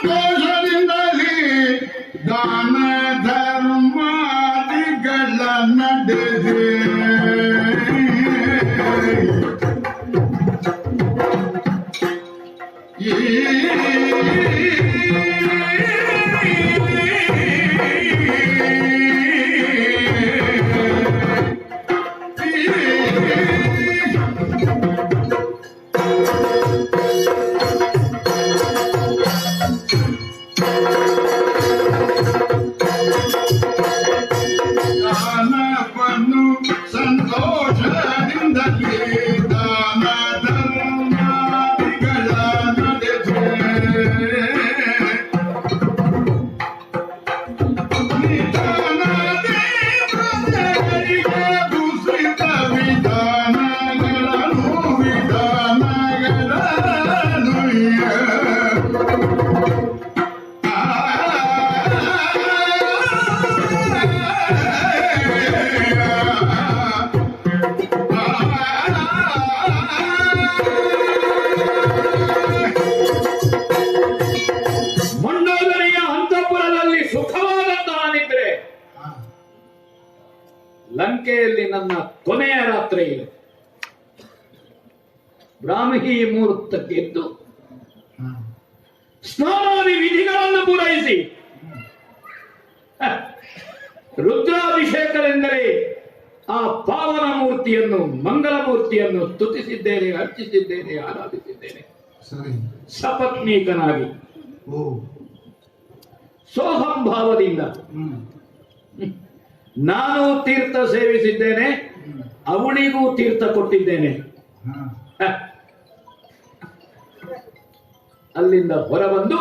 ಸಂತೋಷದಿಂದಲೇ ದಾನ ಧರ್ಮಾದಿಗಳ ನಡೆದೆ ದಾನವನ್ನು ಸಂತೋಷದಿಂದಲೇ ದಾನ ಧರ್ಮಾದಿಗಳ ನಡೆದೆ ನಿಧಾನದೇ ಪ್ರಜೆಗಳಿಗೆ ದುಸಿತ ವಿಧಾನಗಳನ್ನು ಮಂಡೋದರಿಯ ಅಂತಃಪುರದಲ್ಲಿ ಸುಖವಾದಂತಹ ನಿದ್ರೆ, ಲಂಕೆಯಲ್ಲಿ ನನ್ನ ಕೊನೆಯ ರಾತ್ರಿ ಇದೆ. ಬ್ರಾಹ್ಮಿ ಮುಹೂರ್ತಕ್ಕೆ ಎದ್ದು ಸ್ನಾನಾದಿ ವಿಧಿಗಳನ್ನು ಪೂರೈಸಿ ರುದ್ರಾಭಿಷೇಕವೆಂದರೆ ಆ ಪಾವನ ಮೂರ್ತಿಯನ್ನು, ಮಂಗಲ ಮೂರ್ತಿಯನ್ನು ಸ್ತುತಿಸಿದ್ದೇನೆ, ಅರ್ಚಿಸಿದ್ದೇನೆ, ಆರಾಧಿಸಿದ್ದೇನೆ. ಸಪತ್ನೀಕನಾಗಿ ಸೋಹಂಭಾವದಿಂದ ನಾನು ತೀರ್ಥ ಸೇವಿಸಿದ್ದೇನೆ, ಅವಳಿಗೂ ತೀರ್ಥ ಕೊಟ್ಟಿದ್ದೇನೆ. ಅಲ್ಲಿಂದ ಹೊರಬಂದು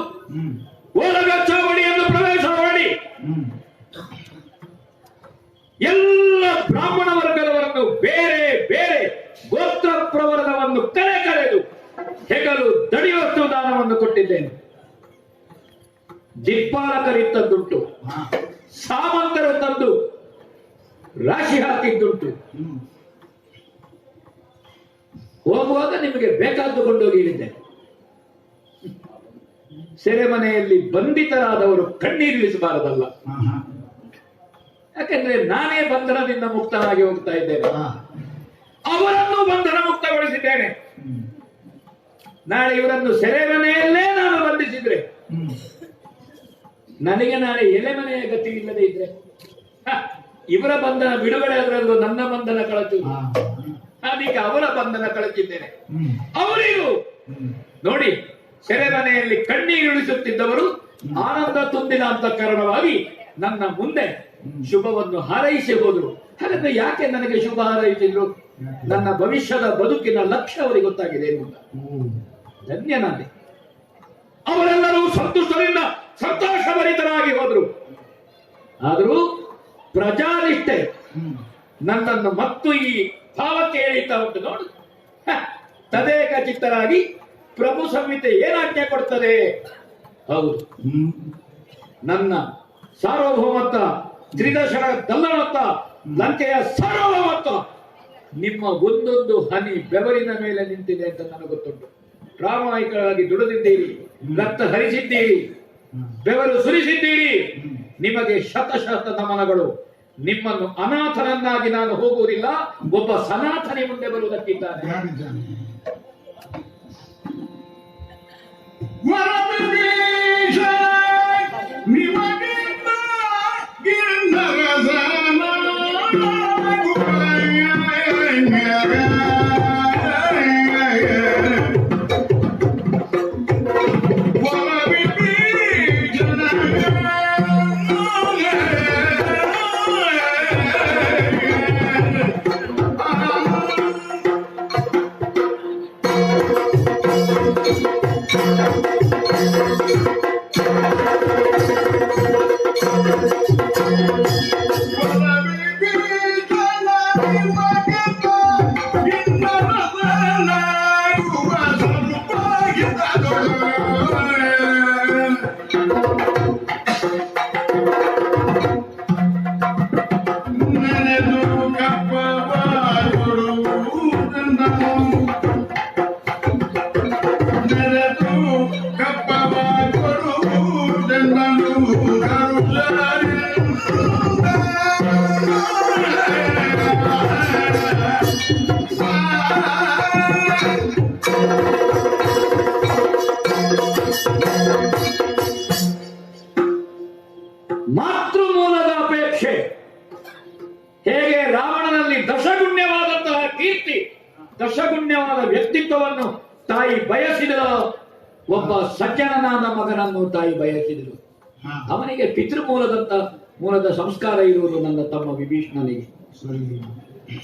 ಓಲಗಚ್ಚಾವಳಿಯನ್ನು ಪ್ರವೇಶ ಮಾಡಿ ಎಲ್ಲ ಬ್ರಾಹ್ಮಣ ವರ್ಗದವರನ್ನು ಬೇರೆ ಬೇರೆ ಗೋತ್ರ ಪ್ರವರ್ಗವನ್ನು ಕರೆದು ಹೆಗಲು ದಡಿವಸ್ತು ದಾನವನ್ನು ಕೊಟ್ಟಿದ್ದೇನೆ. ದಿಕ್ಪಾಲಕರಿದ್ದದ್ದುಂಟು, ಸಾಮಂತರು ತಂದು ರಾಶಿ ಹಾಕಿದ್ದುಂಟು. ಹೋಗುವಾಗ ನಿಮಗೆ ಬೇಕಾದ್ದು ಕೊಂಡೋಗಿ ಹೇಳಿದ್ದೇನೆ. ಸೆರೆಮನೆಯಲ್ಲಿ ಬಂಧಿತರಾದವರು ಕಣ್ಣೀರಿಳಿಸಬಾರದಲ್ಲ, ಯಾಕೆಂದ್ರೆ ನಾನೇ ಬಂಧನದಿಂದ ಮುಕ್ತನಾಗಿ ಹೋಗ್ತಾ ಇದ್ದೇನೆ, ಅವರನ್ನು ಬಂಧನ ಮುಕ್ತಗೊಳಿಸಿದ್ದೇನೆ. ನಾಳೆ ಇವರನ್ನು ಸೆರೆಮನೆಯಲ್ಲೇ ನಾನು ಬಂಧಿಸಿದ್ರೆ ನನಗೆ ನಾಳೆ ಎಲೆಮನೆಯ ಗತಿ ಇಲ್ಲದೆ ಇದ್ರೆ ಇವರ ಬಂಧನ ಬಿಡುಗಡೆ ಅದರಲ್ಲೂ ನನ್ನ ಬಂಧನ ಕಳಚು. ಅದಕ್ಕೆ ಅವರ ಬಂಧನ ಕಳಚಿದ್ದೇನೆ. ಅವರಿಗೂ ನೋಡಿ, ಸೆರೆಮನೆಯಲ್ಲಿ ಕಣ್ಣೀರುಳಿಸುತ್ತಿದ್ದವರು ಆನಂದ ತುಂಬಿದ ಅಂತಃಕರಣವಾಗಿ ನನ್ನ ಮುಂದೆ ಶುಭವನ್ನು ಹಾರೈಸಿ ಹೋದರು. ಹಾಗಾದ್ರೆ ಯಾಕೆ ನನಗೆ ಶುಭ ಹಾರೈಸಿದ್ರು? ನನ್ನ ಭವಿಷ್ಯದ ಬದುಕಿನ ಲಕ್ಷ್ಯ ಅವರಿಗೆ ಗೊತ್ತಾಗಿದೆ ಅಂತ ಧನ್ಯನಾದೆ. ಅವರೆಲ್ಲರೂ ಸಂತುಷ್ಟರಿಂದ ಸಂತೋಷಭರಿತರಾಗಿ ಹೋದ್ರು. ಆದರೂ ಪ್ರಜಾನಿಷ್ಠೆ ನನ್ನನ್ನು ಮತ್ತು ಈ ಭಾವಕ್ಕೆ ಎಳೀತಾ ಉಂಟು. ನೋಡು, ತದೇಕ ಚಿತ್ತರಾಗಿ ಪ್ರಭು ಸಂಹಿತೆ ಏನಾಜ್ಞೆ ಕೊಡ್ತದೆ? ಹೌದು, ನನ್ನ ಸಾರ್ವಭೌಮತ್ವ, ತ್ರಿದಶರ ದಲ್ಲನತ್ವ, ಲಂಕೆಯ ಸಾರ್ವಭೌಮತ್ವ ನಿಮ್ಮ ಒಂದೊಂದು ಹನಿ ಬೆವರಿನ ಮೇಲೆ ನಿಂತಿದೆ ಅಂತ ನನಗೆ ಗೊತ್ತುಂಟು. ಪ್ರಾಮಾಣಿಕವಾಗಿ ದುಡಿದಿದ್ದೀರಿ, ರಕ್ತ ಹರಿಸಿದ್ದೀರಿ, ಬೆವರು ಸುರಿಸಿದ್ದೀರಿ. ನಿಮಗೆ ಶತಶತ ನಮನಗಳು. ನಿಮ್ಮನ್ನು ಅನಾಥನನ್ನಾಗಿ ನಾನು ಹೋಗುವುದಿಲ್ಲ, ಒಬ್ಬ ಸನಾತನಿ ಮುಂದೆ ಬರುವುದಕ್ಕಿದ್ದಾನೆ. ಬಯಸಿದಳು. ಒಬ್ಬ ಸಜ್ಜನನಾದ ಮಗನನ್ನು ತಾಯಿ ಬಯಸಿದಳು. ಹಾ. ಅವನಿಗೆ ಮೂಲದ ಸಂಸ್ಕಾರ ಇರುವುದು ನನ್ನ ತಮ್ಮ ವಿಭೀಷಣನಿಗೆ. ಸರಿ.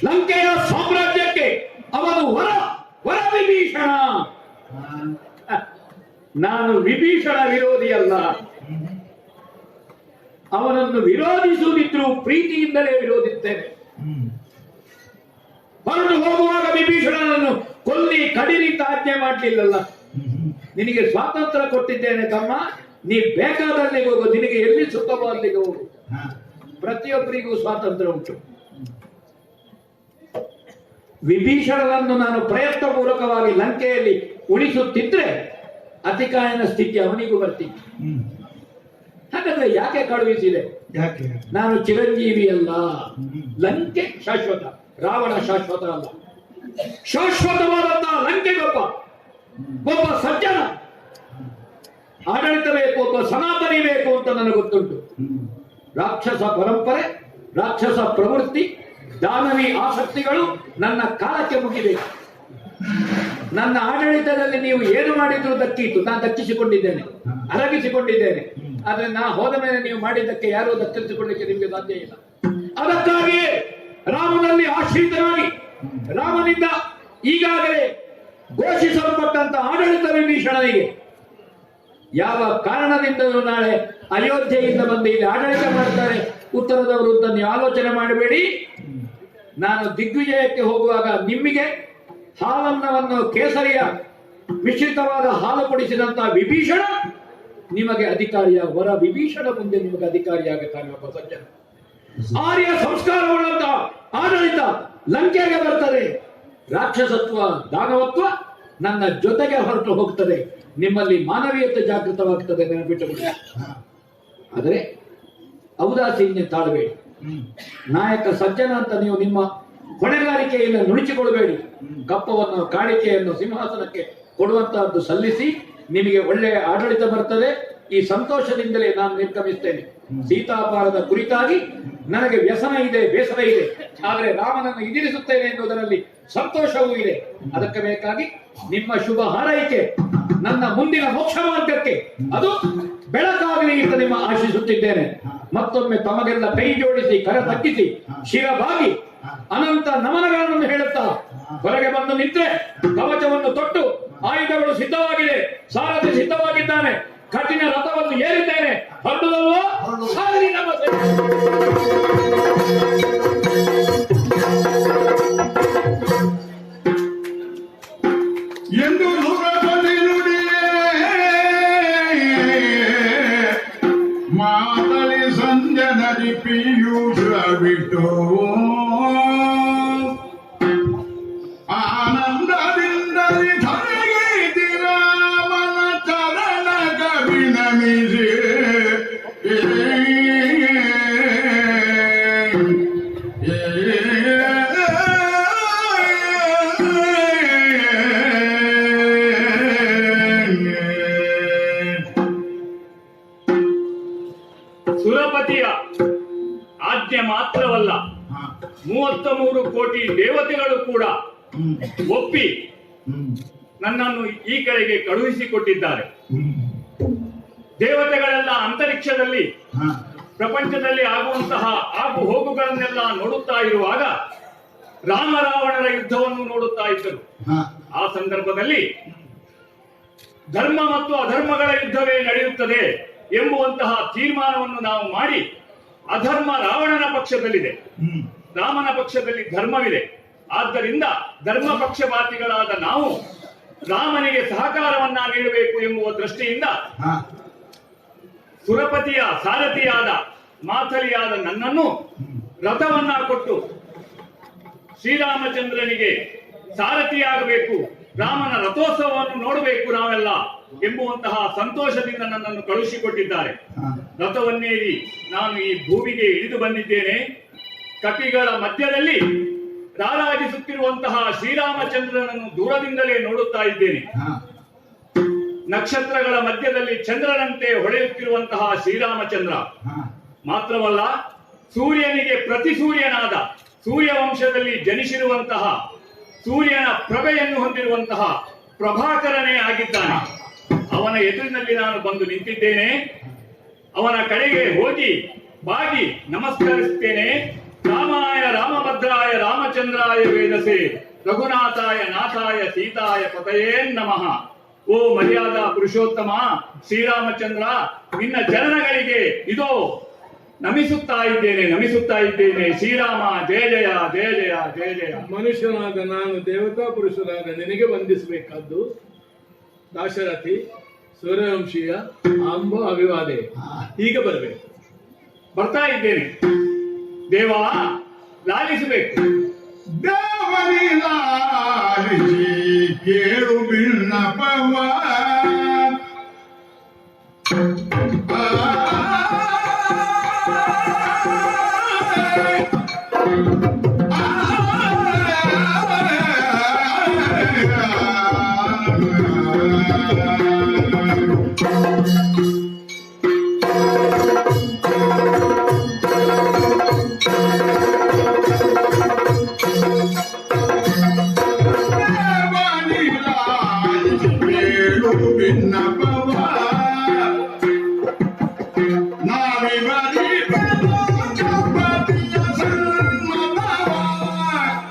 ಲಂಕೆಯ ಸಾಮ್ರಾಜ್ಯಕ್ಕೆ ಅವನು ವರ ವಿಭೀಷಣ. ಹಾ. ನಾನು ವಿಭೀಷಣ ವಿರೋಧಿ ಅಲ್ಲ. ಅವನನ್ನು ವಿರೋಧಿಸುವುದಿದ್ರು ಪ್ರೀತಿಯಿಂದಲೇ ವಿರೋಧಿಸುತ್ತೇನೆ. ಹೊರಟು ಹೋಗುವಾಗ ವಿಭೀಷಣನನ್ನು ಕೊಲ್ಲಿ ಕಡಿರಿ ಆಜ್ಞೆ ಮಾಡಲಿಲ್ಲಲ್ಲ. ನಿನಗೆ ಸ್ವಾತಂತ್ರ್ಯ ಕೊಟ್ಟಿದ್ದೇನೆ ತಮ್ಮ, ನೀ ಬೇಕಾದಲ್ಲಿಗೆ ಹೋಗು, ನಿನಗೆ ಎಲ್ಲಿ ಸುಖವೋ ಅಲ್ಲಿಗೆ ಹೋಗು. ಹಾ. ಪ್ರತಿಯೊಬ್ಬರಿಗೂ ಸ್ವಾತಂತ್ರ್ಯ ಉಂಟು. ವಿಭೀಷಣನನ್ನು ನಾನು ಪ್ರಯತ್ನ ಪೂರ್ವಕವಾಗಿ ಲಂಕೆಯಲ್ಲಿ ಉಳಿಸುತ್ತಿದ್ರೆ ಅತಿಕಾಯನ ಸ್ಥಿತಿ ಅವನಿಗೂ ಬರ್ತಿತ್ತು. ಹಾಗಾದ್ರೆ ಯಾಕೆ ಕಳುಹಿಸಿದೆ? ಯಾಕೆ? ನಾನು ಚಿರಂಜೀವಿ ಅಲ್ಲ. ಲಂಕೆ ಶಾಶ್ವತ, ರಾವಣ ಶಾಶ್ವತ ಅಲ್ಲ. ಶಾಶ್ವತವಾದಂತಹ ಲಂಕೆಗೊಬ್ಬ ಸಜ್ಜನ ಆಡಳಿತ ಬೇಕು, ಒಬ್ಬ ಸನಾತನಿ ಬೇಕು ಅಂತ ನನಗೆ ಗೊತ್ತುಂಟು. ರಾಕ್ಷಸ ಪರಂಪರೆ, ರಾಕ್ಷಸ ಪ್ರವೃತ್ತಿ, ದಾನವಿ ಆಸಕ್ತಿಗಳು ನನ್ನ ಕಾಲಕ್ಕೆ ಮುಗಿಬೇಕು. ನನ್ನ ಆಡಳಿತದಲ್ಲಿ ನೀವು ಏನು ಮಾಡಿದ್ರು ದಕ್ಕಿತ್ತು, ನಾನು ದಕ್ಕಿಸಿಕೊಂಡಿದ್ದೇನೆ, ಅರಗಿಸಿಕೊಂಡಿದ್ದೇನೆ. ಆದ್ರೆ ನಾ ಹೋದ ಮೇಲೆ ನೀವು ಮಾಡಿದ್ದಕ್ಕೆ ಯಾರೂ ದಕ್ಕಿಸಿಕೊಳ್ಳಿಕ್ಕೆ ನಿಮಗೆ ಸಾಧ್ಯ ಇಲ್ಲ. ಅದಕ್ಕಾಗಿಯೇ ರಾಮನಲ್ಲಿ ಆಶ್ರಿತನಾಗಿ ರಾಮನಿಂದ ಈಗಾಗಲೇ ಘೋಷಿಸಲ್ಪಟ್ಟಂತ ಆಡಳಿತ ವಿಭೀಷಣನಿಗೆ ಯಾವ ಕಾರಣದಿಂದಲೂ ನಾಳೆ ಅಯೋಧ್ಯೆಯಿಂದ ಬಂದು ಇಲ್ಲಿ ಆಡಳಿತ ಮಾಡ್ತಾರೆ ಉತ್ತರದವರು ಅಂತ ನೀವು ಆಲೋಚನೆ ಮಾಡಬೇಡಿ. ನಾನು ದಿಗ್ವಿಜಯಕ್ಕೆ ಹೋಗುವಾಗ ನಿಮಗೆ ಹಾಲನ್ನವನ್ನು ಕೇಸರಿಯ ಮಿಶ್ರಿತವಾದ ಹಾಲು ಕೊಡಿಸಿದಂತಹ ವಿಭೀಷಣ ನಿಮಗೆ ವರ ವಿಭೀಷಣ ಮುಂದೆ ನಿಮಗೆ ಅಧಿಕಾರಿಯಾಗುತ್ತಾನೆ ಒಬ್ಬ ಸಜ್ಜನ. ಆರ್ಯ ಸಂಸ್ಕಾರವುಳ್ಳಂತಹ ಆಡಳಿತ ಲಂಕೆಗೆ ಬರ್ತದೆ. ರಾಕ್ಷಸತ್ವ ದಾನವತ್ವ ನನ್ನ ಜೊತೆಗೆ ಹೊರಟು ಹೋಗ್ತದೆ. ನಿಮ್ಮಲ್ಲಿ ಮಾನವೀಯತೆ ಜಾಗೃತವಾಗ್ತದೆ, ನೆನಪಿಟ್ಟುಕೊಳ್ಳಿ. ಆದರೆ ಔದಾಸೀನ್ಯ ತಾಳಬೇಡಿ. ನಾಯಕ ಸಜ್ಜನ ಅಂತ ನೀವು ನಿಮ್ಮ ಹೊಣೆಗಾರಿಕೆಯನ್ನು ನುಣುಚಿಕೊಳ್ಳಬೇಡಿ. ಕಪ್ಪವನ್ನು ಕಾಣಿಕೆಯನ್ನು ಸಿಂಹಾಸನಕ್ಕೆ ಕೊಡುವಂತಹದ್ದು ಸಲ್ಲಿಸಿ ನಿಮಗೆ ಒಳ್ಳೆಯ ಆಡಳಿತ ಬರ್ತದೆ. ಈ ಸಂತೋಷದಿಂದಲೇ ನಾನು ನಿರ್ಗಮಿಸ್ತೇನೆ. ಸೀತಾಪಾರದ ಕುರಿತಾಗಿ ನನಗೆ ವ್ಯಸನ ಇದೆ, ಬೇಸರ ಇದೆ, ಆದರೆ ರಾಮನನ್ನು ಎದುರಿಸುತ್ತೇನೆ ಎನ್ನುವುದರಲ್ಲಿ ಸಂತೋಷವೂ ಇದೆ. ಅದಕ್ಕೆ ಬೇಕಾಗಿ ನಿಮ್ಮ ಶುಭ ಹಾರೈಕೆ ನನ್ನ ಮುಂದಿನ ಮೋಕ್ಷ ಮಾರ್ಗಕ್ಕೆ ಅದು ಬೆಳಕಾಗಲಿ ಅಂತ ನಿಮ್ಮ ಆಶಿಸುತ್ತಿದ್ದೇನೆ. ಮತ್ತೊಮ್ಮೆ ತಮಗೆಲ್ಲ ಕೈ ಜೋಡಿಸಿ ಕರ ತಗ್ಗಿಸಿ ಶಿರಬಾಗಿ ಅನಂತ ನಮನಗಳನ್ನು ಹೇಳುತ್ತಾ ಹೊರಗೆ ಬಂದು ನಿಂತರೆ ಕವಚವನ್ನು ತೊಟ್ಟು ಆಯುಧಗಳು ಸಿದ್ಧವಾಗಿದೆ, ಸಾರಥಿ ಸಿದ್ಧವಾಗಿದ್ದಾನೆ, ಕಠಿಣ ರಥವನ್ನು ಏರಿದ್ದೇನೆ, ಹೊರಡುವುದಲ್ವೋ ಸಾಗಲಿ ನಮ್ಮ ಎಂದು ಸುರಪತಿ ನುಡಿಯೇ ಮಾತಲಿ ಸಂಜನರಿ ಪೀಯೂಷ ಬಿಟ್ಟು ಆನಂದದಿಂದಲಿ ಧರೆಗೈತಿ ರಾಮನ ಚರಣ ಕವಿನಮಿಸಿ ಸುರಪತಿಯ ಆಜ್ಞೆ ಮಾತ್ರವಲ್ಲ, 33 ಕೋಟಿ ದೇವತೆಗಳು ಕೂಡ ಒಪ್ಪಿ ನನ್ನನ್ನು ಈ ಕಡೆಗೆ ಕಳುಹಿಸಿಕೊಟ್ಟಿದ್ದಾರೆ. ದೇವತೆಗಳೆಲ್ಲ ಅಂತರಿಕ್ಷದಲ್ಲಿ ಪ್ರಪಂಚದಲ್ಲಿ ಆಗುವಂತಹ ಆಗು ಹೋಗುಗಳನ್ನೆಲ್ಲ ನೋಡುತ್ತಾ ಇರುವಾಗ ರಾಮ ರಾವಣರ ಯುದ್ಧವನ್ನು ನೋಡುತ್ತಾ ಇದ್ದರು. ಆ ಸಂದರ್ಭದಲ್ಲಿ ಧರ್ಮ ಮತ್ತು ಅಧರ್ಮಗಳ ಯುದ್ಧವೇ ನಡೆಯುತ್ತದೆ ಎಂಬುವಂತಹ ತೀರ್ಮಾನವನ್ನು ನಾವು ಮಾಡಿ, ಅಧರ್ಮ ರಾವಣನ ಪಕ್ಷದಲ್ಲಿದೆ, ರಾಮನ ಪಕ್ಷದಲ್ಲಿ ಧರ್ಮವಿದೆ. ಆದ್ದರಿಂದ ಧರ್ಮ ಪಕ್ಷಪಾತಿಗಳಾದ ನಾವು ರಾಮನಿಗೆ ಸಹಕಾರವನ್ನ ನೀಡಬೇಕು ಎಂಬುವ ದೃಷ್ಟಿಯಿಂದ ಸುರಪತಿಯ ಸಾರಥಿಯಾದ ಮಾಥಲಿಯಾದ ನನ್ನನ್ನು ರಥವನ್ನ ಕೊಟ್ಟು ಶ್ರೀರಾಮಚಂದ್ರನಿಗೆ ಸಾರಥಿಯಾಗಬೇಕು, ರಾಮನ ರಥೋತ್ಸವವನ್ನು ನೋಡಬೇಕು ನಾವೆಲ್ಲ ಎಂಬುವಂತಹ ಸಂತೋಷದಿಂದ ನನ್ನನ್ನು ಕಳುಹಿಸಿಕೊಟ್ಟಿದ್ದಾರೆ. ರಥವನ್ನೇರಿ ನಾನು ಈ ಭೂಮಿಗೆ ಇಳಿದು ಬಂದಿದ್ದೇನೆ. ಕಪಿಗಳ ಮಧ್ಯದಲ್ಲಿ ರಾರಾಜಿಸುತ್ತಿರುವಂತಹ ಶ್ರೀರಾಮಚಂದ್ರನನ್ನು ದೂರದಿಂದಲೇ ನೋಡುತ್ತಾ ಇದ್ದೇನೆ. ನಕ್ಷತ್ರಗಳ ಮಧ್ಯದಲ್ಲಿ ಚಂದ್ರನಂತೆ ಹೊಳೆಯುತ್ತಿರುವಂತಹ ಶ್ರೀರಾಮಚಂದ್ರ ಮಾತ್ರವಲ್ಲ, ಸೂರ್ಯನಿಗೆ ಪ್ರತಿ ಸೂರ್ಯನಾದ ಸೂರ್ಯ ವಂಶದಲ್ಲಿ ಜನಿಸಿರುವಂತಹ, ಸೂರ್ಯನ ಪ್ರಭೆಯನ್ನು ಹೊಂದಿರುವಂತಹ ಪ್ರಭಾಕರನೇ ಆಗಿದ್ದಾನೆ. ಅವನ ಎದುರಿನಲ್ಲಿ ನಾನು ಬಂದು ನಿಂತಿದ್ದೇನೆ. ಅವನ ಕಡೆಗೆ ಹೋಗಿ ಬಾಗಿ ನಮಸ್ಕರಿಸುತ್ತೇನೆ. ರಾಮಾಯ ರಾಮಭದ್ರಾಯ ರಾಮಚಂದ್ರಾಯ ವೇದಸೆ ರಘುನಾಥಾಯ ನಾಥಾಯ ಸೀತಾಯ ಪತಯೇ ನಮಃ. ಓ ಮರ್ಯಾದಾ ಪುರುಷೋತ್ತಮ ಶ್ರೀರಾಮಚಂದ್ರ, ನಿನ್ನ ಚರಣಗಳಿಗೆ ಇದೋ ನಮಿಸುತ್ತಾ ಇದ್ದೇನೆ. ಶ್ರೀರಾಮ ಜಯ ಜಯ ಜಯ ಜಯ ಜಯ ಜಯ. ಮನುಷ್ಯನಾದ ನಾನು ದೇವತಾ ಪುರುಷರಾದ ನಿನಗೆ ವಂದಿಸಬೇಕಾದ್ದು ದಾಶರಥಿ ಸೂರ್ಯವಂಶೀಯ ಅಂಬ ಅಭಿವಾದೆ. ಈಗ ಬರಬೇಕು. ಬರ್ತಾ ಇದ್ದೇನೆ. ದೇವ ಲಾಲಿಸಬೇಕು. ದೇವನಿ ಲಾಲಿಸಿ ಕೇಳು ಬಿನ್ನಪವ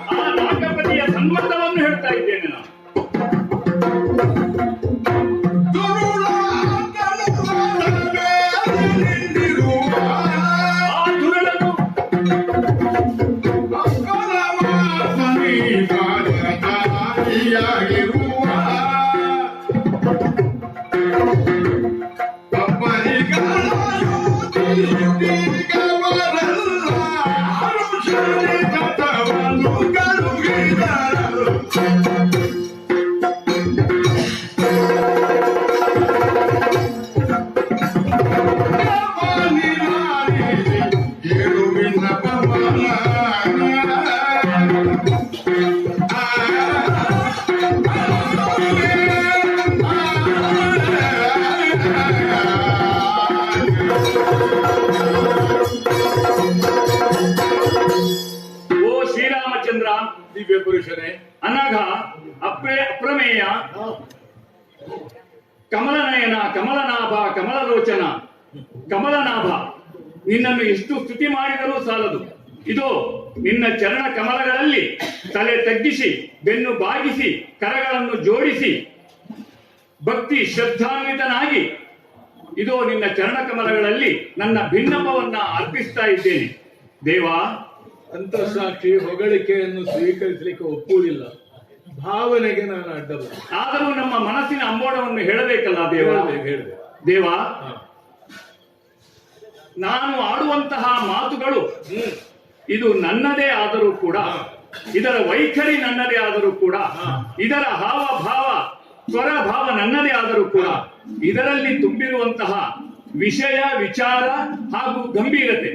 ಆ ನಾಗಪತಿಯ ಸನ್ಮತವನ್ನು ಹೇಳ್ತಾ ಇದ್ದೇನೆ ನಾನು. ಆ ದುರಳನು ದಿವ್ಯ ಪುರುಷನೇ, ಅನಘ ಅಪ್ರಮೇಯ ಕಮಲನಯನ ಕಮಲನಾಭ ಕಮಲಲೋಚನ ಕಮಲನಾಭ, ನಿನ್ನನ್ನು ಎಷ್ಟು ಸ್ತುತಿ ಮಾಡಿದರೂ ಸಾಲದು. ಇದು ನಿನ್ನ ಚರಣ ಕಮಲಗಳಲ್ಲಿ ತಲೆ ತಗ್ಗಿಸಿ ಬೆನ್ನು ಬಾಗಿಸಿ ಕರಗಳನ್ನು ಜೋಡಿಸಿ ಭಕ್ತಿ ಶ್ರದ್ಧಾನ್ವಿತನಾಗಿ ಇದೋ ನಿನ್ನ ಚರಣ ಕಮಲಗಳಲ್ಲಿ ನನ್ನ ಭಿನ್ನಪವನ್ನ ಅರ್ಪಿಸ್ತಾ ಇದ್ದೇನೆ. ದೇವ, ಅಂತಃಸಾಕ್ಷಿ ಹೊಗಳಿಕೆಯನ್ನು ಸ್ವೀಕರಿಸಲಿಕ್ಕೆ ಒಪ್ಪುವುದಿಲ್ಲ. ಭಾವನೆಗೆ ನಾನು ಅಡ್ಡಬಲ್ಲ. ಆದರೂ ನಮ್ಮ ಮನಸ್ಸಿನ ಅಂಬೋಡವನ್ನು ಹೇಳಬೇಕಲ್ಲ ದೇವ. ಹೇಳಿದೆ ದೇವ, ನಾನು ಆಡುವಂತಹ ಮಾತುಗಳು ಇದು ನನ್ನದೇ ಆದರೂ ಕೂಡ, ಇದರ ವೈಖರಿ ನನ್ನದೇ ಆದರೂ ಕೂಡ, ಇದರ ಹಾವಭಾವ ಸ್ವರಭಾವ ನನ್ನದೇ ಆದರೂ ಕೂಡ, ಇದರಲ್ಲಿ ತುಂಬಿರುವಂತಹ ವಿಷಯ ವಿಚಾರ ಹಾಗೂ ಗಂಭೀರತೆ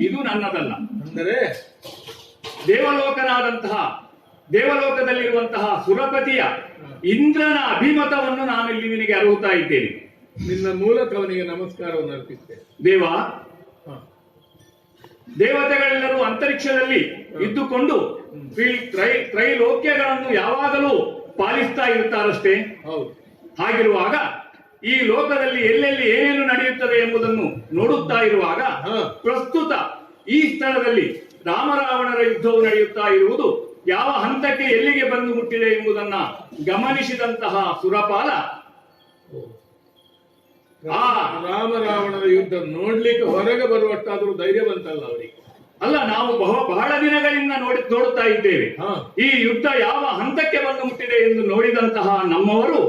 ಇದು ನನ್ನದಲ್ಲ. ಅಂದರೆ ದೇವಲೋಕದಲ್ಲಿರುವಂತಹ ಸುರಪತಿಯ ಇಂದ್ರನ ಅಭಿಮತವನ್ನು ನಾನಿಲ್ಲಿ ನಿನಗೆ ಅರುಹುತ್ತಾ ಇದ್ದೇನೆ. ನಿನ್ನ ಮೂಲಕ ಅವನಿಗೆ ನಮಸ್ಕಾರವನ್ನು ಅರ್ಪಿಸ್ತೇನೆ. ದೇವ, ದೇವತೆಗಳೆಲ್ಲರೂ ಅಂತರಿಕ್ಷದಲ್ಲಿ ಇದ್ದುಕೊಂಡು ತ್ರೈಲೋಕ್ಯಗಳನ್ನು ಯಾವಾಗಲೂ ಪಾಲಿಸ್ತಾ ಇರುತ್ತಾರಷ್ಟೇ. ಹೌದು. ಹಾಗಿರುವಾಗ ಈ ಲೋಕದಲ್ಲಿ ಎಲ್ಲೆಲ್ಲಿ ಏನೇನು ನಡೆಯುತ್ತದೆ ಎಂಬುದನ್ನು ನೋಡುತ್ತಾ ಇರುವಾಗ ಪ್ರಸ್ತುತ ಈ ಸ್ಥಳದಲ್ಲಿ ರಾಮರಾವಣರ ಯುದ್ಧವು ನಡೆಯುತ್ತಾ ಇರುವುದು ಯಾವ ಹಂತಕ್ಕೆ ಎಲ್ಲಿಗೆ ಬಂದು ಮುಟ್ಟಿದೆ ಎಂಬುದನ್ನ ಗಮನಿಸಿದಂತಹ ಸುರಪಾಲ ರಾಮರಾವಣರ ಯುದ್ಧ ನೋಡ್ಲಿಕ್ಕೆ ಹೊರಗೆ ಬರುವಷ್ಟಾದ್ರೂ ಧೈರ್ಯ ಬಂತಲ್ಲ ಅವರಿಗೆ. ಅಲ್ಲ, ನಾವು ಬಹಳ ದಿನಗಳಿಂದ ನೋಡುತ್ತಾ ಇದ್ದೇವೆ. ಈ ಯುದ್ಧ ಯಾವ ಹಂತಕ್ಕೆ ಬಂದು ಮುಟ್ಟಿದೆ ಎಂದು ನೋಡಿದಂತಹ ನಮ್ಮವರು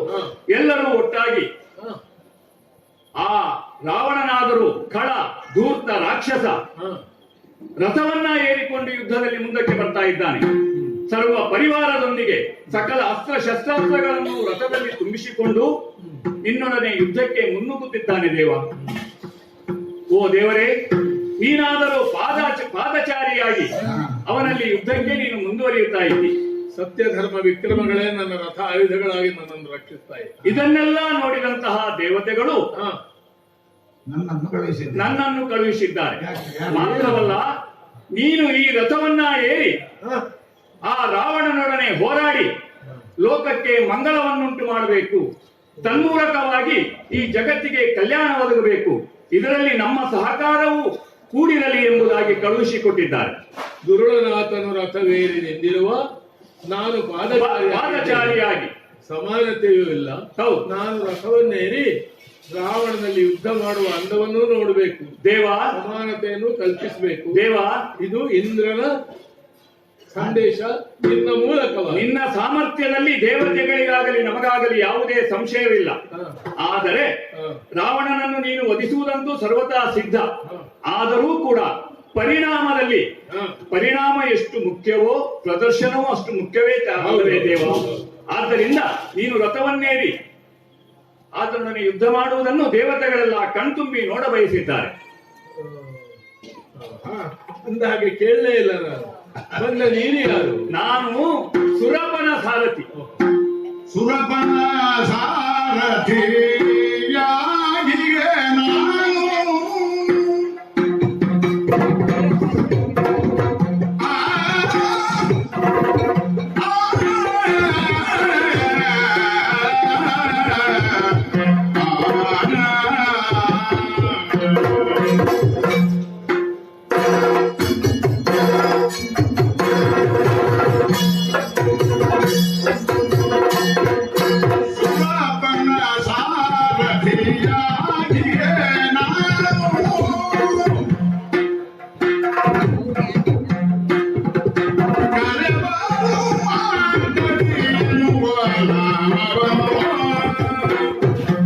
ಎಲ್ಲರೂ ಒಟ್ಟಾಗಿ ಆ ರಾವಣನಾದರೂ ಖಳ ಧೂರ್ತ ರಾಕ್ಷಸ ರಥವನ್ನ ಏರಿಕೊಂಡು ಯುದ್ಧದಲ್ಲಿ ಮುಂದಕ್ಕೆ ಬರ್ತಾ ಇದ್ದಾನೆ. ಸರ್ವ ಪರಿವಾರದೊಂದಿಗೆ ಸಕಲ ಅಸ್ತ್ರ ಶಸ್ತ್ರಾಸ್ತ್ರಗಳನ್ನು ರಥದಲ್ಲಿ ತುಂಬಿಸಿಕೊಂಡು ನಿನ್ನೊಡನೆ ಯುದ್ಧಕ್ಕೆ ಮುನ್ನುಗ್ಗುತ್ತಿದ್ದಾನೆ. ದೇವ, ಓ ದೇವರೇ, ನೀನಾದರೂ ಪಾದಚಾರಿಯಾಗಿ ಅವನಲ್ಲಿ ಯುದ್ಧಕ್ಕೆ ನೀನು ಮುಂದುವರಿಯುತ್ತಾ ಇದ್ದಿ. ಸತ್ಯ ಧರ್ಮ ವಿಕ್ರಮಗಳೇ ನನ್ನ ರಥ ಆಯುಧಗಳಾಗಿ ನನ್ನನ್ನು ರಕ್ಷಿಸ್ತಾ ಇದ್ದ. ಇದನ್ನೆಲ್ಲ ನೋಡಿದಂತಹ ದೇವತೆಗಳು ನನ್ನನ್ನು ಕಳುಹಿಸಿದ್ದಾರೆ. ಮಾತ್ರವಲ್ಲ, ನೀನು ಈ ರಥವನ್ನ ಏರಿ ಆ ರಾವಣನೊಡನೆ ಹೋರಾಡಿ ಲೋಕಕ್ಕೆ ಮಂಗಳವನ್ನುಂಟು ಮಾಡಬೇಕು, ತನ್ಮೂಲಕವಾಗಿ ಈ ಜಗತ್ತಿಗೆ ಕಲ್ಯಾಣ ಒದಗಬೇಕು, ಇದರಲ್ಲಿ ನಮ್ಮ ಸಹಕಾರವು ಕೂಡಿರಲಿ ಎಂಬುದಾಗಿ ಕಳುಹಿಸಿಕೊಟ್ಟಿದ್ದಾರೆ. ದುರುಳನಾಥನು ರಥವೇರಿ ನಿಂದಿರುವ ನಾನು ಪಾದಚಾರಿಯಾಗಿ ಸಮಾನತೆಯೂ ಇಲ್ಲ. ಹೌದು, ನಾನು ರಥವನ್ನೇರಿ ರಾವಣನಲ್ಲಿ ಯುದ್ಧ ಮಾಡುವ ಅಂದವನ್ನೂ ನೋಡಬೇಕು, ದೇವ ಸಮಾನತೆಯನ್ನು ಕಲ್ಪಿಸಬೇಕು. ದೇವ, ಇದು ಇಂದ್ರನ ಸಂದೇಶ ನಿನ್ನ ಮೂಲಕವಾಗಿ. ನಿನ್ನ ಸಾಮರ್ಥ್ಯದಲ್ಲಿ ದೇವತೆಗಳಿಗಾಗಲಿ ನಮಗಾಗಲಿ ಯಾವುದೇ ಸಂಶಯವಿಲ್ಲ. ಆದರೆ ರಾವಣನನ್ನು ನೀನು ವಧಿಸುವುದಂತೂ ಸರ್ವತಾ ಸಿದ್ಧ. ಆದರೂ ಕೂಡ ಪರಿಣಾಮದಲ್ಲಿ ಪರಿಣಾಮ ಎಷ್ಟು ಮುಖ್ಯವೋ ಪ್ರದರ್ಶನವೂ ಅಷ್ಟು ಮುಖ್ಯವೇ ಅಲ್ಲವೇ ದೇವ? ಆದ್ದರಿಂದ ನೀನು ರಥವನ್ನೇರಿ ಆತನೊಡನೆ ಯುದ್ಧ ಮಾಡುವುದನ್ನು ದೇವತೆಗಳೆಲ್ಲ ಕಣ್ತುಂಬಿ ನೋಡ ಬಯಸಿದ್ದಾರೆ. ಅಂದ ಹಾಗೆ ಕೇಳಲೇ ಇಲ್ಲ ನಾನು. ಬಂದ ನೀನು ಯಾರು? ನಾನು ಸುರಪನ ಸಾರಥಿ. ಸುರಪನ ಸಾರಥಿಯಾಗಿಗೆ ನಾನು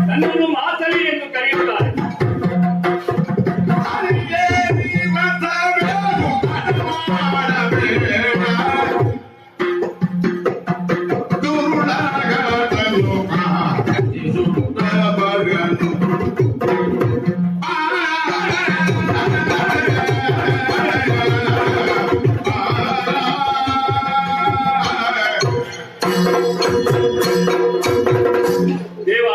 ನನ್ನನ್ನು ಮಾತಲಿ ಎಂದು ಕರೆಯುತ್ತಾರೆ. ದೇವ,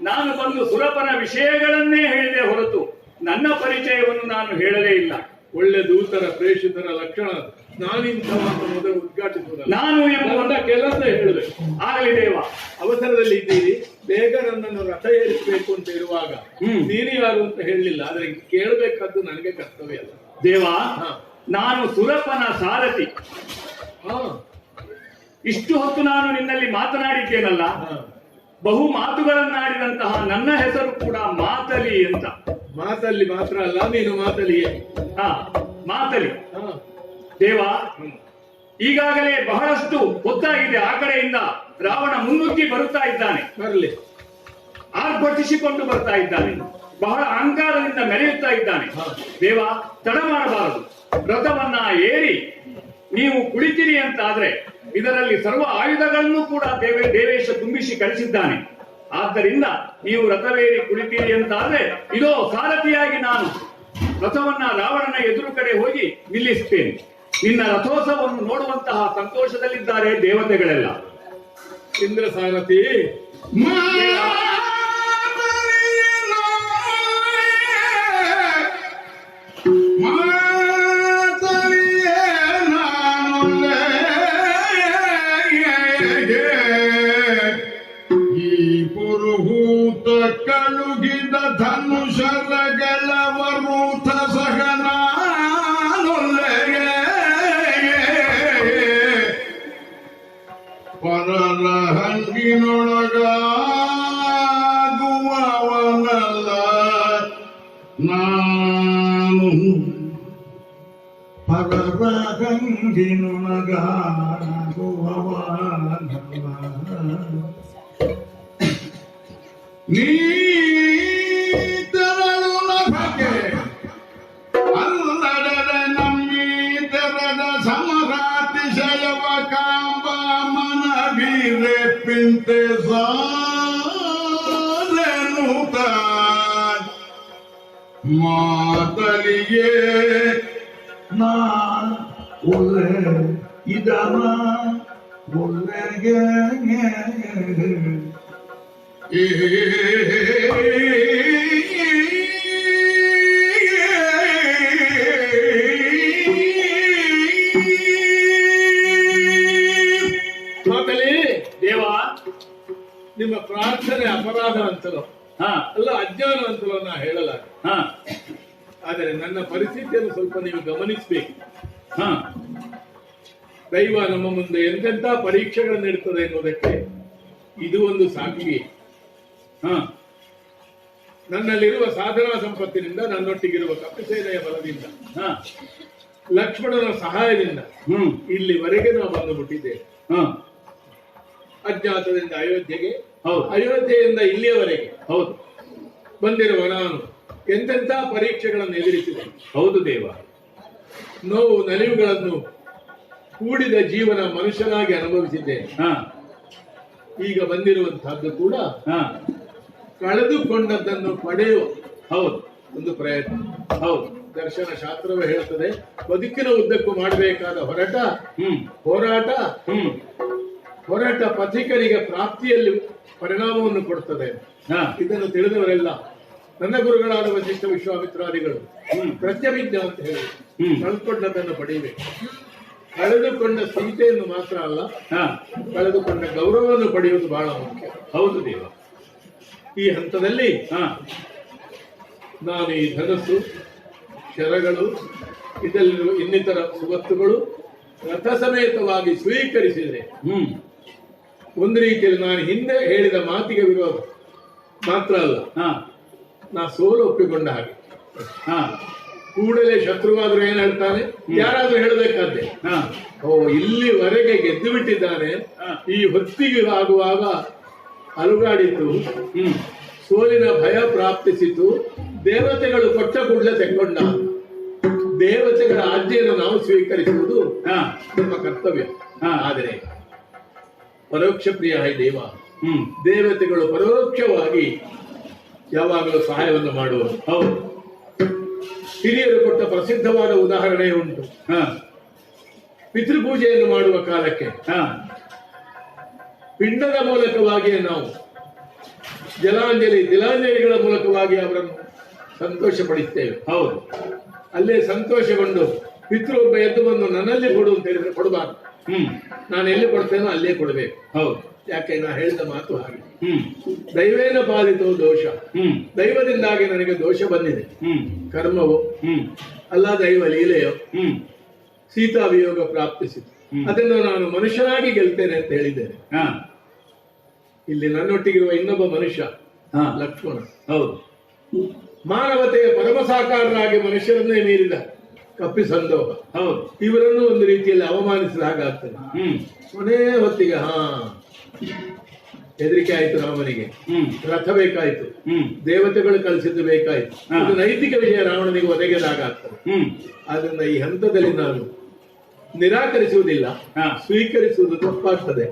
ನಾನು ಬಂದು ಸುರಪನ ವಿಷಯಗಳನ್ನೇ ಹೇಳಿದೆ ಹೊರತು ನನ್ನ ಪರಿಚಯವನ್ನು ನಾನು ಹೇಳಲೇ ಇಲ್ಲ. ಒಳ್ಳೆ ದೂತರ ಪ್ರೇಷಿತರ ಲಕ್ಷಣ. ನಾನಿಂಥವ ಮೊದಲು ಉದ್ಘಾಟಿಸುವುದಲ್ಲ, ನಾನು ಎಂಬ ಕೆಲಸ ಹೇಳಬೇಕು. ಆಗಲಿ ದೇವ. ಅವಸರದಲ್ಲಿ ಇದ್ದೀರಿ, ಬೇಗ ನನ್ನನ್ನು ರಥ ಏರಿಸಬೇಕು ಅಂತ ಇರುವಾಗ ನೀನು ಯಾರು ಅಂತ ಹೇಳಲಿಲ್ಲ. ಆದ್ರೆ ಕೇಳಬೇಕಾದ್ದು ನನಗೆ ಕರ್ತವ್ಯ ಅಲ್ಲ. ದೇವ, ನಾನು ಸುರಪನ ಸಾರಥಿ. ಇಷ್ಟು ಹೊತ್ತು ನಾನು ನಿನ್ನಲ್ಲಿ ಮಾತನಾಡಿದ್ದೇನಲ್ಲ, ಬಹು ಮಾತುಗಳನ್ನಾಡಿದಂತಹ ನನ್ನ ಹೆಸರು ಕೂಡ ಮಾತಲಿ ಅಂತ. ಮಾತಲ್ಲಿ ಮಾತ್ರ ಅಲ್ಲ, ನೀನು ಮಾತಲಿಯೇ. ಮಾತಲಿ. ದೇವ, ಈಗಾಗಲೇ ಬಹಳಷ್ಟು ಹೊತ್ತಾಗಿದೆ. ಆ ಕಡೆಯಿಂದ ರಾವಣ ಮುನ್ನುಗ್ಗಿ ಬರುತ್ತಾ ಇದ್ದಾನೆ. ಬರಲಿ. ಆರ್ಭಟಿಸಿಕೊಂಡು ಬರ್ತಾ ಇದ್ದಾನೆ. ಬಹಳ ಅಹಂಕಾರದಿಂದ ಮೆರೆಯುತ್ತಾ ಇದ್ದಾನೆ. ದೇವ, ತಡ ಮಾಡಬಾರದು. ರಥವನ್ನ ಏರಿ ನೀವು ಕುಳಿತಿರಿ ಅಂತಾದ್ರೆ ಇದರಲ್ಲಿ ಸರ್ವ ಆಯುಧಗಳನ್ನು ಕೂಡ ದೇವೇಶ ತುಂಬಿಸಿ ಕಳಿಸಿದ್ದಾನೆ. ಆದ್ದರಿಂದ ನೀವು ರಥವೇರಿ ಕುಳಿತೀರಿ ಅಂತಾದ್ರೆ ಇದೋ ಸಾರಥಿಯಾಗಿ ನಾನು ರಥವನ್ನ ರಾವಣನ ಎದುರು ಕಡೆ ಹೋಗಿ ನಿಲ್ಲಿಸುತ್ತೇನೆ. ನಿನ್ನ ರಥೋತ್ಸವವನ್ನು ನೋಡುವಂತಹ ಸಂತೋಷದಲ್ಲಿದ್ದಾರೆ ದೇವತೆಗಳೆಲ್ಲ. ಇಂದ್ರ ಸಾರಥಿ, ಕಳುಗಿದ ಧನುಷರಗಳವರೂಥ ಸಹನಾನೊಲ್ಲೆಗೆ ಪರರ ಹಂಗಿನೊಳಗಾಗುವವನಲ್ಲ ನಾನು, ಪರರ ಹಂಗಿನೊಳಗಾಗುವವನಲ್ಲ. ನೀ ತೆರಳು ನಭಕ್ಕೆ ಅಲ್ಲಡರೆ ನಮ್ಮಿ ತೆರದ ಸಮರಾತಿಶಯವ ಕಾಂಬ ಮನವೀರೆ ಪಿಂತೆ ಸಾರೆನುತ ಮಾತಲಿಗೆ ನಾ ಒಳ್ಳೆ ಇದನ ಒಳ್ಳೆಗೆ ಮಾತಲಿ ಅದನ್ನೇ ಅಪರಾಧ ಅಂತಲೋ ಹಾ ಅಲ್ಲ ಅಜ್ಞಾನ ಅಂತಲೋ ನಾ ಹೇಳಲಾರೆ. ಹಾ ಆದರೆ ನನ್ನ ಪರಿಸ್ಥಿತಿಯನ್ನು ಸ್ವಲ್ಪ ನೀವು ಗಮನಿಸಬೇಕು. ಹಾ ದೈವ ನಮ್ಮ ಮುಂದೆ ಎಂತೆಂಥ ಪರೀಕ್ಷೆಗಳನ್ನು ಇಡ್ತದೆ ಎನ್ನುವುದಕ್ಕೆ ಇದು ಒಂದು ಸಾಕ್ಷಿ. ಹಾ ನನ್ನಲ್ಲಿರುವ ಸಾಧನಾ ಸಂಪತ್ತಿನಿಂದ, ನನ್ನೊಟ್ಟಿಗಿರುವ ಕಪಿಸೇನೆಯ ಬಲದಿಂದ, ಹಾ ಲಕ್ಷ್ಮಣನ ಸಹಾಯದಿಂದ ಇಲ್ಲಿವರೆಗೆ ನಾವು ಬಂದು ಮುಟ್ಟಿದ್ದೇವೆ. ಹಾ ಅಜ್ಞಾತದಿಂದ ಅಯೋಧ್ಯೆಗೆ, ಹೌದು ಅಯೋಧ್ಯೆಯಿಂದ ಇಲ್ಲಿಯವರೆಗೆ ಹೌದು ಬಂದಿರುವ ನಾನು ಎಂತೆಂಥ ಪರೀಕ್ಷೆಗಳನ್ನು ಎದುರಿಸಿದೆ. ಹೌದು ದೇವ. ನೋವು ನಲಿವುಗಳನ್ನು ಕೂಡಿದ ಜೀವನ ಮನುಷ್ಯನಾಗಿ ಅನುಭವಿಸಿದ್ದೇನೆ. ಹಾ ಈಗ ಬಂದಿರುವಂತಹದ್ದು ಕೂಡ ಹಾ ಕಳೆದುಕೊಂಡದ್ದನ್ನು ಪಡೆಯುವ ಹೌದು ಒಂದು ಪ್ರಯತ್ನ. ಹೌದು ದರ್ಶನ ಶಾಸ್ತ್ರವೇ ಹೇಳುತ್ತದೆ, ಬದುಕಿನ ಉದ್ದಕ್ಕೂ ಮಾಡಬೇಕಾದ ಹೋರಾಟ ಹೊರಟ ಪಥಿಕರಿಗೆ ಪ್ರಾಪ್ತಿಯಲ್ಲಿ ಪರಿಣಾಮವನ್ನು ಕೊಡುತ್ತದೆ. ಹಾ ಇದನ್ನು ತಿಳಿದವರೆಲ್ಲ ನನ್ನ ಗುರುಗಳಾದ ವಸಿಷ್ಠ ವಿಶ್ವಾಮಿತ್ರಾದಿಗಳು ಪ್ರತ್ಯಭಿಜ್ಞ ಅಂತ ಹೇಳಿ ಕಳೆದುಕೊಂಡದನ್ನು ಪಡೆಯಬೇಕು. ಕಳೆದುಕೊಂಡ ಸೀತೆಯನ್ನು ಮಾತ್ರ ಅಲ್ಲ, ಹಾ ಕಳೆದುಕೊಂಡ ಗೌರವವನ್ನು ಪಡೆಯುವುದು ಬಹಳ ಮುಖ್ಯ. ಹೌದು ದೇವ. ಈ ಹಂತದಲ್ಲಿ ಹಾ ನಾನು ಈ ಧನಸ್ಸು, ಶರಗಳು, ಇದರಲ್ಲಿರುವ ಇನ್ನಿತರ ವಸ್ತುಗಳು ರಥ ಸಮೇತವಾಗಿ ಸ್ವೀಕರಿಸಿದರೆ ಒಂದು ರೀತಿಯಲ್ಲಿ ನಾನು ಹಿಂದೆ ಹೇಳಿದ ಮಾತಿಗೆ ವಿರೋಧ ಮಾತ್ರ ಅಲ್ಲ, ಹಾ ನಾ ಸೋಲು ಒಪ್ಪಿಕೊಂಡ ಹಾಗೆ. ಹಾ ಕೂಡಲೇ ಶತ್ರುವಾದ್ರು ಏನ್ ಹೇಳ್ತಾನೆ, ಯಾರಾದ್ರೂ ಹೇಳಬೇಕಾದ್ದೆ, ಹಾ ಓ ಇಲ್ಲಿವರೆಗೆ ಗೆದ್ದು ಬಿಟ್ಟಿದ್ದಾನೆ, ಈ ಹೊತ್ತಿಗೆ ಆಗುವಾಗ ಅಲುಗಾಡಿತು, ಸೋಲಿನ ಭಯ ಪ್ರಾಪ್ತಿಸಿತು, ದೇವತೆಗಳು ಕೊಟ್ಟ ಕೂಡಲೇ ತೆಕ್ಕೊಂಡ. ದೇವತೆಗಳ ಆಜ್ಞೆಯನ್ನು ನಾವು ಸ್ವೀಕರಿಸುವುದು ನಮ್ಮ ಕರ್ತವ್ಯ. ಆದರೆ ಪರೋಕ್ಷ ಪ್ರಿಯ ಹೈ ದೇವ, ದೇವತೆಗಳು ಪರೋಕ್ಷವಾಗಿ ಯಾವಾಗಲೂ ಸಹಾಯವನ್ನು ಮಾಡುವರು. ಹೌದು. ಹಿರಿಯರು ಕೊಟ್ಟ ಪ್ರಸಿದ್ಧವಾದ ಉದಾಹರಣೆ ಉಂಟು. ಪಿತೃಪೂಜೆಯನ್ನು ಮಾಡುವ ಕಾಲಕ್ಕೆ ಪಿಂಡದ ಮೂಲಕವಾಗಿಯೇ ನಾವು ಜಲಾಂಜಲಿ ತಿಲಾಂಜಲಿಗಳ ಮೂಲಕವಾಗಿ ಅವರನ್ನು ಸಂತೋಷಪಡಿಸ್ತೇವೆ. ಹೌದು. ಅಲ್ಲೇ ಸಂತೋಷಗೊಂಡು ಪಿತೃ ಒಬ್ಬ ಎದ್ದು ಬಂದು ನನ್ನಲ್ಲಿ ಕೊಡು ಅಂತ ಹೇಳಿದ್ರೆ ಕೊಡಬಾರ್ದು. ನಾನು ಎಲ್ಲಿ ಕೊಡ್ತೇನೋ ಅಲ್ಲೇ ಕೊಡಬೇಕು. ಹೌದು. ಯಾಕೆ ನಾ ಹೇಳಿದ ಮಾತು ಹಾಗೆ, ದೈವೇನ ಪಾಲಿತೋ ದೋಷ, ದೈವದಿಂದಾಗಿ ನನಗೆ ದೋಷ ಬಂದಿದೆ. ಕರ್ಮವೋ ಅಲ್ಲ ದೈವ ಲೀಲೆಯೋ ಸೀತಾ ವಿಯೋಗ ಪ್ರಾಪ್ತಿಸಿತು, ಅದನ್ನು ನಾನು ಮನುಷ್ಯನಾಗಿ ಗೆಲ್ತೇನೆ ಅಂತ ಹೇಳಿದ್ದೇನೆ. ಇಲ್ಲಿ ನನ್ನೊಟ್ಟಿಗಿರುವ ಇನ್ನೊಬ್ಬ ಮನುಷ್ಯ ಲಕ್ಷ್ಮಣ. ಹೌದು. ಮಾನವತೆಯ ಪರಮ ಸಾಕಾರರಾಗಿ ಮನುಷ್ಯರನ್ನೇ ಮೀರಿದ ಕಪ್ಪಿಸಂದೋಹ. ಹೌದು. ಇವರನ್ನು ಒಂದು ರೀತಿಯಲ್ಲಿ ಅವಮಾನಿಸಿದ ಹಾಗಾಗ್ತದೆ. ಕೊನೆ ಹೊತ್ತಿಗೆ ಹೆದರಿಕೆ ಆಯ್ತು ರಾಮನಿಗೆ, ರಥ ಬೇಕಾಯ್ತು, ದೇವತೆಗಳು ಕಳಿಸಿದ್ದು ಬೇಕಾಯ್ತು, ಇದು ನೈತಿಕ ವಿಜಯ ರಾವಣನಿಗೆ ಒದಗಿದಾಗ ಆಗ್ತದೆ. ಆದ್ರಿಂದ ಈ ಹಂತದಲ್ಲಿ ನಾನು ನಿರಾಕರಿಸುವುದಿಲ್ಲ, ಸ್ವೀಕರಿಸುವುದು ತಪ್ಪಾಗ್ತದೆ.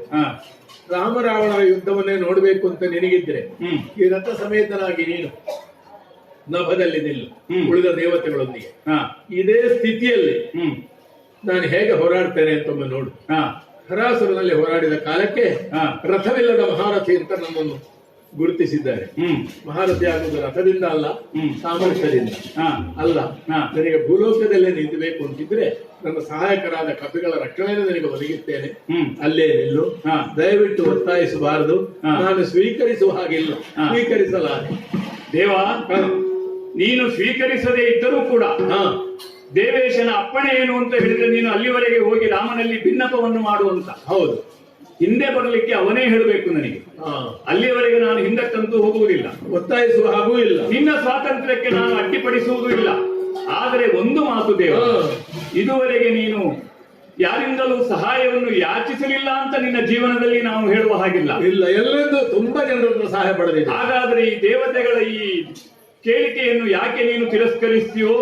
ರಾಮ ರಾವಣರ ಯುದ್ಧವನ್ನೇ ನೋಡ್ಬೇಕು ಅಂತ ನಿನಗಿದ್ರೆ ಈ ರಥ ಸಮೇತನಾಗಿ ನೀನು ನಭದಲ್ಲಿ ನಿಲ್ಲು ಉಳಿದ ದೇವತೆಗಳೊಂದಿಗೆ. ಇದೇ ಸ್ಥಿತಿಯಲ್ಲಿ ನಾನು ಹೇಗೆ ಹೋರಾಡ್ತೇನೆ ಅಂತ ಒಮ್ಮೆ ನೋಡು. ಹರಾಸುರನಲ್ಲಿ ಹೋರಾಡಿದ ಕಾಲಕ್ಕೆ ರಥವಿಲ್ಲದ ಮಹಾರಥಿ ಅಂತ ನನ್ನನ್ನು ಗುರುತಿಸಿದ್ದಾರೆ. ಮಹಾರಥಿ ಆಗುವುದು ರಥದಿಂದ ಅಲ್ಲ, ಸಾಮರ್ಥ್ಯದಿಂದ ಅಲ್ಲ. ನನಗೆ ಭೂಲೋಕದಲ್ಲೇ ನಿಂತಬೇಕು ಅಂತಿದ್ರೆ ನನ್ನ ಸಹಾಯಕರಾದ ಕಪಿಗಳ ರಕ್ಷಣೆಯನ್ನು ನನಗೆ ಒದಗಿಸ್ತೇನೆ, ಅಲ್ಲೇ ನಿಲ್ಲು. ದಯವಿಟ್ಟು ಒತ್ತಾಯಿಸಬಾರದು, ನಾನು ಸ್ವೀಕರಿಸುವ ಹಾಗಿಲ್ಲ, ಸ್ವೀಕರಿಸಲಾರೆ. ದೇವ, ನೀನು ಸ್ವೀಕರಿಸದೇ ಇದ್ದರೂ ಕೂಡ ದೇವೇಶನ ಅಪ್ಪಣೆ ಏನು ಅಂತ ಹೇಳಿದ್ರೆ ನೀನು ಅಲ್ಲಿವರೆಗೆ ಹೋಗಿ ರಾಮನಲ್ಲಿ ಭಿನ್ನಪವನ್ನು ಮಾಡುವಂತ. ಹೌದು. ಹಿಂದೆ ಬರಲಿಕ್ಕೆ ಅವನೇ ಹೇಳಬೇಕು ನನಗೆ. ಅಲ್ಲಿಯವರೆಗೆ ನಾನು ಹಿಂದಕ್ಕಂತೂ ಹೋಗುವುದಿಲ್ಲ, ಒತ್ತಾಯಿಸುವ ಹಾಗೂ ಇಲ್ಲ, ನಿನ್ನ ಸ್ವಾತಂತ್ರ್ಯಕ್ಕೆ ನಾನು ಅಡ್ಡಿಪಡಿಸುವುದೂ ಇಲ್ಲ. ಆದರೆ ಒಂದು ಮಾತು ದೇವ, ಇದುವರೆಗೆ ನೀನು ಯಾರಿಂದಲೂ ಸಹಾಯವನ್ನು ಯಾಚಿಸಲಿಲ್ಲ ಅಂತ ನಿನ್ನ ಜೀವನದಲ್ಲಿ ನಾವು ಹೇಳುವ ಹಾಗಿಲ್ಲ. ಇಲ್ಲ, ಎಲ್ಲರೂ ತುಂಬಾ ಜನರನ್ನು ಸಹಾಯ ಪಡೆದಿದೆ. ಹಾಗಾದ್ರೆ ಈ ದೇವತೆಗಳ ಈ ಕೇಳಿಕೆಯನ್ನು ಯಾಕೆ ನೀನು ತಿರಸ್ಕರಿಸ್ತೀಯೋ?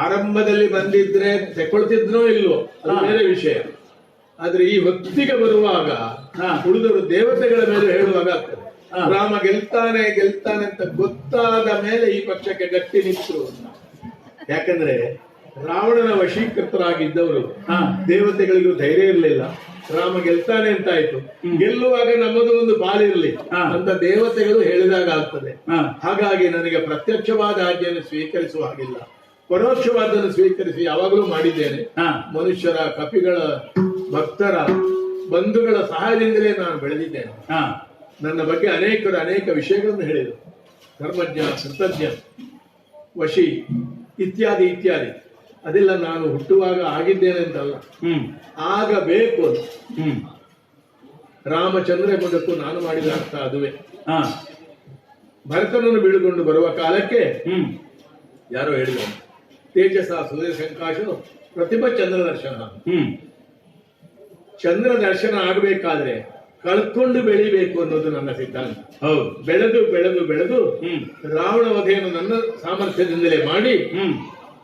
ಆರಂಭದಲ್ಲಿ ಬಂದಿದ್ರೆ ತಗೊಳ್ತಿದ್ನೋ ಇಲ್ವೋ ಅದು ಬೇರೆ ವಿಷಯ. ಆದ್ರೆ ಈ ಹೊತ್ತಿಗೆ ಬರುವಾಗ ಉಳಿದವರು ದೇವತೆಗಳ ಮೇಲೆ ಹೇಳುವಾಗ ಆಗ್ತದೆ, ರಾಮ ಗೆಲ್ತಾನೆ ಗೆಲ್ತಾನೆ ಅಂತ ಗೊತ್ತಾದ ಮೇಲೆ ಈ ಪಕ್ಷಕ್ಕೆ ಗಟ್ಟಿ ನಿಂತರು. ಯಾಕಂದ್ರೆ ರಾವಣನ ವಶೀಕೃತರಾಗಿದ್ದವರು ದೇವತೆಗಳಿಗೂ ಧೈರ್ಯ ಇರಲಿಲ್ಲ. ರಾಮ ಗೆಲ್ತಾನೆ ಅಂತ ಆಯ್ತು, ಗೆಲ್ಲುವಾಗ ನಮ್ಮದು ಒಂದು ಪಾಲಿರಲಿ ಅಂತ ದೇವತೆಗಳು ಹೇಳಿದಾಗ ಆಗ್ತದೆ. ಹಾಗಾಗಿ ನನಗೆ ಪ್ರತ್ಯಕ್ಷವಾದ ಆಜ್ಞೆಯನ್ನು ಸ್ವೀಕರಿಸುವ ಹಾಗಿಲ್ಲ, ಪರೋಕ್ಷವಾದನ್ನು ಸ್ವೀಕರಿಸಿ ಯಾವಾಗಲೂ ಮಾಡಿದ್ದೇನೆ. ಮನುಷ್ಯರ, ಕಪಿಗಳ, ಭಕ್ತರ, ಬಂಧುಗಳ ಸಹಾಯದಿಂದಲೇ ನಾನು ಬೆಳೆದಿದ್ದೇನೆ. ನನ್ನ ಬಗ್ಗೆ ಅನೇಕರು ಅನೇಕ ವಿಷಯಗಳನ್ನು ಹೇಳಿದರು. ಧರ್ಮಜ್ಞ, ಕೃತಜ್ಞ, ವಶಿ ಇತ್ಯಾದಿ ಇತ್ಯಾದಿ. ಅದೆಲ್ಲ ನಾನು ಹುಟ್ಟುವಾಗ ಆಗಿದ್ದೇನೆ ಅಂತಲ್ಲ, ಆಗಬೇಕು ಅಂತ. ರಾಮಚಂದ್ರ ಎಂಬುದಕ್ಕೂ ನಾನು ಮಾಡಿದ ಅರ್ಥ ಅದುವೇ. ಭರತನನ್ನು ಬೀಳುಕೊಂಡು ಬರುವ ಕಾಲಕ್ಕೆ ಯಾರೋ ಹೇಳಿದರು, ತೇಜಸ ಸೂರ್ಯ ಸಂಕಾಶ ಪ್ರತಿಭಾ ಚಂದ್ರ ದರ್ಶನ. ಚಂದ್ರ ದರ್ಶನ ಆಗಬೇಕಾದ್ರೆ ಕಳ್ಕೊಂಡು ಬೆಳಿಬೇಕು ಅನ್ನೋದು ನನ್ನ ಸಿದ್ಧಾಂತ. ಬೆಳೆದು ಬೆಳೆದು ಬೆಳೆದು ರಾವಣ ವಧೆಯನ್ನು ನನ್ನ ಸಾಮರ್ಥ್ಯದಿಂದಲೇ ಮಾಡಿ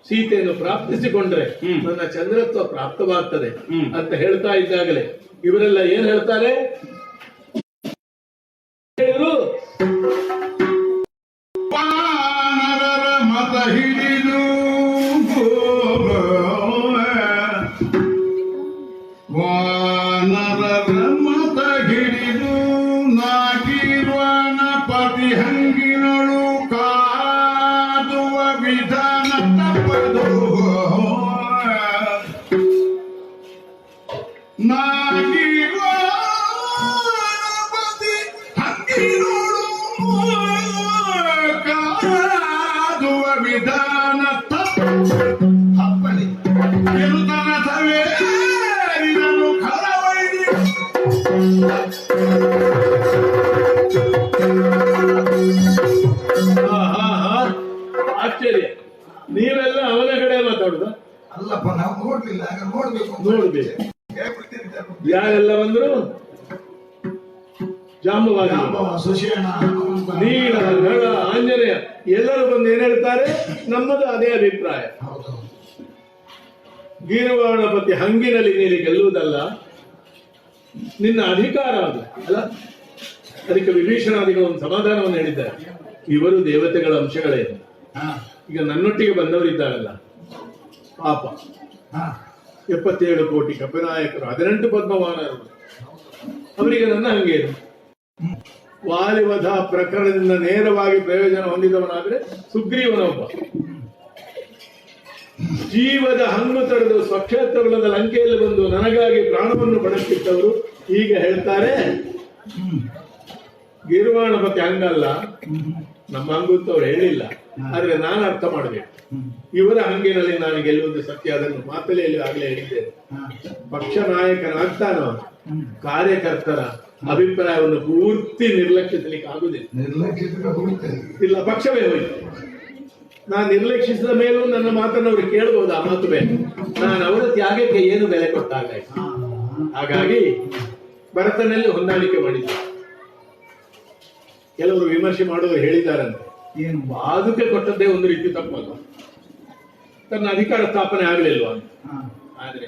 ಸೀತೆಯನ್ನು ಪ್ರಾಪ್ತಿಸಿಕೊಂಡ್ರೆ ನನ್ನ ಚಂದ್ರತ್ವ ಪ್ರಾಪ್ತವಾಗ್ತದೆ ಅಂತ ಹೇಳ್ತಾ ಇದ್ದಾಗಲೇ ಇವರೆಲ್ಲ ಏನ್ ಹೇಳ್ತಾರೆ, ವಾನರರ ಮತ ಹಿಡಿದು ವಾನರರ ಮತ ಹಿಡಿದು ನಾಗಿರುವನ ಪತಿ ಹಂಗಿನಳು ಕಾದುವ ವಿಧಾನ ತಪ್ಪದು. ನಾಗಿರುವನ ಪತಿ ಹಂಗಿನಳು ಕಾದುವ ವಿಧಾನ ತಪ್ಪಲಿ. ಗೆಲುತನ ಸವೇರಿದನು ಕಳವಳಿ. ಆಶ್ಚರ್ಯ, ನೀವೆಲ್ಲ ಅವನ ಕಡೆ ಮಾತಾಡುದ? ಅಲ್ಲಪ್ಪ, ನಾವು ನೋಡ್ಲಿಲ್ಲ, ನೋಡ್ಬೇಕು. ನೋಡ್ಬೇಕು. ಯಾರೆಲ್ಲ ಬಂದ್ರು? ಜಾಂಬವಾದಿ, ಸುಶೇಣ, ನೀಲ, ನಳ, ಆಂಜನೇಯ ಎಲ್ಲರೂ ಬಂದು ಏನ್ ಹೇಳ್ತಾರೆ, ನಮ್ಮದು ಅದೇ ಅಭಿಪ್ರಾಯ. ಗೀರ್ವಾಣಪತಿ ಹಂಗಿನಲ್ಲಿ ನೀನು ಗೆಲ್ಲುವುದಲ್ಲ, ನಿನ್ನ ಅಧಿಕಾರ ಅದು ಅಲ್ಲ. ಅದಕ್ಕೆ ವಿಭೀಷಣಾದಿಗಳು ಒಂದು ಸಮಾಧಾನವನ್ನು ಹೇಳಿದ್ದಾರೆ, ಇವರು ದೇವತೆಗಳ ಅಂಶಗಳೇನು. ಈಗ ನನ್ನೊಟ್ಟಿಗೆ ಬಂದವರಿದ್ದಾರಲ್ಲ ಪಾಪ, 77 ಕೋಟಿ ಕಪಿನಾಯಕರು, 18 ಪದ್ಮವಾನರು, ಅವರಿಗೆ ನನ್ನ ಹಂಗೇನು. ವಾಲಿವಧ ಪ್ರಕರಣದಿಂದ ನೇರವಾಗಿ ಪ್ರಯೋಜನ ಹೊಂದಿದವನಾದ್ರೆ ಸುಗ್ರೀವನೊಬ್ಬ. ಜೀವದ ಹಂಗು ತಡೆದು ಸ್ವಕ್ಷೇತ್ರಗಳ ಲಂಕೆಯಲ್ಲಿ ಬಂದು ನನಗಾಗಿ ಪ್ರಾಣವನ್ನು ಪಡೆಯುತ್ತಿದ್ದವರು ಈಗ ಹೇಳ್ತಾರೆ ಗೀರ್ವಾಣಪತಿ ಹಂಗಲ್ಲ, ನಮ್ಮ ಹಂಗುಂತ ಅವ್ರು ಹೇಳಿಲ್ಲ. ಆದ್ರೆ ನಾನು ಅರ್ಥ ಮಾಡಬೇಕು, ಇವರ ಹಂಗಿನಲ್ಲಿ ನಾನು ಗೆಲ್ಲುವುದು ಸತ್ಯ. ಅದನ್ನು ಮಾತಲೆಯಲ್ಲಿ ಆಗಲೇ ಹೇಳಿದ್ದೇನೆ. ಪಕ್ಷ ನಾಯಕನಾಗ್ತಾನೋ ಕಾರ್ಯಕರ್ತರ ಅಭಿಪ್ರಾಯವನ್ನು ಪೂರ್ತಿ ನಿರ್ಲಕ್ಷಿಸಲಿಕ್ಕೆ ಆಗುದಿಲ್ಲ. ಇಲ್ಲ, ಪಕ್ಷವೇ ಹೋಯ್ತು. ನಾನು ನಿರ್ಲಕ್ಷಿಸಿದ ಮೇಲೂ ನನ್ನ ಮಾತನ್ನು ಅವರು ಕೇಳಬಹುದು, ಆ ಮಾತು ಬೇಕು. ನಾನು ಅವರ ತ್ಯಾಗಕ್ಕೆ ಏನು ಬೆಲೆ ಕೊಟ್ಟಾಗ. ಹಾಗಾಗಿ ಭರತನಲ್ಲಿ ಹೊಂದಾಣಿಕೆ ಮಾಡಿದ್ದೆ. ಕೆಲವರು ವಿಮರ್ಶೆ ಮಾಡುವವರು ಹೇಳಿದಾರಂತೆ, ಏನು ಬಾದುಕೆ ಕೊಟ್ಟದ್ದೇ ಒಂದು ರೀತಿ ತಪ್ಪಲ್ಲ, ತನ್ನ ಅಧಿಕಾರ ಸ್ಥಾಪನೆ ಆಗಲಿಲ್ವಾ ಅಂತ. ಆದ್ರೆ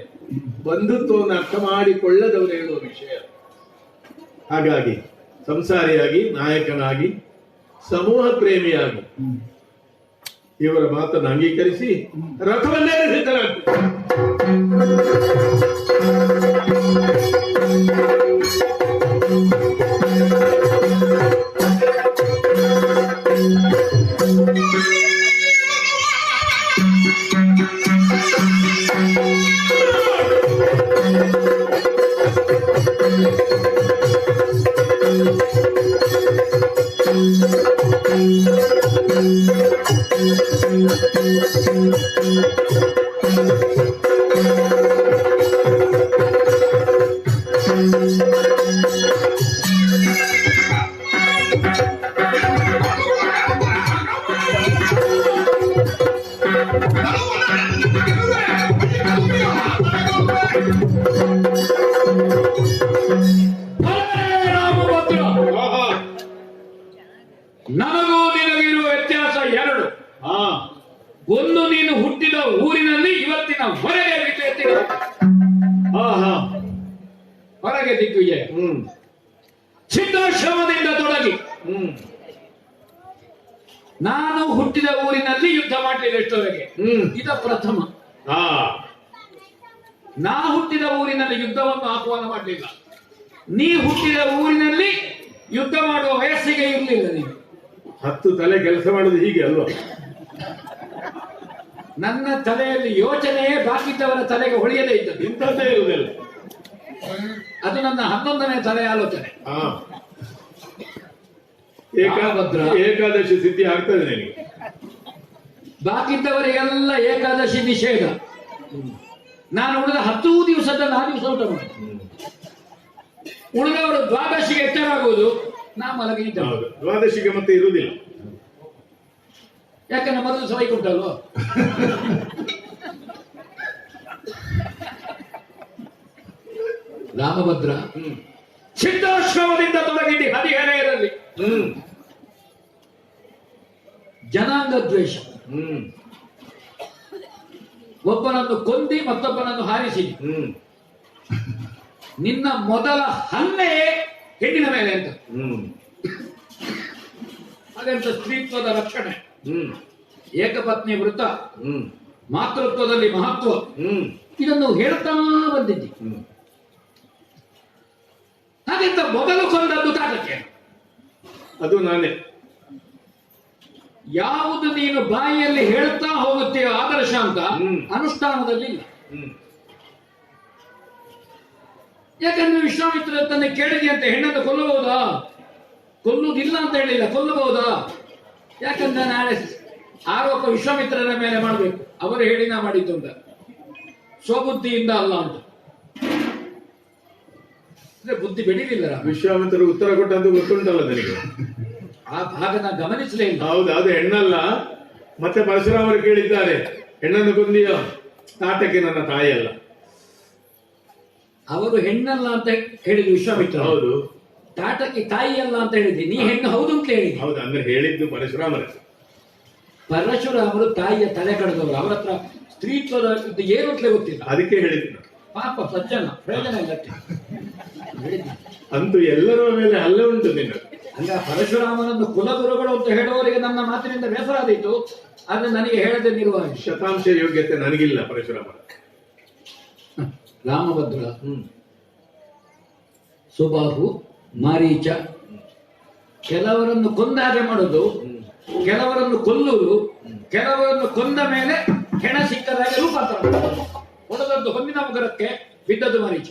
ಬಂಧುತ್ವವನ್ನು ಅರ್ಥ ಮಾಡಿಕೊಳ್ಳದವರು ಹೇಳುವ ವಿಷಯ. ಹಾಗಾಗಿ ಸಂಸಾರಿಯಾಗಿ, ನಾಯಕನಾಗಿ, ಸಮೂಹ ಪ್ರೇಮಿಯಾಗಿ ಇವರ ಮಾತನ್ನು ಅಂಗೀಕರಿಸಿ ರಥವನ್ನೇ ಸಿದ್ಧರಾಗ್ತದೆ. ನನಗೂ ನಿನಗಿರುವ ವ್ಯತ್ಯಾಸ ಎರಡು. ಒಂದು, ನೀನು ಹುಟ್ಟಿದ ಊರಿನಲ್ಲಿ ಇವತ್ತಿನ ಹೊರಗೆ ಹೊರಗೆ ದಿಗ್ವಿಜಯ, ಸಿದ್ಧಾಶ್ರಮದಿಂದ ತೊಡಗಿ. ನಾನು ಹುಟ್ಟಿದ ಊರಿನಲ್ಲಿ ಯುದ್ಧ ಮಾಡಲಿಲ್ಲ ಎಷ್ಟೊಳಗೆ, ಇದ ಪ್ರಥಮ. ನಾ ಹುಟ್ಟಿದ ಊರಿನಲ್ಲಿ ಯುದ್ಧವನ್ನು ಆಹ್ವಾನ ಮಾಡಲಿಲ್ಲ. ನೀ ಹುಟ್ಟಿದ ಊರಿನಲ್ಲಿ ಯುದ್ಧ ಮಾಡುವ ವಯಸ್ಸಿಗೆ ಇರಲಿಲ್ಲ. ನೀನು 10 ತಲೆ ಕೆಲಸ ಮಾಡುದು ಹೀಗೆ ಅಲ್ವಾ? ನನ್ನ ತಲೆಯಲ್ಲಿ ಯೋಚನೆಯೇ ಬಾಕಿದ್ದವರ ತಲೆಗೆ ಹೊಳೆಯದೇ ಇದ್ದದ್ದು. ಇಂಥದ್ದೇ ಇರುವುದಿಲ್ಲ. ಅದು ನನ್ನ 11ನೇ ತಲೆ ಆಲೋಚನೆ. ರಾಮಭದ್ರ. ಏಕಾದಶಿ ಸಿದ್ಧಿ ಆಗ್ತದೆ ನನಗೆ. ಬಾಕಿದ್ದವರಿಗೆಲ್ಲ ಏಕಾದಶಿ ನಿಷೇಧ. ನಾನು ಉಳಿದ 10 ದಿವಸದಲ್ಲಿ 4 ದಿವಸ ಊಟ ಮಾಡಿ, ಉಳಿದವರು ದ್ವಾದಶಿಗೆ ಎಚ್ಚರಾಗುವುದು, ನಾ ಮಲಗಿದ್ದ. ಹೌದು, ದ್ವಾದಶಿಗೆ ಮತ್ತೆ ಇರುವುದಿಲ್ಲ. ಯಾಕಂದ್ರೆ ಮೊದಲು ಸವೈ ಕೊಟ್ಟಲ್ವ. ರಾಮಭದ್ರ ಸಿದ್ಧಾಶ್ರಮದಿಂದ ತೊಲಗಿದ್ದಿ ಹದಿಹರೆಯದಲ್ಲಿ ಜನಾಂಗ ದ್ವೇಷ, ಒಬ್ಬನನ್ನು ಕೊಂದಿ ಮತ್ತೊಬ್ಬನನ್ನು ಹಾರಿಸಿ, ನಿನ್ನ ಮೊದಲ ಹಲ್ಲೆಯೇ ಹೆಣ್ಣಿನ ಮೇಲೆ ಅಂತ. ಹಾಗಂತ ಸ್ತ್ರೀತ್ವದ ರಕ್ಷಣೆ, ಏಕಪತ್ನಿ ವೃತ್ತ, ಮಾತೃತ್ವದಲ್ಲಿ ಮಹತ್ವ, ಇದನ್ನು ಹೇಳ್ತಾ ಬಂದಿದ್ದಿ. ಹಾಗೆಂತ ಮೊದಲು ಕೊಂದದ್ದು ತಾಟಕ್ಕೆ. ಅದು ನಾನೇ. ಯಾವುದು ನೀನು ಬಾಯಿಯಲ್ಲಿ ಹೇಳ್ತಾ ಹೋಗುತ್ತೀಯೋ ಆದರ್ಶ ಅಂತ, ಅನುಷ್ಠಾನದಲ್ಲಿ ಇಲ್ಲ. ಯಾಕಂದ್ರೆ ವಿಶ್ವಾಮಿತ್ರ ತನ್ನ ಕೇಳಿದೆ ಅಂತ ಹೆಣ್ಣನ್ನು ಕೊಲ್ಲಬಹುದಾ? ಕೊಲ್ಲುವುದಿಲ್ಲ ಅಂತ ಹೇಳಿಲ್ಲ, ಕೊಲ್ಲಬಹುದಾ? ಯಾಕಂದ್ರೆ ನಾಳೆ ಆರೋಪ ವಿಶ್ವಾಮಿತ್ರರ ಮೇಲೆ ಮಾಡಬೇಕು, ಅವರು ಹೇಳಿ ನಾ ಮಾಡಿದ್ದು ಅಂತ, ಸ್ವಬುದ್ಧಿಯಿಂದ ಅಲ್ಲ ಅಂತ. ಬುದ್ಧಿ ಬೆಳೀಲಿಲ್ಲ. ವಿಶ್ವಾಮಿತ್ರರು ಉತ್ತರ ಕೊಟ್ಟಂತ ಗೊತ್ತುಂಟಲ್ಲ ನನಗೆ. ಆ ಭಾಗ ನಾ ಗಮನಿಸಲೇ ಇಲ್ಲ. ಹೌದು, ಅದು ಹೆಣ್ಣಲ್ಲ. ಮತ್ತೆ ಪರಶುರಾಮರು ಕೇಳಿದ್ದಾರೆ, ಹೆಣ್ಣನ್ನು ಕೊಂದಿಯೋ? ತಾಟಕ್ಕೆ ನನ್ನ ತಾಯಿ ಅಲ್ಲ. ಅವರು ಹೆಣ್ಣಲ್ಲ ಅಂತ ಹೇಳಿದ್ರು ವಿಶ್ವಾಮಿತ್ರ. ಹೌದು. ತಾಟಕ್ಕೆ ತಾಯಿ ಅಲ್ಲ ಅಂತ ಹೇಳಿದ್ರಿ, ನೀ ಹೆಣ್ಣು ಹೌದು ಅಂತ ಹೇಳಿದ್ರಿ. ಹೌದು, ಅಂದ್ರೆ ಹೇಳಿದ್ದು ಪರಶುರಾಮರ. ಪರಶುರಾಮರು ತಾಯಿಯ ತಲೆ ಕಳೆದವರು, ಅವರ ಹತ್ರ ಸ್ತ್ರೀತ್ವದ ಏನು ಅಂತಲೇ ಗೊತ್ತಿಲ್ಲ. ಅದಕ್ಕೆ ಹೇಳಿದ್ದು ಪಾಪ ಸಜ್ಜನ, ಪ್ರಯೋಜನ ಇಲ್ಲ. ಅಂತೂ ಎಲ್ಲರ ಮೇಲೆ ಹಲ್ಲೆ ಉಂಟು ನಿನ್ನ. ಅಂದ್ರೆ ಪರಶುರಾಮನನ್ನು ಕುಲಗುರುಗಳು ಅಂತ ಹೇಳುವವರಿಗೆ ನನ್ನ ಮಾತಿನಿಂದ ಬೇಸರ ಆದೀತು. ಆದ್ರೆ ನನಗೆ ಹೇಳದೆ ನಿರ್ವಹಣೆ. ಶತಾಂಶ ಯೋಗ್ಯತೆ ನನಗಿಲ್ಲ ಪರಶುರಾಮ. ರಾಮಭದ್ರ, ಸುಬಾಹು, ಮಾರೀಚ, ಕೆಲವರನ್ನು ಕೊಂದ ಹಾಗೆ ಮಾಡೋದು, ಕೆಲವರನ್ನು ಕೊಲ್ಲುವುದು, ಕೆಲವರನ್ನು ಕೊಂದ ಮೇಲೆ ಹೆಣ ಸಿಕ್ಕದಾಗೆ ರೂಪಾಂತರ ಮಾಡೋದು. ಹೊಡೆದದ್ದು ಹೊಂದಿನ ಮುಖರಕ್ಕೆ, ಬಿದ್ದದ್ದು ಮಾರೀಚ.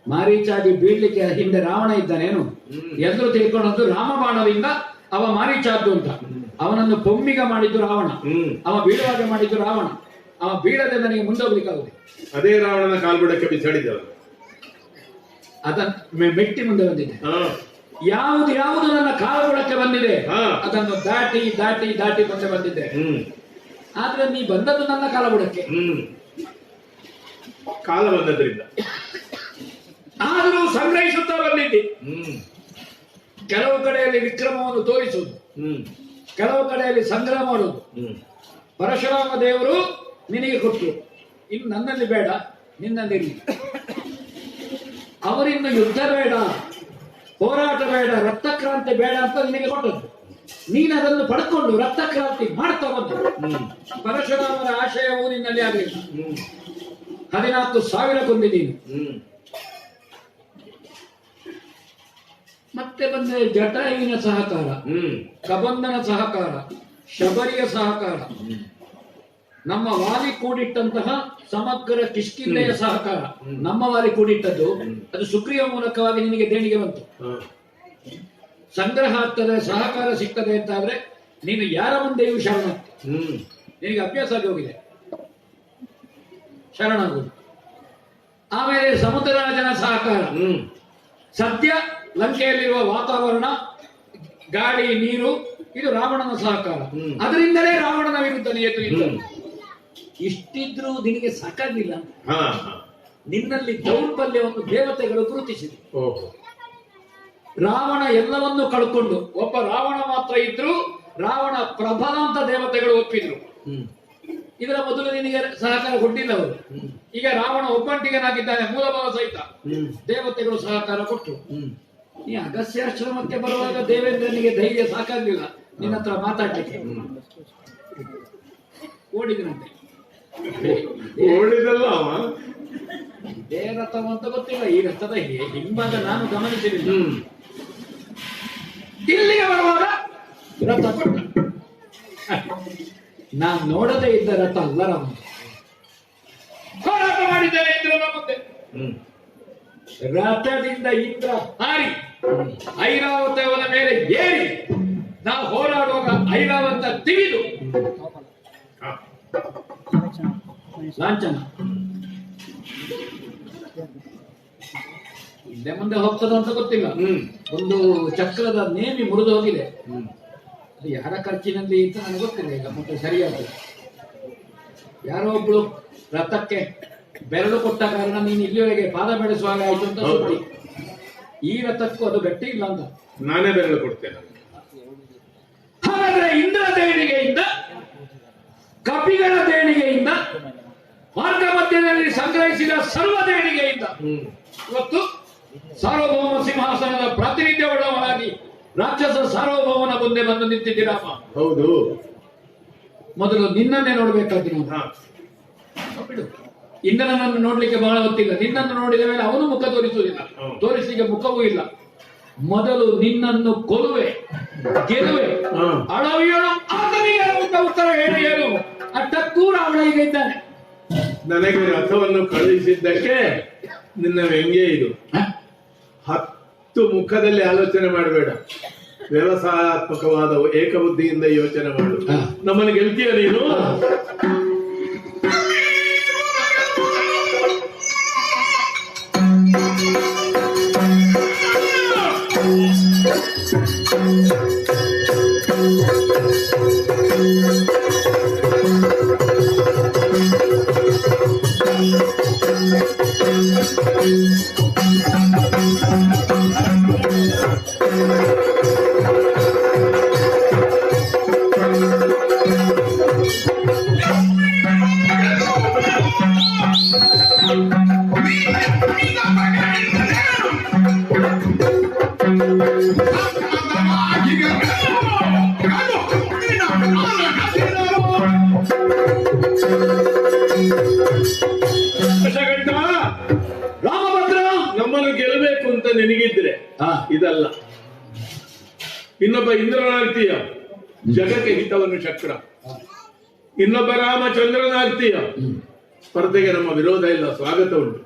ಮಾರೀಚಾಗಿ ಬೀಳ್ಲಿಕ್ಕೆ ಹಿಂದೆ ರಾವಣ ಇದ್ದಾನೇನು? ಎಲ್ಲರೂ ತಿಳ್ಕೊಂಡದ್ದು ರಾಮಬಾಣದಿಂದ ಅವ ಮಾರೀಚಾದ್ದು ಅಂತ. ಅವನನ್ನು ಪೊಮ್ಮಿಗ ಮಾಡಿದ್ದು ರಾವಣ, ಅವ ಬೀಳುವಾಗ ಮಾಡಿದ್ದು ರಾವಣ. ಅವ ಬೀಳದೆ ನನಗೆ ಮುಂದೋಗ್ಲಿಕ್ಕಾಗುದು. ಅದೇ ರಾವಣನ ಕಾಲ್ಬುಡಕ್ಕೆ ಬಿಸಾಡಿದವರು. ಅದನ್ನು ಮೆಟ್ಟಿ ಮುಂದೆ ಬಂದಿದೆ. ಯಾವುದು ನನ್ನ ಕಾಲುಬುಡಕ್ಕೆ ಬಂದಿದೆ ಅದನ್ನು ದಾಟಿ ದಾಟಿ ದಾಟಿ ಮುಂದೆ ಬಂದಿದ್ದೆ. ಆದ್ರೆ ನೀ ಬಂದದ್ದು ನನ್ನ ಕಾಲಬುಡಕ್ಕೆ, ಕಾಲ ಬಂದದ್ರಿಂದ. ಆದರೂ ಸಂಗ್ರಹಿಸುತ್ತಾ ಬಂದಿದ್ದಿ. ಕೆಲವು ಕಡೆಯಲ್ಲಿ ವಿಕ್ರಮವನ್ನು ತೋರಿಸುವುದು, ಕೆಲವು ಕಡೆಯಲ್ಲಿ ಸಂಗ್ರಹ ಮಾಡುವುದು. ಪರಶುರಾಮ ದೇವರು ನಿನಗೆ ಕೊಟ್ಟು, ಇನ್ನು ನನ್ನಲ್ಲಿ ಬೇಡ, ನಿನ್ನಲ್ಲಿರಲಿ. ಅವರಿನ್ನು ಯುದ್ಧ ಬೇಡ, ಹೋರಾಟ ಬೇಡ, ರಕ್ತಕ್ರಾಂತಿ ಬೇಡ ಅಂತ ನಿನಗೆ ಕೊಟ್ಟದ್ದು. ನೀನು ಅದನ್ನು ಪಡ್ಕೊಂಡು ರಕ್ತಕ್ರಾಂತಿ ಮಾಡ್ತಾ ಬಂದು. ಪರಶುರಾಮರ ಆಶಯವು ನಿನ್ನಲ್ಲಿ ಆಗಲಿಲ್ಲ. 14,000 ಕೊಂದಿದ್ದೀನಿ. ಮತ್ತೆ ಬಂದರೆ ಜಟಾಯುವಿನ ಸಹಕಾರ, ಕಬಂಧನ ಸಹಕಾರ, ಶಬರಿಯ ಸಹಕಾರ, ನಮ್ಮ ವಾಲಿ ಕೂಡಿಟ್ಟಂತಹ ಸಮಗ್ರ ಕಿಷ್ಕಿಂಧೆಯ ಸಹಕಾರ. ನಮ್ಮ ವಾಲಿ ಕೂಡಿಟ್ಟದ್ದು ಅದು ಸುಗ್ರೀವ ಮೂಲಕವಾಗಿ ನಿನಗೆ ದೇಣಿಗೆ ಬಂತು. ಸಂಗ್ರಹ ಆಗ್ತದೆ, ಸಹಕಾರ ಸಿಗ್ತದೆ ಅಂತಾದ್ರೆ ನೀನು ಯಾರ ಮುಂದೆಯೂ ಶರಣ. ನಿನಗೆ ಅಭ್ಯಾಸ ಆಗಿ ಹೋಗಿದೆ ಶರಣಾಗುವುದು. ಆಮೇಲೆ ಸಮುದ್ರರಾಜನ ಸಹಕಾರ. ಸದ್ಯ ಲಂಕೆಯಲ್ಲಿರುವ ವಾತಾವರಣ, ಗಾಳಿ, ನೀರು, ಇದು ರಾವಣನ ಸಹಕಾರ. ಅದರಿಂದಲೇ ರಾವಣನ ವಿರುದ್ಧ ನಿಯತು ಇತ್ತು. ಇಷ್ಟಿದ್ರೂ ನಿನಗೆ ಸಾಕಾಗಿಲ್ಲ. ನಿನ್ನಲ್ಲಿ ದೌರ್ಬಲ್ಯವನ್ನು ದೇವತೆಗಳು ಗುರುತಿಸಿದೆ. ರಾವಣ ಎಲ್ಲವನ್ನೂ ಕಳ್ಕೊಂಡು ಒಬ್ಬ ರಾವಣ ಮಾತ್ರ ಇದ್ರು, ರಾವಣ ಪ್ರಬಲ ಅಂತ ದೇವತೆಗಳು ಒಪ್ಪಿದ್ರು. ಇದರ ಮೊದಲು ನಿನಗೆ ಸಹಕಾರ ಕೊಟ್ಟಿಲ್ಲ ಅವರು. ಈಗ ರಾವಣ ಒಬ್ಬಂಟಿಗನಾಗಿದ್ದಾನೆ, ಮೂಲಬಲ ಸಹಿತ. ದೇವತೆಗಳು ಸಹಕಾರ ಕೊಟ್ಟರು. ನೀ ಅಗಸ್ತ್ಯಾಶ್ರಮಕ್ಕೆ ಬರುವಾಗ ದೇವೇಂದ್ರನಿಗೆ ಧೈರ್ಯ ಸಾಕಾಗ್ಲಿಲ್ಲ ನಿನ್ನ ಹತ್ರ ಮಾತಾಡ್ಲಿಕ್ಕೆ. ಓಡಿದ್ರಂತೆ. ಓಡಿದಲ್ಲ ಅವ. ಇದೇ ರಥವ ಅಂತ ಗೊತ್ತಿಲ್ಲ. ಈ ರಥದ ಹಿಂಭಾಗ ನಾನು ಗಮನಿಸಿರಲಿಲ್ಲ. ಇಲ್ಲಿಗೆ ಬರುವಾಗ ರಥ ಕೊಟ್ಟ. ನಾನು ನೋಡದೇ ಇದ್ದ ರಥ ಅಲ್ಲ ರಾಮ. ಹೋರಾಟ ಮಾಡಿದ್ದೇನೆ ಇಂದ್ರನ ಮುಂದೆ. ರಥದಿಂದ ಇಂದ್ರ ಹಾರಿ ಐರಾವತವನ ಮೇಲೆ ಏರಿ ನಾವು ಹೋರಾಡುವಾಗ ಐರಾವತ ತೆಗೆದು ಲಾಂಛನ ಹಿಂದೆ ಮುಂದೆ ಹೋಗ್ತದೆ ಅಂತ ಗೊತ್ತಿಲ್ಲ. ಒಂದು ಚಕ್ರದ ನೇಮಿ ಮುರಿದು ಹೋಗಿದೆ. ಅದು ಯಾರ ಖರ್ಚಿನಲ್ಲಿ ಅಂತ ನನಗೆ ಗೊತ್ತಿಲ್ಲ ಈಗ ಮತ್ತೆ ಸರಿಯಾಗ್ತದೆ. ಯಾರೋ ಒಬ್ಳು ರಥಕ್ಕೆ ಬೆರಳು ಕೊಟ್ಟ ಕಾರಣ ನೀನು ಇಲ್ಲಿವರೆಗೆ ಪಾದ ಬೆಳೆಸುವಾಗ ಆಯ್ತು ಅಂತ ಸುದ್ದಿ. ಈ ರಥಕ್ಕೂ ಅದು ಗಟ್ಟಿ ಇಲ್ಲ ಅಂತ ನಾನೇ ಬೆರಳು ಕೊಡ್ತೇನೆ. ಹಾಗಾದ್ರೆ ಇಂದ್ರ ದೇಣಿಗೆಯಿಂದ, ಕಪಿಗಳ ದೇಣಿಗೆಯಿಂದ, ಮಾರ್ಗ ಮಧ್ಯದಲ್ಲಿ ಸಂಗ್ರಹಿಸಿದ ಸರ್ವ ದೇಣಿಗೆಯಿಂದ ಇವತ್ತು ಸಾರ್ವಭೌಮ ಸಿಂಹಾಸನದ ಪ್ರಾತಿನಿಧ್ಯವುಳ್ಳವನಾಗಿ ರಾಕ್ಷಸ ಸಾರ್ವಭೌಮನ ಮುಂದೆ ಬಂದು ನಿಂತಿದ್ದೀರಪ್ಪ. ಹೌದು. ಮೊದಲು ನಿನ್ನನ್ನೇ ನೋಡ್ಬೇಕಾಗಿ ಬಿಡು. ಇಂದ್ರನನ್ನು ನೋಡ್ಲಿಕ್ಕೆ ಬಹಳ ಹೊತ್ತಿಲ್ಲ. ನಿನ್ನನ್ನು ನೋಡಿದ ಮೇಲೆ ಅವನು ಮುಖ ತೋರಿಸುವುದಿಲ್ಲ, ತೋರಿಸಲಿಕ್ಕೆ ಮುಖವೂ ಇಲ್ಲ. ಮೊದಲು ನಿನ್ನನ್ನು ಕೊಲ್ಲುವೆ, ಗೆಲುವೆ, ಅಳವಿಯಳು ಆತನಿಗೆ ಉತ್ತರ ಹೇಳಿ ಏನು ಅಟ್ಟಕ್ಕೂ ರಾವಣ ಈಗ ಇದ್ದಾನೆ. ನನಗೆ ರಥವನ್ನು ಕಳುಹಿಸಿದ್ದಕ್ಕೆ ನಿನ್ನ ವ್ಯಂಗ್ಯ ಇದು. 10 ಮುಖದಲ್ಲಿ ಆಲೋಚನೆ ಮಾಡಬೇಡ, ವ್ಯವಸಾಯಾತ್ಮಕವಾದ ಏಕಬುದ್ಧಿಯಿಂದ ಯೋಚನೆ ಮಾಡು. ನಮ್ಮನ್ನು ಗೆಲ್ತೀಯ ನೀನು? ರಾಮಭದ್ರ ನಮ್ಮನ್ನು ಗೆಲ್ಲಬೇಕು ಅಂತ ನಿನಗಿದ್ರೆ ಇದಲ್ಲ. ಇನ್ನೊಬ್ಬ ಇಂದ್ರನಾಗ್ತೀಯ, ಜಗಕ್ಕೆ ಹಿತವನ್ನು ಚಕ್ರ. ಇನ್ನೊಬ್ಬ ರಾಮಚಂದ್ರನಾಗ್ತೀಯ, ಸ್ಪರ್ಧೆಗೆ ನಮ್ಮ ವಿರೋಧ ಇಲ್ಲ, ಸ್ವಾಗತ ಉಂಟು.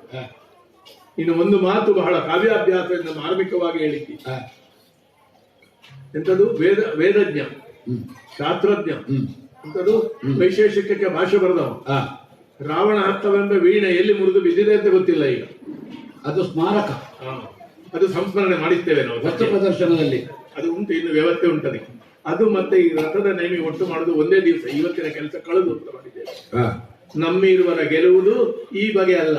ಇನ್ನು ಒಂದು ಮಾತು ಬಹಳ ಕಾವ್ಯಾಭ್ಯಾಸದಿಂದ ಮಾರ್ಮಿಕವಾಗಿ ಹೇಳಿದ್ದಿ. ಎಂಥದ್ದು? ವೇದಜ್ಞ, ಶಾಸ್ತ್ರಜ್ಞ, ಎಂಥದ್ದು? ವೈಶೇಷಿಕಕ್ಕೆ ಭಾಷೆ ಬರೆದವ. ರಾವಣ ಹಸ್ತವೆಂಬ ವೀಣೆ ಎಲ್ಲಿ ಮುರಿದು ಬಿದ್ದಿದೆ ಅಂತ ಗೊತ್ತಿಲ್ಲ ಈಗ. ಅದು ಸ್ಮಾರಕ, ಅದು ಸಂಸ್ಮರಣೆ ಮಾಡಿಸ್ತೇವೆ ನಾವು ವಸ್ತು ಪ್ರದರ್ಶನದಲ್ಲಿ. ಅದು ಉಂಟು, ಇನ್ನು ವ್ಯವಸ್ಥೆ ಉಂಟದೆ. ಅದು ಮತ್ತೆ ಈ ರಥದ ನೇಮಿ ಒಟ್ಟು ಮಾಡುದು ಒಂದೇ ದಿವಸ. ಇವತ್ತಿನ ಕೆಲಸ ಕಳೆದು ಅಂತ ಮಾಡಿದ್ದೇವೆ. ನಮ್ಮಿರುವರ ಗೆಲ್ಲುವುದು ಈ ಬಗೆ ಅಲ್ಲ.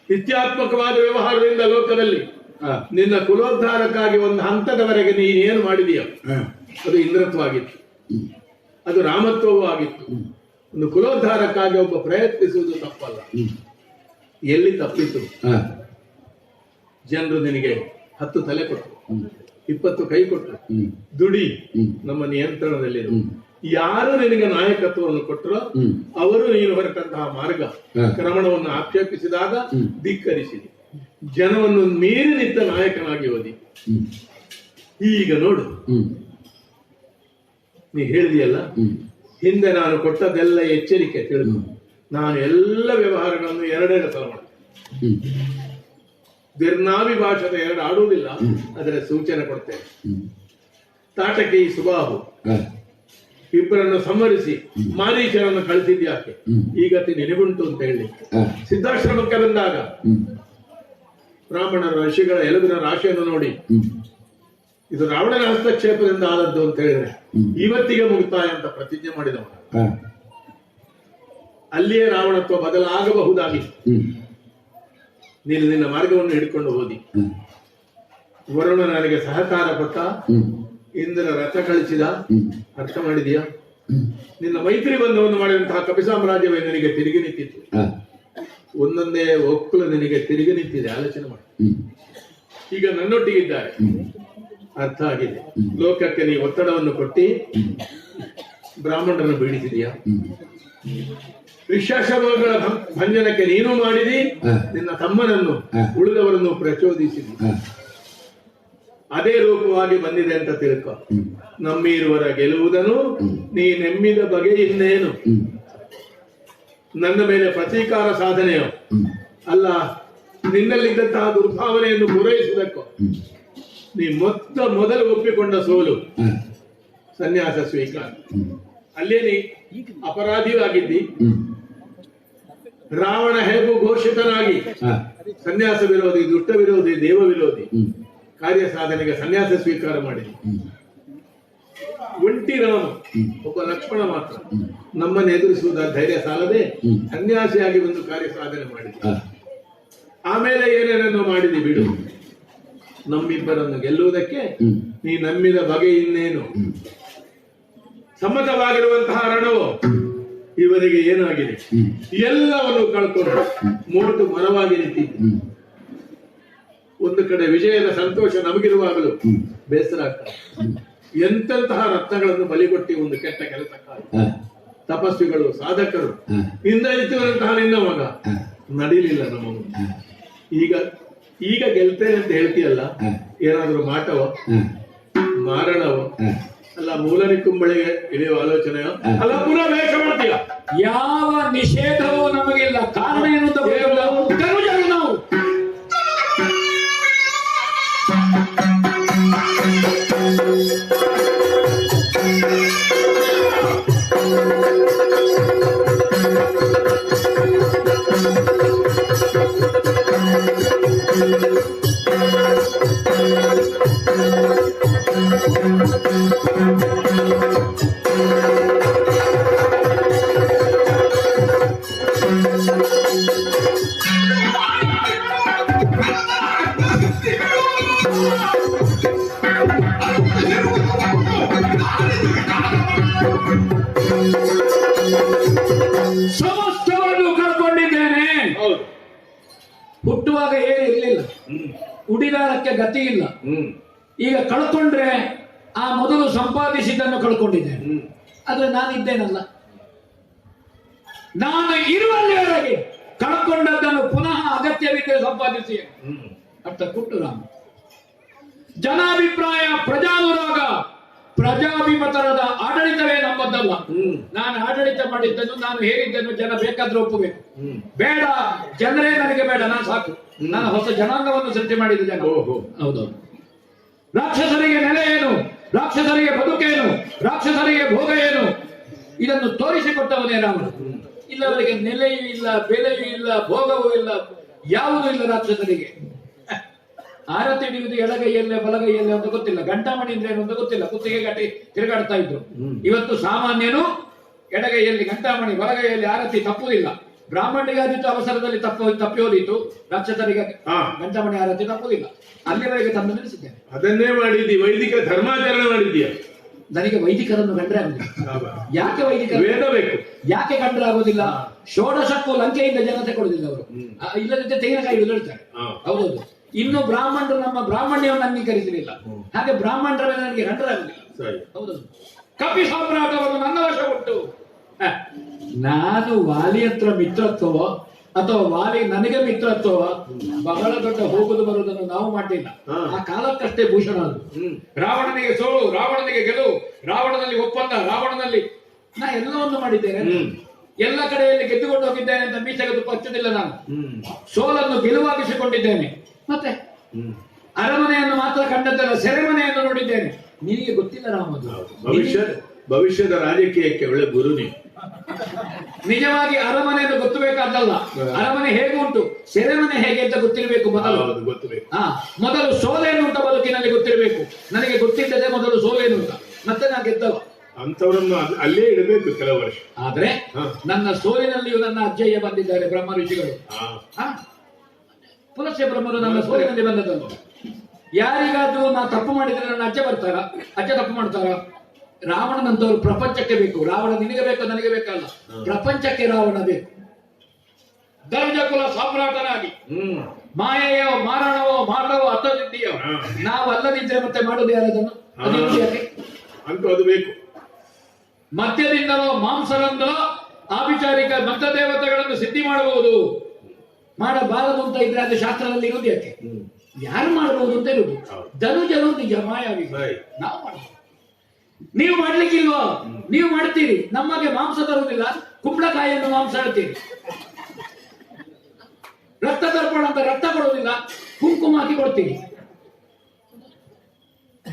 ನಿತ್ಯಾತ್ಮಕವಾದ ವ್ಯವಹಾರದಿಂದ ಲೋಕದಲ್ಲಿ ನಿನ್ನ ಕುಲೋದ್ಧಾರಕ್ಕಾಗಿ ಒಂದು ಹಂತದವರೆಗೆ ನೀನೇನು ಮಾಡಿದೀಯ ಅದು ಇಂದ್ರತ್ವ ಆಗಿತ್ತು, ಅದು ರಾಮತ್ವವೂ ಆಗಿತ್ತು. ಒಂದು ಕುಲೋದ್ಧಾರಕ್ಕಾಗಿ ಒಬ್ಬ ಪ್ರಯತ್ನಿಸುವುದು ತಪ್ಪಲ್ಲ. ಎಲ್ಲಿ ತಪ್ಪಿತು? ಜನರು ನಿನಗೆ 10 ತಲೆ ಕೊಟ್ಟರು, 20 ಕೈ ಕೊಟ್ಟರು. ದುಡಿ, ನಮ್ಮ ನಿಯಂತ್ರಣದಲ್ಲಿ ಯಾರು ನಿನಗೆ ನಾಯಕತ್ವವನ್ನು ಕೊಟ್ಟರೋ ಅವರು ನೀನು ಹೊರಟಂತಹ ಮಾರ್ಗ ಕ್ರಮಣವನ್ನು ಆಕ್ಷೇಪಿಸಿದಾಗ ಧಿಕ್ಕರಿಸಿದೆ. ಜನವನ್ನು ಮೀರಿ ನಿಂತ ನಾಯಕನಾಗಿ ಓದಿ. ಈಗ ನೋಡು, ನೀ ಹೇಳಿದೆಯಲ್ಲ, ಹಿಂದೆ ನಾನು ಕೊಟ್ಟದೆಲ್ಲ ಎಚ್ಚರಿಕೆ ತಿಳಿದು ನಾನು ಎಲ್ಲ ವ್ಯವಹಾರಗಳನ್ನು 2 ಸಲ ಮಾಡ್ತೇನೆ. ದಿರ್ನಾಭಿಭಾಷದ 2 ಆಡುವುದಿಲ್ಲ, ಅದರ ಸೂಚನೆ ಕೊಡ್ತೇನೆ. ತಾಟಕಿ ಸುಬಾಹು ಇಬ್ಬರನ್ನು ಸಂವರಿಸಿ ಮಾರೀಚರನ್ನು ಕಳಿಸಿದ್ಯಾಕೆ? ಈ ಗತಿ ನಿನಗುಂಟು ಅಂತ ಹೇಳಿ ಸಿದ್ಧಾಶ್ರಮಕ್ಕೆ ಬಂದಾಗ ಬ್ರಾಹ್ಮಣರ ಋಷಿಗಳ ಎಲುಬಿನ ರಾಶಿಯನ್ನು ನೋಡಿ ಇದು ರಾವಣನ ಹಸ್ತಕ್ಷೇಪದಿಂದ ಆದದ್ದು ಅಂತ ಹೇಳಿದ್ರೆ ಇವತ್ತಿಗೆ ಮುಕ್ತಾಯ ಅಂತ ಪ್ರತಿಜ್ಞೆ ಮಾಡಿದವ. ಅಲ್ಲಿಯೇ ರಾವಣತ್ವ ಬದಲಾಗಬಹುದಾಗಿತ್ತು. ನೀನು ನಿನ್ನ ಮಾರ್ಗವನ್ನು ಹಿಡ್ಕೊಂಡು ಹೋದಿ. ವರುಣ ನನಗೆ ಸಹಕಾರ ಕೊಟ್ಟ, ಇಂದ್ರ ರಥ ಕಳಿಸಿದ. ಅರ್ಥ ಮಾಡಿದೀಯಾ? ನಿನ್ನ ಮೈತ್ರಿ ಬಂಧವನ್ನು ಮಾಡಿದಂತಹ ಕಪಿ ಸಾಮ್ರಾಜ್ಯವೇ ನಿನಗೆ ತಿರುಗಿ ನಿಂತಿತ್ತು. ಒಂದೊಂದೇ ಒಕ್ಕಲು ನಿನಗೆ ತಿರುಗಿ ನಿಂತಿದೆ. ಆಲೋಚನೆ ಮಾಡಿ. ಈಗ ನನ್ನೊಟ್ಟಿಗಿದ್ದಾರೆ, ಅರ್ಥ ಆಗಿದೆ. ಲೋಕಕ್ಕೆ ನೀ ಒತ್ತಡವನ್ನು ಕೊಟ್ಟಿ ಬ್ರಾಹ್ಮಣರನ್ನು ಬೀಳಿಸಿದೀಯಾ? ಋಷ್ಯಾಶಗಳ ಭಂಜನಕ್ಕೆ ನೀನು ಮಾಡಿದಿ. ನಿನ್ನ ತಮ್ಮನನ್ನು ಉಳಿದವರನ್ನು ಪ್ರಚೋದಿಸಿದಿ. ಅದೇ ರೂಪವಾಗಿ ಬಂದಿದೆ ಅಂತ ತಿಳ್ಕೊ. ನಮ್ಮಿರುವರ ಗೆಲ್ಲುವುದನ್ನು ನೀ ನೆಮ್ಮಿದ ಬಗೆ ಇನ್ನೇನು? ನನ್ನ ಮೇಲೆ ಪ್ರತೀಕಾರ ಸಾಧನೆಯೋ ಅಲ್ಲ, ನಿನ್ನಲ್ಲಿದ್ದಂತಹ ದುರ್ಭಾವನೆಯನ್ನು ಪೂರೈಸುವುದಕ್ಕೋ ನೀ ಮೊದಲು ಒಪ್ಪಿಕೊಂಡ ಸೋಲು ಸನ್ಯಾಸ ಸ್ವೀಕಾರ. ಅಲ್ಲೇ ನೀ ಅಪರಾಧಿಯೂ ಆಗಿದ್ದಿ. ರಾವಣ ಹೇಗೂ ಘೋಷಿತನಾಗಿ ಸನ್ಯಾಸ ವಿರೋಧಿ, ದುಷ್ಟ ವಿರೋಧಿ, ದೇವ ವಿರೋಧಿ ಕಾರ್ಯ ಸಾಧನೆಗೆ ಸನ್ಯಾಸ ಸ್ವೀಕಾರ ಮಾಡಿದ್ವಿ. ಒಂಟಿ ರಾಮ ಒಬ್ಬ ಲಕ್ಷ್ಮಣ ಮಾತ್ರ ನಮ್ಮನ್ನು ಎದುರಿಸುವುದ ಧೈರ್ಯ ಸಾಲದೆ ಸನ್ಯಾಸಿಯಾಗಿ ಒಂದು ಕಾರ್ಯ ಸಾಧನೆ ಮಾಡಿದ್ವಿ. ಆಮೇಲೆ ಏನೇನನ್ನು ಮಾಡಿದಿ ಬಿಡು. ನಮ್ಮಿಬ್ಬರನ್ನು ಗೆಲ್ಲುವುದಕ್ಕೆ ನೀ ನಂಬಿದ ಬಗೆ ಇನ್ನೇನು. ಸಮ್ಮತವಾಗಿರುವಂತಹ ರಣವು ಇವರಿಗೆ ಏನಾಗಿದೆ, ಎಲ್ಲವನ್ನು ಕಳ್ಕೊಂಡು ಮೋಟು ಮರವಾಗಿ ನಿಂತಿದ್ದು. ಒಂದು ಕಡೆ ವಿಜಯದ ಸಂತೋಷ ನಮಗಿರುವಾಗಲೂ ಬೇಸರ ಆಗ್ತದೆ. ಎಂತೆಂತಹ ರತ್ನಗಳನ್ನು ಬಲಿಗೊಟ್ಟಿ ಒಂದು ಕೆಟ್ಟ ಕೆಲಸಕ್ಕಾಗಿ ತಪಸ್ವಿಗಳು, ಸಾಧಕರು ಹಿಂದೆಂತಹ ನಿನ್ನ ಮಗ ನಡೀಲಿಲ್ಲ ನಮ್ಮ ಮುಂದೆ. ಈಗ ಗೆಲ್ತೇನೆ ಅಂತ ಹೇಳ್ತೀಯಲ್ಲ, ಏನಾದ್ರೂ ಮಾಟವ, ಮಾರಣವ, ಅಲ್ಲ ಮೂಲನಿ ಕುಂಬಳಿಗೆ ಇಳಿಯುವ ಆಲೋಚನೆಯೋ, ಅಲ್ಲ ಪುನಃ ವೇಷ ಮಾಡ್ತೀಯ? ಯಾವ ನಿಷೇಧವೂ ನಮಗಿಲ್ಲ. ಕಾರಣ ಏನು ಅಂತ ಗೊತ್ತಿಲ್ಲ. ಕರುಜರು ನಾವು ಸಮಸ್ತವನ್ನು ಕಳ್ಕೊಂಡಿದ್ದೇನೆ. ಹುಟ್ಟುವಾಗ ಏನು ಇರಲಿಲ್ಲ, ಉಡಿದಾರಕ್ಕೆ ಗತಿ ಇಲ್ಲ. ಈಗ ಕಳ್ಕೊಂಡ್ರೆ ಆ ಮೊದಲು ಸಂಪಾದಿಸಿದ್ದನ್ನು ಕಳ್ಕೊಂಡಿದ್ದೇನೆ. ಆದ್ರೆ ನಾನಿದ್ದೇನಲ್ಲ, ನಾನು ಇರುವಲ್ಲಿವರೆಗೆ ಕಳ್ಕೊಂಡದ್ದನ್ನು ಪುನಃ ಅಗತ್ಯವಿದ್ದರೆ ಸಂಪಾದಿಸಿ ಅರ್ಥ ಕೊಟ್ಟು ರಾಮ. ಜನಾಭಿಪ್ರಾಯ, ಪ್ರಜಾನುರಾಗ, ಪ್ರಜಾಭಿಮತರದ ಆಡಳಿತವೇ ನಮ್ಮದ್ದಲ್ಲ. ನಾನು ಆಡಳಿತ ಮಾಡಿದ್ದನ್ನು, ನಾನು ಹೇಳಿದ್ದನ್ನು ಜನ ಬೇಕಾದ್ರೆ ಒಪ್ಪಬೇಕು. ಬೇಡ ಜನರೇ ನನಗೆ ಬೇಡ, ನಾನು ಸಾಕು. ನಾನು ಹೊಸ ಜನಾಂಗವನ್ನು ಸೃಷ್ಟಿ ಮಾಡಿದ ಜನ. ಹೌದೌದು. ರಾಕ್ಷಸರಿಗೆ ನೆಲೆ ಏನು, ರಾಕ್ಷಸರಿಗೆ ಬದುಕೇನು, ರಾಕ್ಷಸರಿಗೆ ಭೋಗ ಏನು, ಇದನ್ನು ತೋರಿಸಿಕೊಟ್ಟವನೇ ರಾಮ. ಇಲ್ಲವರಿಗೆ ನೆಲೆಯೂ ಇಲ್ಲ, ಬೆಲೆಯೂ ಇಲ್ಲ, ಭೋಗವೂ ಇಲ್ಲ, ಯಾವುದೂ ಇಲ್ಲ ರಾಕ್ಷಸರಿಗೆ. ಆರತಿ ಹಿಡಿಯುವುದು ಎಡಗೈಯಲ್ಲೇ ಬಲಗೈಯಲ್ಲೇ ಅಂತ ಗೊತ್ತಿಲ್ಲ, ಗಂಟಾಮಣಿ ಅಂದ್ರೆ ಏನು ಅಂತ ಗೊತ್ತಿಲ್ಲ, ಕುತ್ತಿಗೆ ಗಟ್ಟಿ ತಿರುಗಾಡ್ತಾ ಇದ್ರು. ಇವತ್ತು ಸಾಮಾನ್ಯನು ಎಡಗೈಯಲ್ಲಿ ಗಂಟಾಮಣಿ, ಬಲಗೈಯಲ್ಲಿ ಆರತಿ ತಪ್ಪುವುದಿಲ್ಲ. ಬ್ರಾಹ್ಮಣಿಗಾದಿತ್ತು ಅವಸರದಲ್ಲಿ ತಪ್ಪಿ ಹೋದಿತ್ತು, ರಾಕ್ಷಸರಿಗೆ ಗಂಟಾಮಣಿ ಆರತಿ ತಪ್ಪುವುದಿಲ್ಲ. ಅಲ್ಲಿವರೆಗೆ ತಂದು ನಿಲ್ಲಿಸಿದ್ದೇನೆ. ಅದನ್ನೇ ಮಾಡಿದ್ದಿ, ವೈದಿಕ ಧರ್ಮಾಚರಣೆ ಮಾಡಿದ್ದೀಯ. ನನಗೆ ವೈದಿಕರನ್ನು ಕಂಡ್ರೆ ಆಗುದಿಲ್ಲ. ಯಾಕೆ ವೈದಿಕ ವೇದ ಬೇಕು? ಯಾಕೆ ಕಂಡ್ರೆ ಆಗೋದಿಲ್ಲ? ಷೋಡಶಕ್ಕೂ ಲಂಕೆಯಿಂದ ಜನತೆ ಕೊಡುದಿಲ್ಲ ಅವರು. ಇಲ್ಲದಿದ್ದರೆ ತೆಂಗಿನಕಾಯಿ ಉದುಳ್ತಾರೆ. ಹೌದೌದು. ಇನ್ನು ಬ್ರಾಹ್ಮಣರು ನಮ್ಮ ಬ್ರಾಹ್ಮಣ್ಯವನ್ನು ಅಂಗೀಕರಿಸಲಿಲ್ಲ. ಹಾಗೆ ಬ್ರಾಹ್ಮಣರ ಮೇಲೆ ನನಗೆ ಕಂಡ್ರೆ ಆಗುದಿಲ್ಲ. ಹೌದೌದು. ಕಪಿ ಸಾಮ್ರಾಟವನ್ನು ನನ್ನ ವಶ ಕೊಟ್ಟು ನಾನು ವಾಲಿ ಹತ್ರ ಮಿತ್ರತ್ವವೋ ಅಥವಾ ವಾಲಿ ನನಗೆ ಮಿತ್ರತ್ವವ, ಬಹಳ ದೊಡ್ಡ ಹೋಗುದು ಬರುವುದನ್ನು ನಾವು ಮಾಡಲಿಲ್ಲ. ಆ ಕಾಲಕ್ಕಷ್ಟೇ ಭೂಷಣ ಅದು. ರಾವಣನಿಗೆ ಸೋಲು, ರಾವಣನಿಗೆ ಗೆಲುವು, ರಾವಣನಲ್ಲಿ ಒಪ್ಪಂದ, ರಾವಣನಲ್ಲಿ ನಾ ಎಲ್ಲವನ್ನು ಮಾಡಿದ್ದೇನೆ. ಎಲ್ಲ ಕಡೆಯಲ್ಲಿ ಗೆದ್ದುಕೊಂಡು ಹೋಗಿದ್ದೇನೆ ಅಂತ ಮೀಸೆಗೆ ತುಪ್ಪ ಹಚ್ಚುವುದಿಲ್ಲ ನಾನು. ಸೋಲನ್ನು ಗೆಲುವಾಗಿಸಿಕೊಂಡಿದ್ದೇನೆ. ಮತ್ತೆ ಅರಮನೆಯನ್ನು ಮಾತ್ರ ಕಂಡದ್ದಲ್ಲ, ಸೆರೆಮನೆಯನ್ನು ನೋಡಿದ್ದೇನೆ. ನಿನಗೆ ಗೊತ್ತಿಲ್ಲ ರಾಮದು. ಭವಿಷ್ಯದ ರಾಜಕೀಯಕ್ಕೆ ಒಳ್ಳೆ ಗುರು ನೀವು. ನಿಜವಾಗಿ ಅರಮನೆಯನ್ನು ಗೊತ್ತಬೇಕಾದ್ದಲ್ಲ, ಅರಮನೆ ಹೇಗೆ ಉಂಟು, ಸೆರೆಮನೆ ಹೇಗೆ ಅಂತ ಗೊತ್ತಿರಬೇಕು ಮೊದಲು. ಮೊದಲು ಸೋಲೇನು ಅಂತ ಬದುಕಿನಲ್ಲಿ ಗೊತ್ತಿರಬೇಕು. ನನಗೆ ಗೊತ್ತಿದ್ದದೆ ಮೊದಲು ಸೋಲೇನು ಅಂತ, ಮತ್ತೆ ನಾ ಗೆದ್ದವ. ಅಂತವರನ್ನು ಅಲ್ಲೇ ಇಡಬೇಕು ಕೆಲವು ವರ್ಷ. ಆದ್ರೆ ನನ್ನ ಸೋಲಿನಲ್ಲಿಯೂ ನನ್ನ ಅಜ್ಜಯ್ಯ ಬಂದಿದ್ದಾರೆ, ಬ್ರಹ್ಮ ಋಷಿಗಳು. ಪುಲಸ್ಯ ಬ್ರಹ್ಮರು ನನ್ನ ಸೋಲಿನಲ್ಲಿ ಬಂದದಲ್ಲ. ಯಾರಿಗಾದ್ರೂ ನಾ ತಪ್ಪು ಮಾಡಿದ್ರೆ ನನ್ನ ಅಜ್ಜ ಬರ್ತಾರ, ಅಜ್ಜ ತಪ್ಪು ಮಾಡ್ತಾರ? ರಾವಣನಂತವ್ರು ಪ್ರಪಂಚಕ್ಕೆ ಬೇಕು. ರಾವಣ ನಿನಗೆ ಬೇಕು, ನನಗೆ ಬೇಕಲ್ಲ, ಪ್ರಪಂಚಕ್ಕೆ ರಾವಣ ಬೇಕು. ಧರ್ಮಕುಲ ಸಾಮ್ರಾಟನಾಗಿ ಮಾಯೆಯೋ ಮಾರಣವೋ ಮಾಟವೋ ಅರ್ಥಸಿದ್ಧಿಯೋ ನಾವು ಅಲ್ಲದಿದ್ರೆ ಮತ್ತೆ ಮಾಡುದು ಯಾರದನ್ನು? ಅದು ಬೇಕು. ಮದ್ಯದಿಂದಲೋ ಮಾಂಸದಿಂದಲೋ ಆಭಿಚಾರಿಕ ಮತ ದೇವತೆಗಳನ್ನು ಸಿದ್ಧಿ ಮಾಡಬಹುದು, ಮಾಡಬಾರದು ಅಂತ ಇದ್ರೆ ಅದು ಶಾಸ್ತ್ರದಲ್ಲಿ ಇರುವುದು ಯಾಕೆ? ಯಾರು ಮಾಡಬಹುದು ಅಂತ ಇರುವುದು. ಧನುಜನು ನಿಜ ಮಾಯಾವಿ, ನಾವು ಮಾಡಬಹುದು. ನೀವು ಮಾಡ್ಲಿಕ್ಕಿಲ್ವೋ? ನೀವು ಮಾಡ್ತೀರಿ. ನಮಗೆ ಮಾಂಸ ತರುವುದಿಲ್ಲ, ಕುಂಬಳಕಾಯಿಯನ್ನು ಮಾಂಸ ಹೇಳ್ತೀರಿ. ರಕ್ತ ತರ್ಪಣ ಅಂತ ರಕ್ತ ಕೊಡುವುದಿಲ್ಲ, ಕುಂಕುಮ ಹಾಕಿ ಕೊಡ್ತೀರಿ.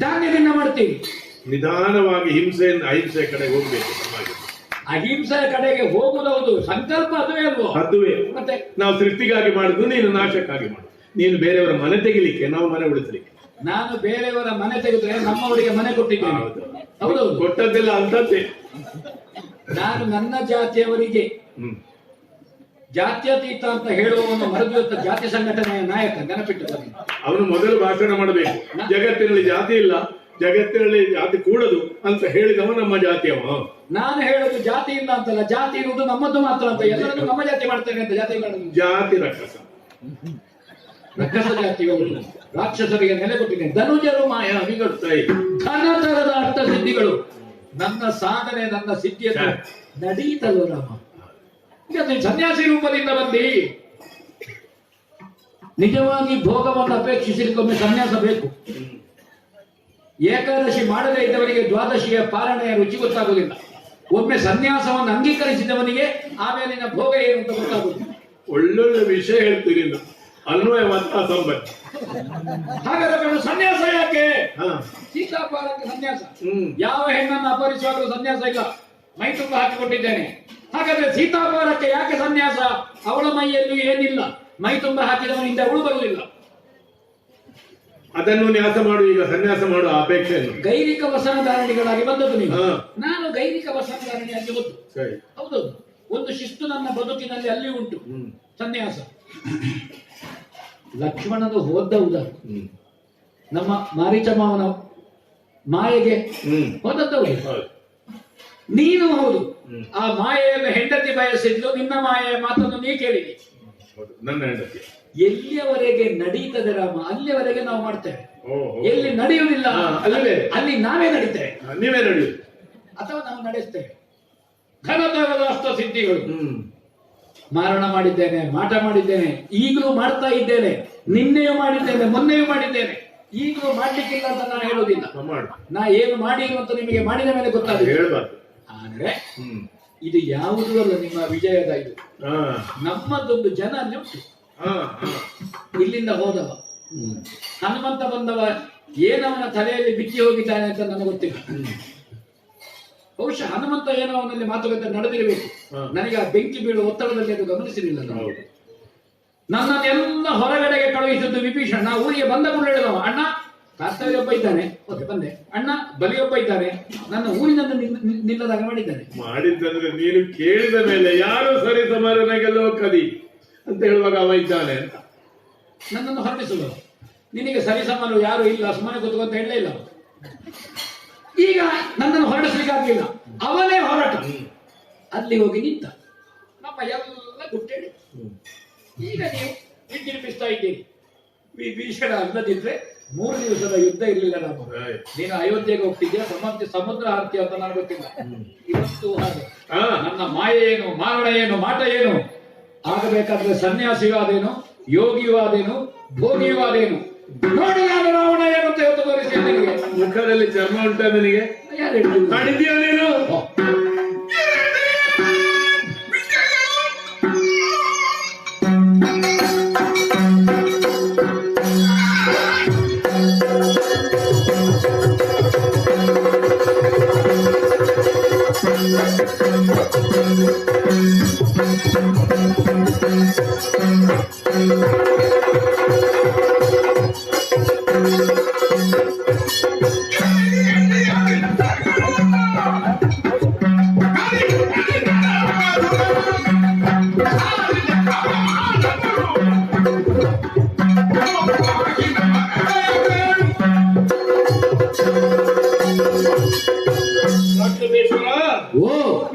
ಧಾನ್ಯದಿಂದ ಮಾಡ್ತೀವಿ. ನಿಧಾನವಾಗಿ ಹಿಂಸೆಯಿಂದ ಅಹಿಂಸೆ ಕಡೆ ಹೋಗ್ಬೇಕು ಸಮಾಜ. ಅಹಿಂಸೆಯ ಕಡೆಗೆ ಹೋಗುವುದು ಸಂಕಲ್ಪ ಅದುವೇ ಅಲ್ವೋ? ಅದುವೇ. ಮತ್ತೆ ನಾವು ಸೃಷ್ಟಿಗಾಗಿ ಮಾಡುದು, ನೀನು ನಾಶಕ್ಕಾಗಿ ಮಾಡು. ನೀನು ಬೇರೆಯವರ ಮನೆ ತೆಗಿಲಿಕ್ಕೆ, ನಾವು ಮನೆ ಉಳಿಸ್ಲಿಕ್ಕೆ. ನಾನು ಬೇರೆಯವರ ಮನೆ ತೆಗೆದ್ರೆ ನಮ್ಮವರಿಗೆ ಮನೆ ಕೊಟ್ಟಿದ್ದೇನೆ. ಹೌದೌದು, ಕೊಟ್ಟದ್ದೆಲ್ಲ ಅಂತದ್ದೇ. ನಾನು ನನ್ನ ಜಾತಿಯವರಿಗೆ ಜಾತ್ಯತೀತ ಅಂತ ಹೇಳುವವನು ಮರದಿವತ್ತ ಜಾತಿ ಸಂಘಟನೆಯ ನಾಯಕ, ನೆನಪಿಟ್ಟು. ಅವನು ಮೊದಲು ಭಾಷಣ ಮಾಡಬೇಕು. ಜಗತ್ತಿನಲ್ಲಿ ಜಾತಿ ಇಲ್ಲ, ಜಗತ್ತಿನಲ್ಲಿ ಜಾತಿ ಕೂಡದು ಅಂತ ಹೇಳಿದವ ನಮ್ಮ ಜಾತಿಯವ. ನಾನು ಹೇಳುದು ಜಾತಿ ಇಲ್ಲ ಅಂತಲ್ಲ, ಜಾತಿ ಇರುವುದು ನಮ್ಮದು ಮಾತ್ರ ಅಂತ. ಎಲ್ಲರನ್ನು ನಮ್ಮ ಜಾತಿ ಮಾಡ್ತೇನೆ ಅಂತ ಜಾತಿ ಮಾಡುದು. ಜಾತಿ ರಕ್ಕಸ, ರಕ್ಕಸ ಜಾತಿಗಳು ರಾಕ್ಷಸರಿಗೆ ನೆಲೆ ಕೊಟ್ಟಿದ್ದೇನೆ. ಧನುಜರು ಮಾಯಾವಿಗಳು, ಘನತರದ ಅರ್ಥ ಸಿದ್ಧಿಗಳು. ನನ್ನ ಸಾಧನೆ, ನನ್ನ ಸಿದ್ಧಿಯನ್ನು ನಡೀತಲ್ವ ರಾಮ. ಈಗ ನೀನು ಸನ್ಯಾಸಿ ರೂಪದಿಂದ ಬಂದಿ. ನಿಜವಾಗಿ ಭೋಗವನ್ನು ಅಪೇಕ್ಷಿಸಲಿಕ್ಕೊಮ್ಮೆ ಸನ್ಯಾಸ ಬೇಕು. ಏಕಾದಶಿ ಮಾಡದೇ ಇದ್ದವನಿಗೆ ದ್ವಾದಶಿಯ ಪಾಲನೆಯ ರುಚಿ ಗೊತ್ತಾಗುವುದಿಲ್ಲ. ಒಮ್ಮೆ ಸನ್ಯಾಸವನ್ನು ಅಂಗೀಕರಿಸಿದವನಿಗೆ ಆಮೇಲಿನ ಭೋಗ ಏನು ಅಂತ ಗೊತ್ತಾಗುವುದಿಲ್ಲ. ಒಳ್ಳೊಳ್ಳೆ ವಿಷಯ ಹೇಳ್ತೀರಿ, ಅನ್ವಯವಂತ ಸಂಬಂಧ. ಹಾಗಾದ್ರೆ ಸನ್ಯಾಸ ಯಾಕೆ? ಸೀತಾಪಾರಕ್ಕೆ ಸನ್ಯಾಸ. ಯಾವ ಹೆಣ್ಣನ್ನು ಅಪಹರಿಸುವಾಗಲೂ ಸನ್ಯಾಸ ಇಲ್ಲ, ಮೈ ತುಂಬ ಹಾಕಿಕೊಂಡಿದ್ದೇನೆ. ಹಾಗಾದ್ರೆ ಸೀತಾಪಾರಕ್ಕೆ ಯಾಕೆ ಸನ್ಯಾಸ? ಅವಳ ಮೈಯಲ್ಲೂ ಏನಿಲ್ಲ, ಮೈ ತುಂಬ ಹಾಕಿದವನಿಂದ ಅವಳು ಬರುವುದಿಲ್ಲ. ಅದನ್ನು ನ್ಯಾಸ ಮಾಡು, ಈಗ ಸನ್ಯಾಸ ಮಾಡುವ ಅಪೇಕ್ಷೆಯನ್ನು. ಗೈರಿಕ ವಸನಧಾರಣಿಗಳಾಗಿ ಬಂದದ್ದು ನೀವು. ನಾನು ಗೈರಿಕ ವಸನಧಾರಣಿಯಾಗಿ ಬಂದು. ಹೌದೌದು, ಒಂದು ಶಿಸ್ತು ನನ್ನ ಬದುಕಿನಲ್ಲಿ ಅಲ್ಲಿ ಉಂಟು. ಸನ್ಯಾಸ ಲಕ್ಷ್ಮಣನು ಹೋದ ಉದಾಹರಣೆ. ನಮ್ಮ ಮಾರೀಚ ಮಾವನ ಮಾಯೆಗೆ ಹೋದದ್ದೌದು. ನೀನು ಹೌದು, ಆ ಮಾಯೆಯನ್ನು ಹೆಂಡತಿ ಬಯಸಿದ್ಲು. ನಿನ್ನ ಮಾಯೆಯ ಮಾತನ್ನು ನೀ ಕೇಳಿದಿ. ನನ್ನ ಹೆಂಡತಿ ಎಲ್ಲಿಯವರೆಗೆ ನಡೀತದೆ ರಾಮ, ಅಲ್ಲಿಯವರೆಗೆ ನಾವು ಮಾಡ್ತೇವೆ. ಎಲ್ಲಿ ನಡೆಯುವುದಿಲ್ಲ ಅಲ್ಲಿ ನಾವೇ ನಡೀತೇವೆ. ನೀವೇ ನಡೆಯುವುದು ಅಥವಾ ನಾವು ನಡೆಸ್ತೇವೆ. ಘನತರದ ಅಷ್ಟ ಸಿದ್ಧಿಗಳು. ಮಾರಣ ಮಾಡಿದ್ದೇನೆ, ಮಾಟ ಮಾಡಿದ್ದೇನೆ, ಈಗಲೂ ಮಾಡ್ತಾ ಇದ್ದೇನೆ. ನಿನ್ನೆಯೂ ಮಾಡಿದ್ದೇನೆ, ಮೊನ್ನೆಯೂ ಮಾಡಿದ್ದೇನೆ. ಈಗಲೂ ಮಾಡ್ಲಿಕ್ಕಿಲ್ಲ ಅಂತ ನಾನು ಹೇಳುವುದಿಲ್ಲ. ನಾ ಏನು ಮಾಡಿರು ಅಂತ ನಿಮಗೆ ಮಾಡಿದ ಮೇಲೆ ಗೊತ್ತಾಗಿದೆ. ಆದ್ರೆ ಇದು ಯಾವುದೂ ಅಲ್ಲ ನಿಮ್ಮ ವಿಜಯದ. ಇದು ನಮ್ಮದೊಂದು ಜನ ಅಲ್ಲಿ ಉಂಟು. ಇಲ್ಲಿಂದ ಹೋದವ ಹನುಮಂತ ಬಂದವ, ಏನವನ ತಲೆಯಲ್ಲಿ ಬಿಚ್ಚಿ ಹೋಗಿದ್ದಾನೆ ಅಂತ ನನಗೆ ಗೊತ್ತಿಲ್ಲ. ಬಹುಶಃ ಹನುಮಂತ ಏನೋ ಅವನಲ್ಲಿ ಮಾತುಕತೆ ನಡೆದಿರಬೇಕು. ನನಗೆ ಆ ಬೆಂಕಿ ಬೀಳುವ ಒತ್ತಡದಲ್ಲಿ ಅದು ಗಮನಿಸಿರಲಿಲ್ಲ. ನನ್ನನ್ನೆಲ್ಲ ಹೊರಗಡೆಗೆ ಕಳುಹಿಸಿದ್ದು ವಿಭೀಷಣ. ನಾ ಊರಿಗೆ ಬಂದ ಕೂಡ ಹೇಳಿದವ, ಅಣ್ಣ ಕರ್ತವ್ಯೊಬ್ಬ ಇದ್ದಾನೆ, ಓಕೆ ಬಂದೆ. ಅಣ್ಣ ಬಲಿಯೊಬ್ಬ ಇದ್ದಾನೆ, ನನ್ನ ಊರಿನಲ್ಲಿ ನಿಲ್ಲದಾಗ ಮಾಡಿದ್ದಾನೆ. ಮಾಡಿದ್ದಂದ್ರೆ ನೀನು ಕೇಳಿದ ಮೇಲೆ ಯಾರು ಸರಿ ಸಮಾರನೆಗೆಲ್ಲೋ ಕದಿ ಅಂತ ಹೇಳುವಾಗ ಅವ ಇದ್ದಾನೆ ಅಂತ ನನ್ನನ್ನು ಹೊರಡಿಸುವ. ನಿನಗೆ ಸರಿಸಮರು ಯಾರು ಇಲ್ಲ, ಸುಮ್ಮನೆ ಕೂತ್ಕೊಂತ ಹೇಳಲೇ ಇಲ್ಲ. ಈಗ ನನ್ನನ್ನು ಹೊರಡಿಸ್ಲಿಕ್ಕಾಗಲಿಲ್ಲ, ಅವನೇ ಹೊರಟ. ಅಲ್ಲಿ ಹೋಗಿ ನಿಂತ. ನಮ್ಮ ಎಲ್ಲ ಗುಟ್ಟೇಳಿ. ಈಗ ನೀವು ವಿಜೃಂಭಿಸ್ತಾ ಇದ್ದೀರಿ. ವಿಭೀಷಣ ಅಲ್ಲದಿದ್ರೆ 3 ದಿವಸದ ಯುದ್ಧ ಇರಲಿಲ್ಲ. ನಾವು ನೀನು ಅಯೋಧ್ಯೆಗೆ ಹೋಗ್ತಿದ್ಯಾ, ಸಮುದ್ರ ಹಾರ್ತಿ ಅಂತ ನನಗೆ ಗೊತ್ತಿಲ್ಲ. ಇವತ್ತು ಹಾಗೆ ನನ್ನ ಮಾಯೆ ಏನು, ಮಾರಣ ಏನು, ಮಾಟ ಏನು. ಆಗಬೇಕಾದ್ರೆ ಸನ್ಯಾಸಿಯೂ ಆದೇನು, ಯೋಗಿಯೂ ಆದೇನು, ಭೋಗಿಯೂ ಆದೇನು. ನೋಡಿ ನಾನು ರಾವಣ ಏನು ಅಂತ ಇವತ್ತು ತೋರಿಸ್ತೇನೆ ನಿನಗೆ. ಮುಖದಲ್ಲಿ ಚರ್ಮ ಉಂಟ ನಿನಗೆ? ಯಾರು ಹೇಳಿದ್ರು? ಮಾಡಿದ್ಯಾ ನೀನು?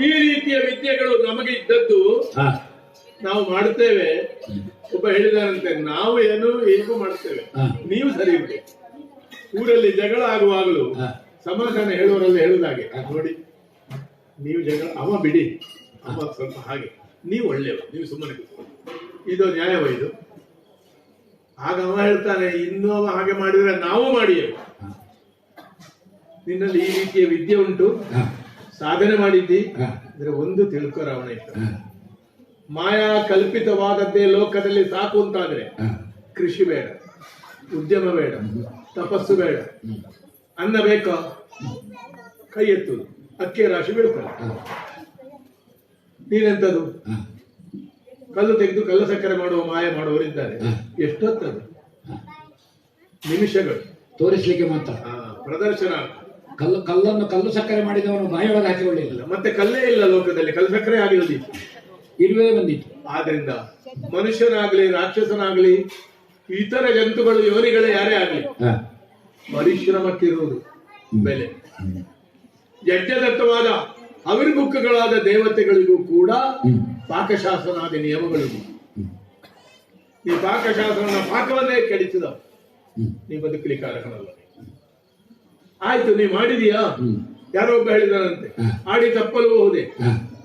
ಈ ರೀತಿಯ ವಿದ್ಯೆಗಳು ನಮಗೆ ಇದ್ದದ್ದು ನಾವು ಮಾಡುತ್ತೇವೆ. ಒಬ್ಬ ಹೇಳಿದಾರಂತೆ, ನಾವು ಏನು ಹೇಗೂ ಮಾಡ್ತೇವೆ, ನೀವು ಸರಿ ಇರ್ಬೇಕು. ಊರಲ್ಲಿ ಜಗಳ ಆಗುವಾಗಲೂ ಸಮಾಧಾನ ಹೇಳುವವರಲ್ಲಿ ಹೇಳುದಾಗೆ, ನೋಡಿ ನೀವು ಜಗಳ, ಅವ ಬಿಡಿ, ಅವ ಸ್ವಲ್ಪ ಹಾಗೆ, ನೀವು ಒಳ್ಳೆಯವರು, ನೀವು ಸುಮ್ಮನೆ ಇದು ನ್ಯಾಯವ ಇದು. ಆಗ ಅವ ಹೇಳ್ತಾನೆ, ಇನ್ನೂ ಅವ ಹಾಗೆ ಮಾಡಿದ್ರೆ ನಾವು ಮಾಡಿಯೇವು. ನಿನ್ನಲ್ಲಿ ಈ ರೀತಿಯ ವಿದ್ಯೆ ಉಂಟು, ಸಾಧನೆ ಮಾಡಿದ್ದಿ ಅಂದ್ರೆ ಒಂದು ತಿಳ್ಕೊ ರಾವಣ ಇತ್ತು. ಮಾಯಾ ಕಲ್ಪಿತವಾದದ್ದೇ ಲೋಕದಲ್ಲಿ ಸಾಕು ಅಂತಾದ್ರೆ ಕೃಷಿ ಬೇಡ, ಉದ್ಯಮ ಬೇಡ, ತಪಸ್ಸು ಬೇಡ, ಅನ್ನ ಬೇಕಾ? ಕೈ ಎತ್ತುದು, ಅಕ್ಕಿ ರಾಶಿ ಬೀಳ್ತಾರೆ. ನೀನೆಂತದು? ಕಲ್ಲು ತೆಗೆದು ಕಲ್ಲು ಸಕ್ಕರೆ ಮಾಡುವ ಮಾಯ ಮಾಡುವವರಿದ್ದಾರೆ. ಎಷ್ಟೊತ್ತದು? ನಿಮಿಷಗಳು ತೋರಿಸ್ಲಿಕ್ಕೆ ಮಾತ್ರ. ಪ್ರದರ್ಶನ. ಕಲ್ಲು ಸಕ್ಕರೆ ಮಾಡಿದವನು ಬಾಯೊಳಗೆ ಹಾಕಿಕೊಳ್ಳಿಲ್ಲ. ಮತ್ತೆ ಕಲ್ಲೇ ಇಲ್ಲ ಲೋಕದಲ್ಲಿ, ಕಲ್ಲು ಸಕ್ಕರೆ ಆಗಿರೋದಿತ್ತು, ಇರುವೆ ಬಂದಿತ್ತು. ಆದ್ರಿಂದ ಮನುಷ್ಯನಾಗ್ಲಿ ರಾಕ್ಷಸನಾಗ್ಲಿ ಇತರ ಜಂತುಗಳು ಯೋನಿಗಳೇ ಯಾರೇ ಆಗ್ಲಿ ಪರಿಶ್ರಮಕ್ಕಿರುವುದು ಬೆಲೆ. ಯಜ್ಞದತ್ತವಾದ ಅವಿರ್ಮುಖಗಳಾದ ದೇವತೆಗಳಿಗೂ ಕೂಡ ಪಾಕಶಾಸ್ತ್ರನಾದ ನಿಯಮಗಳಿಗೂ. ಈ ಪಾಕಶಾಸ್ತ್ರನ ಪಾಕವನ್ನೇ ಕೆಡಿಸಿದ ನೀ ಬದುಕಲಿಕ್ಕೆ ಅರ್ಹನಲ್ಲ. ಆಯ್ತು, ನೀ ಮಾಡಿದೀಯಾ? ಯಾರೋ ಒಬ್ಬ ಹೇಳಿದಾನಂತೆ, ಆಡಿ ತಪ್ಪಲುಬಹುದೇ,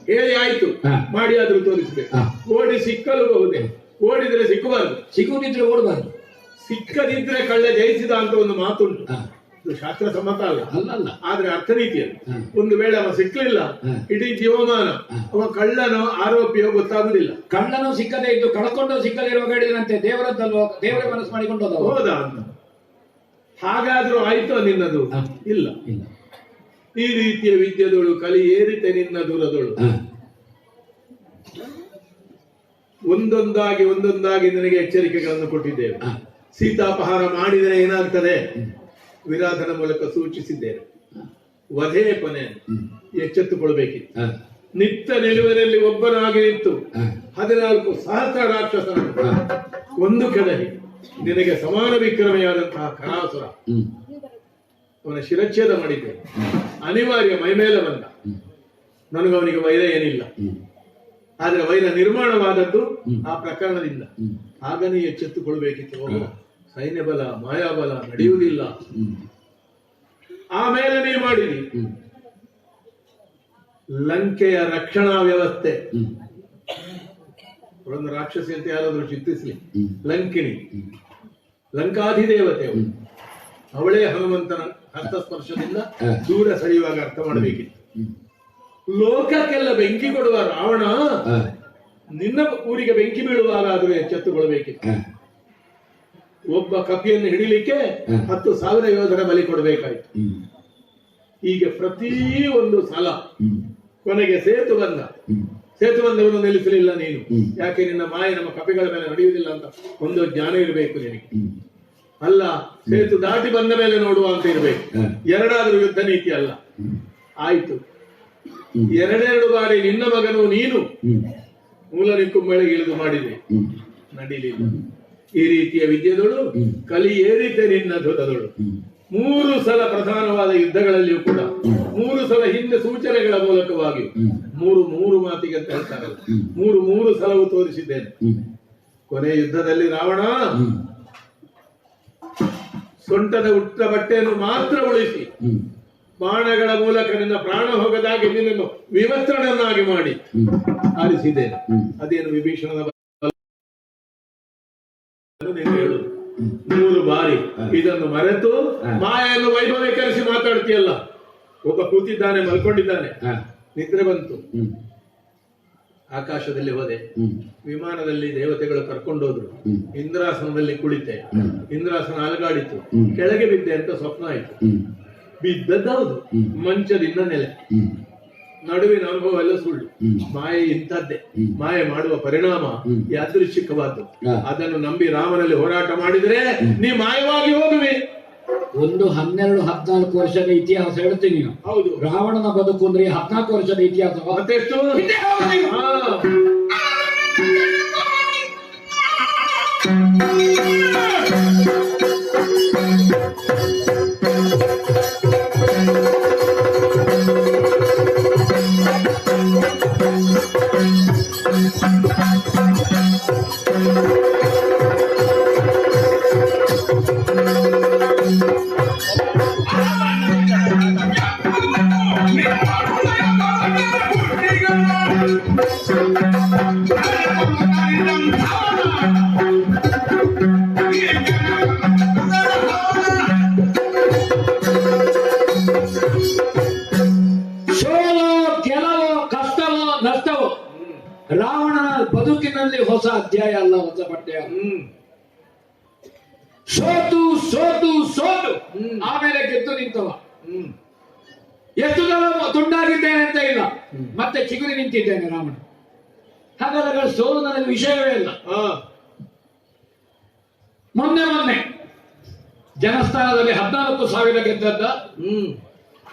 ಹೇಳಿ ಆಯ್ತು, ಮಾಡಿ ಆದ್ರೂ ತೋರಿಸ್ಬೇಕು. ಓಡಿ ಸಿಕ್ಕಲುಬಹುದೇ, ಓಡಿದ್ರೆ ಸಿಕ್ಕಬಾರ್ದು, ಸಿಗುವುದಿದ್ರೆ ಓಡಬಾರ್ದು. ಸಿಕ್ಕದಿದ್ರೆ ಕಳ್ಳ ಜಯಿಸಿದ ಅಂತ ಒಂದು ಮಾತುಂಟು. ಇದು ಶಾಸ್ತ್ರ ಸಮ್ಮತ ಅಲ್ಲ, ಆದ್ರೆ ಅರ್ಥ ರೀತಿಯಲ್ಲಿ. ಒಂದು ವೇಳೆ ಅವ ಸಿಕ್ಲಿಲ್ಲ, ಇಡೀ ಜೀವಮಾನ ಅವ ಕಳ್ಳನೋ ಆರೋಪಿಯೋ ಗೊತ್ತಾಗುದಿಲ್ಲ. ಕಳ್ಳನೋ ಸಿಕ್ಕದೇ ಇದ್ದು ಕಳ್ಕೊಂಡೋ ಸಿಕ್ಕದೇ ಇರುವ ಹೇಳಿದಂತೆ ದೇವರದ್ದಲ್ವೋ, ದೇವರೇ ಮನಸ್ಸು ಮಾಡಿಕೊಂಡು ಹೋದ ಅಂತ. ಹಾಗಾದ್ರೂ ಆಯ್ತು ನಿನ್ನದು? ಇಲ್ಲ. ಈ ರೀತಿಯ ವಿದ್ಯೆದೊಳು ಕಲಿ ಏರಿತೆ ನಿನ್ನ ದೂರದೊಳು. ಒಂದೊಂದಾಗಿ ನಿನಗೆ ಎಚ್ಚರಿಕೆಗಳನ್ನು ಕೊಟ್ಟಿದ್ದೇವೆ. ಸೀತಾಪಹಾರ ಮಾಡಿದರೆ ಏನಾಗ್ತದೆ ವಿರಾಧನ ಮೂಲಕ ಸೂಚಿಸಿದ್ದೇನೆ. ವಧೆ ಕೊನೆ ಎಚ್ಚೆತ್ತುಕೊಳ್ಬೇಕಿತ್ತು. ನಿತ್ಯ ನಿಲುವಿನಲ್ಲಿ ಒಬ್ಬನಾಗಿ ನಿಂತು 14 ಸಹಸ್ರ ರಾಕ್ಷಸರನ್ನು ಒಂದು ಕೆಡಹಿ ನಿನಗೆ ಸಮಾನ ವಿಕ್ರಮೆಯಾದಂತಹ ಕರಾಸುರ ಅವನ ಶಿರಚ್ಛೇದ ಮಾಡಿದ್ದೇನೆ. ಅನಿವಾರ್ಯ ಮೈಮೇಲೆ ಬಂದ. ನನಗವನಿಗೆ ವೈರ ಏನಿಲ್ಲ, ಆದ್ರೆ ವೈರ ನಿರ್ಮಾಣವಾದದ್ದು ಆ ಪ್ರಕರಣದಿಂದ. ಆಗ ನೀ ಎಚ್ಚೆತ್ತುಕೊಳ್ಬೇಕಿತ್ತು. ಸೈನ್ಯ ಬಲ ಮಾಯಾಬಲ ನಡೆಯುವುದಿಲ್ಲ. ಆಮೇಲೆ ನೀ ಮಾಡಿದಿ ಲಂಕೆಯ ರಕ್ಷಣಾ ವ್ಯವಸ್ಥೆ. ಅವಳೊಂದು ರಾಕ್ಷಸಿ ಅಂತ ಯಾರಾದ್ರೂ ಚಿಂತಿಸ್ಲಿ. ಲಂಕಿಣಿ, ಲಂಕಾಧಿದೇವತೆ ಅವಳೇ ಹನುಮಂತನ ಹಸ್ತಸ್ಪರ್ಶದಿಂದ ದೂರ ಸರಿಯುವಾಗ ಅರ್ಥ ಮಾಡಬೇಕಿತ್ತು. ಲೋಕಕ್ಕೆಲ್ಲ ಬೆಂಕಿ ಕೊಡುವ ರಾವಣ ನಿನ್ನ ಊರಿಗೆ ಬೆಂಕಿ ಬೀಳುವಾಗ ಆದರೂ ಎಚ್ಚೆತ್ತುಕೊಳ್ಬೇಕಿತ್ತು. ಒಬ್ಬ ಕಪಿಯನ್ನು ಹಿಡಿಲಿಕ್ಕೆ 10,000 ಯೋಧರ ಬಲಿ ಕೊಡಬೇಕಾಯ್ತು. ಹೀಗೆ ಪ್ರತಿ ಒಂದು ಸಲ ಕೊನೆಗೆ ಸೇತು ಬಂದವನು ನಿಲ್ಲಿಸಲಿಲ್ಲ ನೀನು. ಯಾಕೆ? ನಿನ್ನ ಮಾಯ ನಮ್ಮ ಕಪಿಗಳ ಮೇಲೆ ನಡೆಯುವುದಿಲ್ಲ ಅಂತ ಒಂದು ಜ್ಞಾನ ಇರಬೇಕು ನಿನಗೆ. ಅಲ್ಲ, ಸೇತು ದಾಟಿ ಬಂದ ಮೇಲೆ ನೋಡುವ ಅಂತ ಇರಬೇಕು. ಎರಡಾದ್ರೂ ಯುದ್ಧ ನೀತಿ ಅಲ್ಲ. ಆಯ್ತು, 2 ಬಾರಿ ನಿನ್ನ ಮಗನು ನೀನು ಮೂಲ ನಿಕ್ಕುಂಬಳಿಗೆ ಇಳಿದು ಮಾಡಿದೆ, ನಡೀಲಿಲ್ಲ. ಈ ರೀತಿಯ ವಿದ್ಯೆದೊಳು ಕಲಿ ಏರಿತೆ ನಿನ್ನ ಧ್ವದದೊಳು. 3 ಸಲ ಪ್ರಧಾನವಾದ ಯುದ್ಧಗಳಲ್ಲಿಯೂ ಕೂಡ 3 ಸಲ ಹಿಂದೆ ಸೂಚನೆಗಳ ಮೂಲಕವಾಗಿ 3 ಮಾತಿಗೆ ಅಂತ ಹೇಳ್ತಾರಲ್ಲ, 3 ಸಲವು ತೋರಿಸಿದ್ದೇನೆ. ಕೊನೆ ಯುದ್ಧದಲ್ಲಿ ರಾವಣ ಸೊಂಟದ ಉಟ್ಟ ಬಟ್ಟೆಯನ್ನು ಮಾತ್ರ ಉಳಿಸಿ ಬಾಣಗಳ ಮೂಲಕ ನಿನ್ನ ಪ್ರಾಣ ಹೋಗದಾಗಿ ನಿನ್ನನ್ನು ವಿವಸ್ತ್ರನನ್ನಾಗಿ ಮಾಡಿ ಆರಿಸಿದ್ದೇನೆ. ಅದೇನು ವಿಭೀಷಣದ ಹೇಳುದು. 3 ಬಾರಿ ಇದನ್ನು ಮರೆತು ಮಾಯನ್ನು ವೈಭವೀಕರಿಸಿ ಮಾತಾಡ್ತೀಯಲ್ಲ. ಒಬ್ಬ ಕೂತಿದ್ದಾನೆ, ಮಲ್ಕೊಂಡಿದ್ದಾನೆ, ನಿದ್ರೆ ಬಂತು, ಆಕಾಶದಲ್ಲಿ ಹೋದೆ, ವಿಮಾನದಲ್ಲಿ ದೇವತೆಗಳು ಕರ್ಕೊಂಡೋದ್ರು, ಇಂದ್ರಾಸನದಲ್ಲಿ ಕುಳಿತೆ, ಇಂದ್ರಾಸನ ಅಲಗಾಡಿತು, ಕೆಳಗೆ ಬಿದ್ದೆ ಅಂತ ಸ್ವಪ್ನ ಆಯ್ತು. ಬಿದ್ದದ್ದೌದು, ಮಂಚದಿಂದ ನೆಲೆ, ನಡುವಿನ ಅನುಭವ ಎಲ್ಲ ಸುಳ್ಳು. ಮಾಯೆ ಇಂಥದ್ದೇ. ಮಾಯೆ ಮಾಡುವ ಪರಿಣಾಮ ಯಾದೃಚ್ಛಿಕವಾದ್ದು. ಅದನ್ನು ನಂಬಿ ರಾಮನಲ್ಲಿ ಹೋರಾಟ ಮಾಡಿದ್ರೆ ನೀ ಮಾಯವಾಗಿ ಹೋಗುವೆ. ಒಂದು 12-14 ವರ್ಷದ ಇತಿಹಾಸ ಹೇಳ್ತೀನಿ. ಹೌದು, ರಾವಣನ ಬದುಕು ಅಂದ್ರೆ 14 ವರ್ಷದ ಇತಿಹಾಸ. ಮತ್ತೆಷ್ಟು? ಸೋಲೋ ಗೆಲವೋ ಕಷ್ಟವೋ ನಷ್ಟವೋ ರಾವಣನ ಬದುಕಿನಲ್ಲಿ ಹೊಸ ಅಧ್ಯಾಯ ಅಲ್ಲ, ಹೊಸ ಪಠ್ಯ. ಸೋತು ಸೋತು ಸೋತು ಆಮೇಲೆ ಗೆದ್ದು ನಿಂತವ. ಹ್ಮ್ ಎಷ್ಟು ಸಲ ತುಂಡಾಗಿದ್ದೇನೆ ಅಂತ ಇಲ್ಲ, ಮತ್ತೆ ಚಿಗುರಿ ನಿಂತಿದ್ದೇನೆ ರಾವಣ. ಹಾಗಾದ್ರೆ ಸೋಲು ನನಗೆ ವಿಷಯವೇ ಇಲ್ಲ. ಹಾ ಮೊನ್ನೆ ಜನಸ್ಥಾನದಲ್ಲಿ 14,000 ಗೆದ್ದದ್ದ, ಹ್ಮ್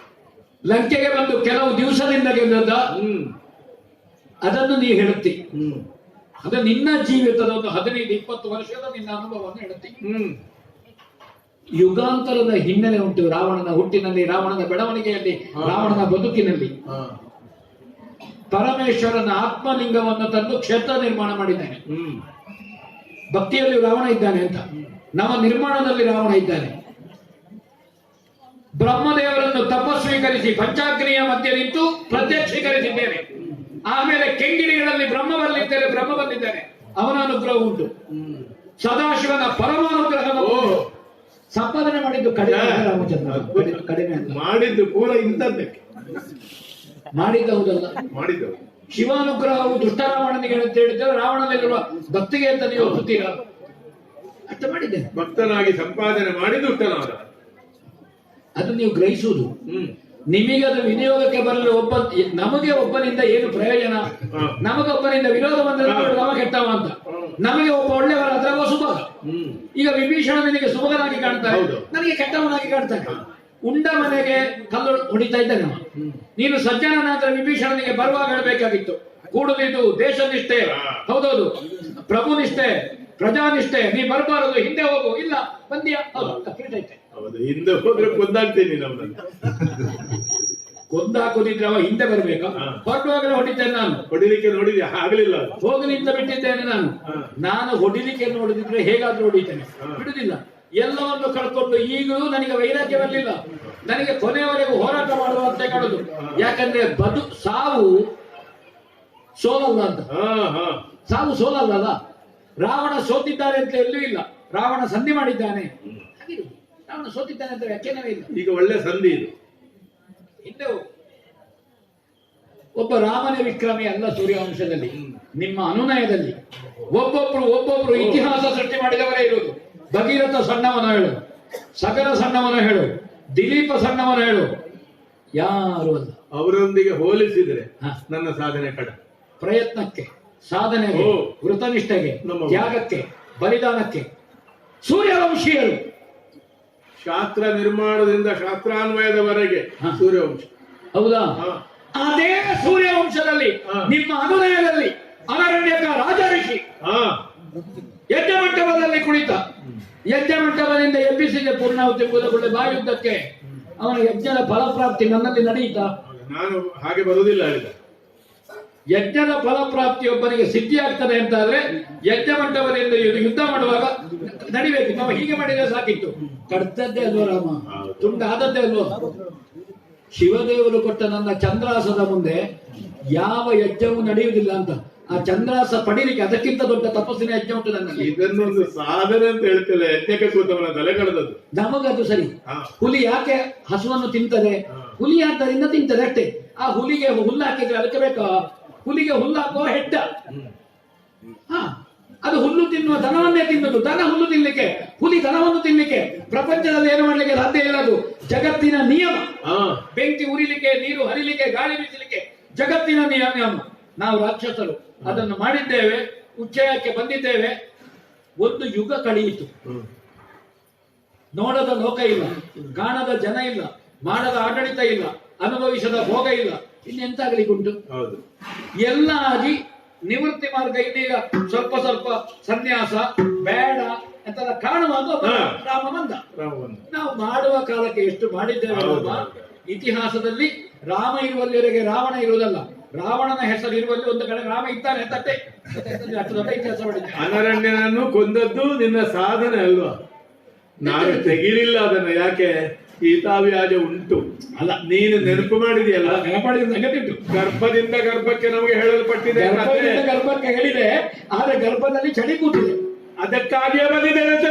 ಲಂಕೆಗೆ ಬಂದು ಕೆಲವು ದಿವಸದಿಂದ ಗೆದ್ದದ್ದ. ಅದನ್ನು ನೀವು ಹೇಳುತ್ತಿ. ಹ್ಮ್ ಅದು ನಿನ್ನ ಜೀವಿತದ ಒಂದು 15-20 ವರ್ಷದ ನಿನ್ನ ಅನುಭವವನ್ನು ಹೇಳುತ್ತಿ. ಹ್ಮ್ ಯುಗಾಂತರದ ಹಿನ್ನೆಲೆ ಉಂಟು ರಾವಣನ ಹುಟ್ಟಿನಲ್ಲಿ, ರಾವಣನ ಬೆಳವಣಿಗೆಯಲ್ಲಿ, ರಾವಣನ ಬದುಕಿನಲ್ಲಿ. ಹಾ ಪರಮೇಶ್ವರನ ಆತ್ಮಲಿಂಗವನ್ನು ತಂದು ಕ್ಷೇತ್ರ ನಿರ್ಮಾಣ ಮಾಡಿದ್ದಾನೆ. ಹ್ಮ್ ಭಕ್ತಿಯಲ್ಲಿ ರಾವಣ ಇದ್ದಾನೆ ಅಂತ, ನವ ನಿರ್ಮಾಣದಲ್ಲಿ ರಾವಣ ಇದ್ದಾನೆ. ಬ್ರಹ್ಮದೇವರನ್ನು ತಪಸ್ವೀಕರಿಸಿ ಪಂಚಾಗ್ನಿಯ ಮಧ್ಯೆ ನಿಂತು ಪ್ರತ್ಯಕ್ಷೀಕರಿಸಿದ್ದೇನೆ. ಆಮೇಲೆ ಕೆಂಗಿರಿಗಳಲ್ಲಿ ಬ್ರಹ್ಮ ಬಂದಿದ್ದೇನೆ, ಅವನ ಅನುಗ್ರಹ ಉಂಟು. ಸದಾಶಿವನ ಪರಮಾನುಗ್ರಹ ಸಂಪಾದನೆ ಮಾಡಿದ್ದು ಕಡಿಮೆ ಅಲ್ಲ ರಾಮಚಂದ್ರ, ಕಡಿಮೆ ಅಲ್ಲ. ಮಾಡಿದ್ದು ಪೂರ ಇಂಥದ್ದಕ್ಕೆ ಮಾಡಿದ್ದ ಹೌದಲ್ಲ. ಮಾಡಿದ್ದವು. ಶಿವಾನುಗ್ರಹವು ದುಷ್ಟರಾವಣನಿಗೆ ಅಂತ ಹೇಳಿದ್ರೆ ರಾವಣನಲ್ಲಿರುವ ಭಕ್ತಿಗೆ ಅಂತ ನೀವು ಒಪ್ಪುತ್ತೀರಾ? ಅಷ್ಟು ಮಾಡಿದ್ದೇನೆ. ಭಕ್ತನಾಗಿ ಸಂಪಾದನೆ ಮಾಡಿ ದುಷ್ಟನಾದ. ಅದು ನೀವು ಗ್ರಹಿಸುವುದು. ನಿಮಗೆ ಅದು ವಿನಿಯೋಗಕ್ಕೆ ಬರಲು ನಮಗೆ ಒಬ್ಬನಿಂದ ಏನು ಪ್ರಯೋಜನ? ನಮಗೊಬ್ಬನಿಂದ ವಿರೋಧ ಬಂದರೆ ನಮ ಕೆಟ್ಟವ ಅಂತ, ನಮಗೆ ಒಬ್ಬ ಒಳ್ಳೆಯವರಾದ್ರೆ ಅವ ಸುಭಗ. ಈಗ ವಿಭೀಷಣ ನಿನಗೆ ಸುಭಗನಾಗಿ ಕಾಣ್ತಾರೆ, ನನಗೆ ಕೆಟ್ಟವನಾಗಿ ಕಾಣ್ತಾನೆ. ಉಂಡ ಮನೆಗೆ ಕಲ್ಲು ಹೊಡಿತಾ ಇದ್ದಾನೆ ಅವ. ನೀನು ಸಜ್ಜನನಾದ್ರೆ ವಿಭೀಷಣನಿಗೆ ಬರುವಾಗ ಹೇಳಬೇಕಾಗಿತ್ತು, ಕೂಡುದಿದ್ದು ದೇಶ ನಿಷ್ಠೆ, ಹೌದೌದು, ಪ್ರಭು ನಿಷ್ಠೆ, ಪ್ರಜಾನಿಷ್ಠೆ, ನೀ ಬರಬಾರದು, ಹಿಂದೆ ಹೋಗು. ಇಲ್ಲ ಬಂದಿಯಾ? ಹೌದು, ಹಿಂದೆ ಹೋದ್ರೆ ಕೊಂದಾಗ್ತೀನಿ ನಮ್ಮನ್ನ. ಕೊಂದಾಕುದಿದ್ರೆ ಅವ ಹಿಂದೆ ಬರ್ಬೇಕಾ? ಹೊರಡುವಾಗಲೇ ಹೊಡಿತೇನೆ ನಾನು. ಹೊಡಿಲಿಕ್ಕೆ ನೋಡಿದ್ದೆ, ಆಗ್ಲಿಲ್ಲ. ಹೋಗಿ ನಿಂತ ಬಿಟ್ಟಿದ್ದೇನೆ ನಾನು ಹೊಡಿಲಿಕ್ಕೆ ನೋಡಿದ್ರೆ ಹೇಗಾದ್ರೂ ಹೊಡಿತೇನೆ, ಬಿಡುದಿಲ್ಲ. ಎಲ್ಲವನ್ನು ಕಳ್ಕೊಂಡು ಈಗಲೂ ನನಗೆ ವೈರಾಗ್ಯ ಬರಲಿಲ್ಲ. ನನಗೆ ಕೊನೆಯವರೆಗೂ ಹೋರಾಟ ಮಾಡುವಂತೆ ಕಾಣುದು. ಯಾಕಂದ್ರೆ ಸಾವು ಸೋಲಲ್ಲ ಅಂತ. ಸಾವು ಸೋಲಲ್ಲ. ರಾವಣ ಸೋತಿದ್ದಾರೆ ಅಂತ ಎಲ್ಲೂ ಇಲ್ಲ, ರಾವಣ ಸಂಧಿ ಮಾಡಿದ್ದಾನೆ. ರಾವಣ ಸೋತಿದ್ದಾನೆ ಅಂತ ವ್ಯಾಖ್ಯಾನವೇ ಇಲ್ಲ. ಈಗ ಒಳ್ಳೆ ಸಂಧಿ ಇದು. ಹಿಂದೆ ಒಬ್ಬ ರಾಮನ ವಿಕ್ರಮಿ ಅಲ್ಲ ಸೂರ್ಯವಂಶದಲ್ಲಿ. ನಿಮ್ಮ ಅನುನಯದಲ್ಲಿ ಒಬ್ಬೊಬ್ರು ಇತಿಹಾಸ ಸೃಷ್ಟಿ ಮಾಡಿದವರೇ ಇರುವುದು. ಭಗೀರಥ ಸಣ್ಣವನ ಹೇಳು, ಸಗರ ಸಣ್ಣವನ ಹೇಳು, ದಿಲೀಪ ಸಣ್ಣವನ ಹೇಳು, ಯಾರು ಅಲ್ಲ. ಅವರೊಂದಿಗೆ ಹೋಲಿಸಿದ್ರೆ ನನ್ನ ಸಾಧನೆ ಕಡ. ಪ್ರಯತ್ನಕ್ಕೆ, ಸಾಧನೆಗೆ, ವೃತನಿಷ್ಠೆಗೆ, ತ್ಯಾಗಕ್ಕೆ, ಬಲಿದಾನಕ್ಕೆ ಸೂರ್ಯವಂಶೀಯರು. ಶಾಸ್ತ್ರ ನಿರ್ಮಾಣದಿಂದ ಶಾಸ್ತ್ರಾನ್ವಯದವರೆಗೆ ಸೂರ್ಯವಂಶ. ಹೌದಾ? ಅದೇ ಸೂರ್ಯವಂಶದಲ್ಲಿ ನಿಮ್ಮ ಅನುನಯದಲ್ಲಿ ಅನರಣ್ಯಕ ರಾಜ ಋಷಿ ಯಜ್ಞ ಮಂಟಪದಲ್ಲಿ ಕುಳಿತ, ಯಜ್ಞ ಮಂಟಪದಿಂದ ಎಬ್ಬಿಸಿದ ಪೂರ್ಣಾಹುತಿ ಕೂದಕೊಳ್ಳೆ ಬಾಯುದ್ದಕ್ಕೆ ಅವನ ಯಜ್ಞದ ಫಲಪ್ರಾಪ್ತಿ ನನ್ನಲ್ಲಿ ನಡೆಯಿತಾ? ನಾನು ಹಾಗೆ ಬರುವುದಿಲ್ಲ ಹೇಳಿದ. ಯಜ್ಞದ ಫಲಪ್ರಾಪ್ತಿ ಒಬ್ಬನಿಗೆ ಸಿದ್ಧಿ ಆಗ್ತದೆ ಅಂತಾದ್ರೆ ಯಜ್ಞ ಮಂಟಪದಿಂದ ಯುದ್ಧ ಮಾಡುವಾಗ ನಡಿಬೇಕು. ನಾವು ಹೀಗೆ ಮಾಡಿದ್ರೆ ಸಾಕಿತ್ತು. ಕಡ್ತದ್ದೇ ಅಲ್ವೋ ರಾಮ, ತುಂಡಾದದ್ದೇ ಅಲ್ವೋ. ಶಿವದೇವರು ಕೊಟ್ಟ ನನ್ನ ಚಂದ್ರಾಸದ ಮುಂದೆ ಯಾವ ಯಜ್ಞವೂ ನಡೆಯುವುದಿಲ್ಲ ಅಂತ. ಆ ಚಂದ್ರಾಸ ಪಡೀಲಿಕ್ಕೆ ಅದಕ್ಕಿಂತ ದೊಡ್ಡ ತಪಸ್ಸಿನ ಯಜ್ಞ ಉಂಟು ನನ್ನಲ್ಲಿ. ಇದನ್ನೊಂದು ಸಾಧನೆ ಅಂತ ಹೇಳ್ತಿಲ್ಲ. ಯಜ್ಞಕ್ಕೆ ಕೂತವನ ತಲೆ ಕಳೆದದ್ದು. ನಮಗದು ಸರಿ. ಹುಲಿ ಯಾಕೆ ಹಸುವನ್ನು ತಿಂತದೆ? ಹುಲಿ ಆದ್ದರಿಂದ ತಿಂತದೆ ಅಷ್ಟೇ. ಆ ಹುಲಿಗೆ ಹುಲ್ಲು ಹಾಕಿದ್ರೆ ಅದಕ್ಕೆ ಬೇಕಾ? ಹುಲಿಗೆ ಹುಲ್ಲು ಹಾಕುವ ಹೆಡ್ಡ. ಅದು ಹುಲ್ಲು ತಿನ್ನುವ ದನವನ್ನೇ ತಿನ್ನುದು. ದನ ಹುಲ್ಲು ತಿನ್ಲಿಕ್ಕೆ, ಹುಲಿ ದನವನ್ನು ತಿನ್ಲಿಕ್ಕೆ. ಪ್ರಪಂಚದಲ್ಲಿ ಏನು ಮಾಡ್ಲಿಕ್ಕೆ ಸಾಧ್ಯ ಇಲ್ಲ. ಅದು ಜಗತ್ತಿನ ನಿಯಮ. ಬೆಂಕಿ ಉರಿಲಿಕ್ಕೆ, ನೀರು ಹರಿಲಿಕ್ಕೆ, ಗಾಳಿ ಬೀಸಲಿಕ್ಕೆ ಜಗತ್ತಿನ ನಿಯಮ. ನಾವು ರಾಕ್ಷಸರು ಅದನ್ನು ಮಾಡಿದ್ದೇವೆ, ಉಚ್ಚಯಕ್ಕೆ ಬಂದಿದ್ದೇವೆ. ಒಂದು ಯುಗ ಕಳೆಯಿತು. ನೋಡದ ಲೋಕ ಇಲ್ಲ, ಕಾಣದ ಜನ ಇಲ್ಲ, ಮಾಡದ ಆಡಳಿತ ಇಲ್ಲ, ಅನುಭವಿಸದ ಭೋಗ ಇಲ್ಲ. ಇನ್ನೆಂತಾಗಲಿಕ್ಕುಂಟು? ಎಲ್ಲ ಆಗಿ ನಿವೃತ್ತಿ ಮಾರ್ಗ ಇನ್ನೀಗ ಸ್ವಲ್ಪ ಸ್ವಲ್ಪ ಸನ್ಯಾಸ ಬೇಡ ಅಂತೆಲ್ಲ ಕಾಣುವಾಗ ರಾಮ ಬಂದ. ನಾವು ಮಾಡುವ ಕಾಲಕ್ಕೆ ಎಷ್ಟು ಮಾಡಿದ್ದೇವೆ ಅಲ್ವಾ? ಇತಿಹಾಸದಲ್ಲಿ ರಾಮ ಇರುವಲ್ಲಿವರೆಗೆ ರಾವಣ ಇರುವುದಲ್ಲ, ರಾವಣನ ಹೆಸರು ಇರುವಲ್ಲಿ ಒಂದು ಕಡೆ ರಾಮ ಇದ್ದಾನೆ ತಟ್ಟೆ. ಅಷ್ಟು ದೊಡ್ಡ ಇತಿಹಾಸ ಮಾಡಿದ್ದೇವೆ. ಅನರಣ್ಯನನ್ನು ಕೊಂದದ್ದು ನಿನ್ನ ಸಾಧನೆ ಅಲ್ವಾ? ನಾನು ತೆಗಿಲಿಲ್ಲ ಅದನ್ನು. ಯಾಕೆ? ಗೀತಾವ್ಯಾಜ ಉಂಟು ಅಲ್ಲ, ನೀನು ನೆನಪು ಮಾಡಿದೆಯಲ್ಲ. ಗರ್ಭದಿಂದ ಗರ್ಭಕ್ಕೆ ನಮಗೆ ಹೇಳಲ್ಪಟ್ಟಿದೆ. ಗರ್ಭಕ್ಕೆ ಹೇಳಿದೆ, ಆದ್ರೆ ಗರ್ಭದಲ್ಲಿ ಚಳಿ ಕೂತಿದೆ. ಅದಕ್ಕಾಗಿಯೇ ಬಂದಿದ್ದೇನೆ ಅಂತ.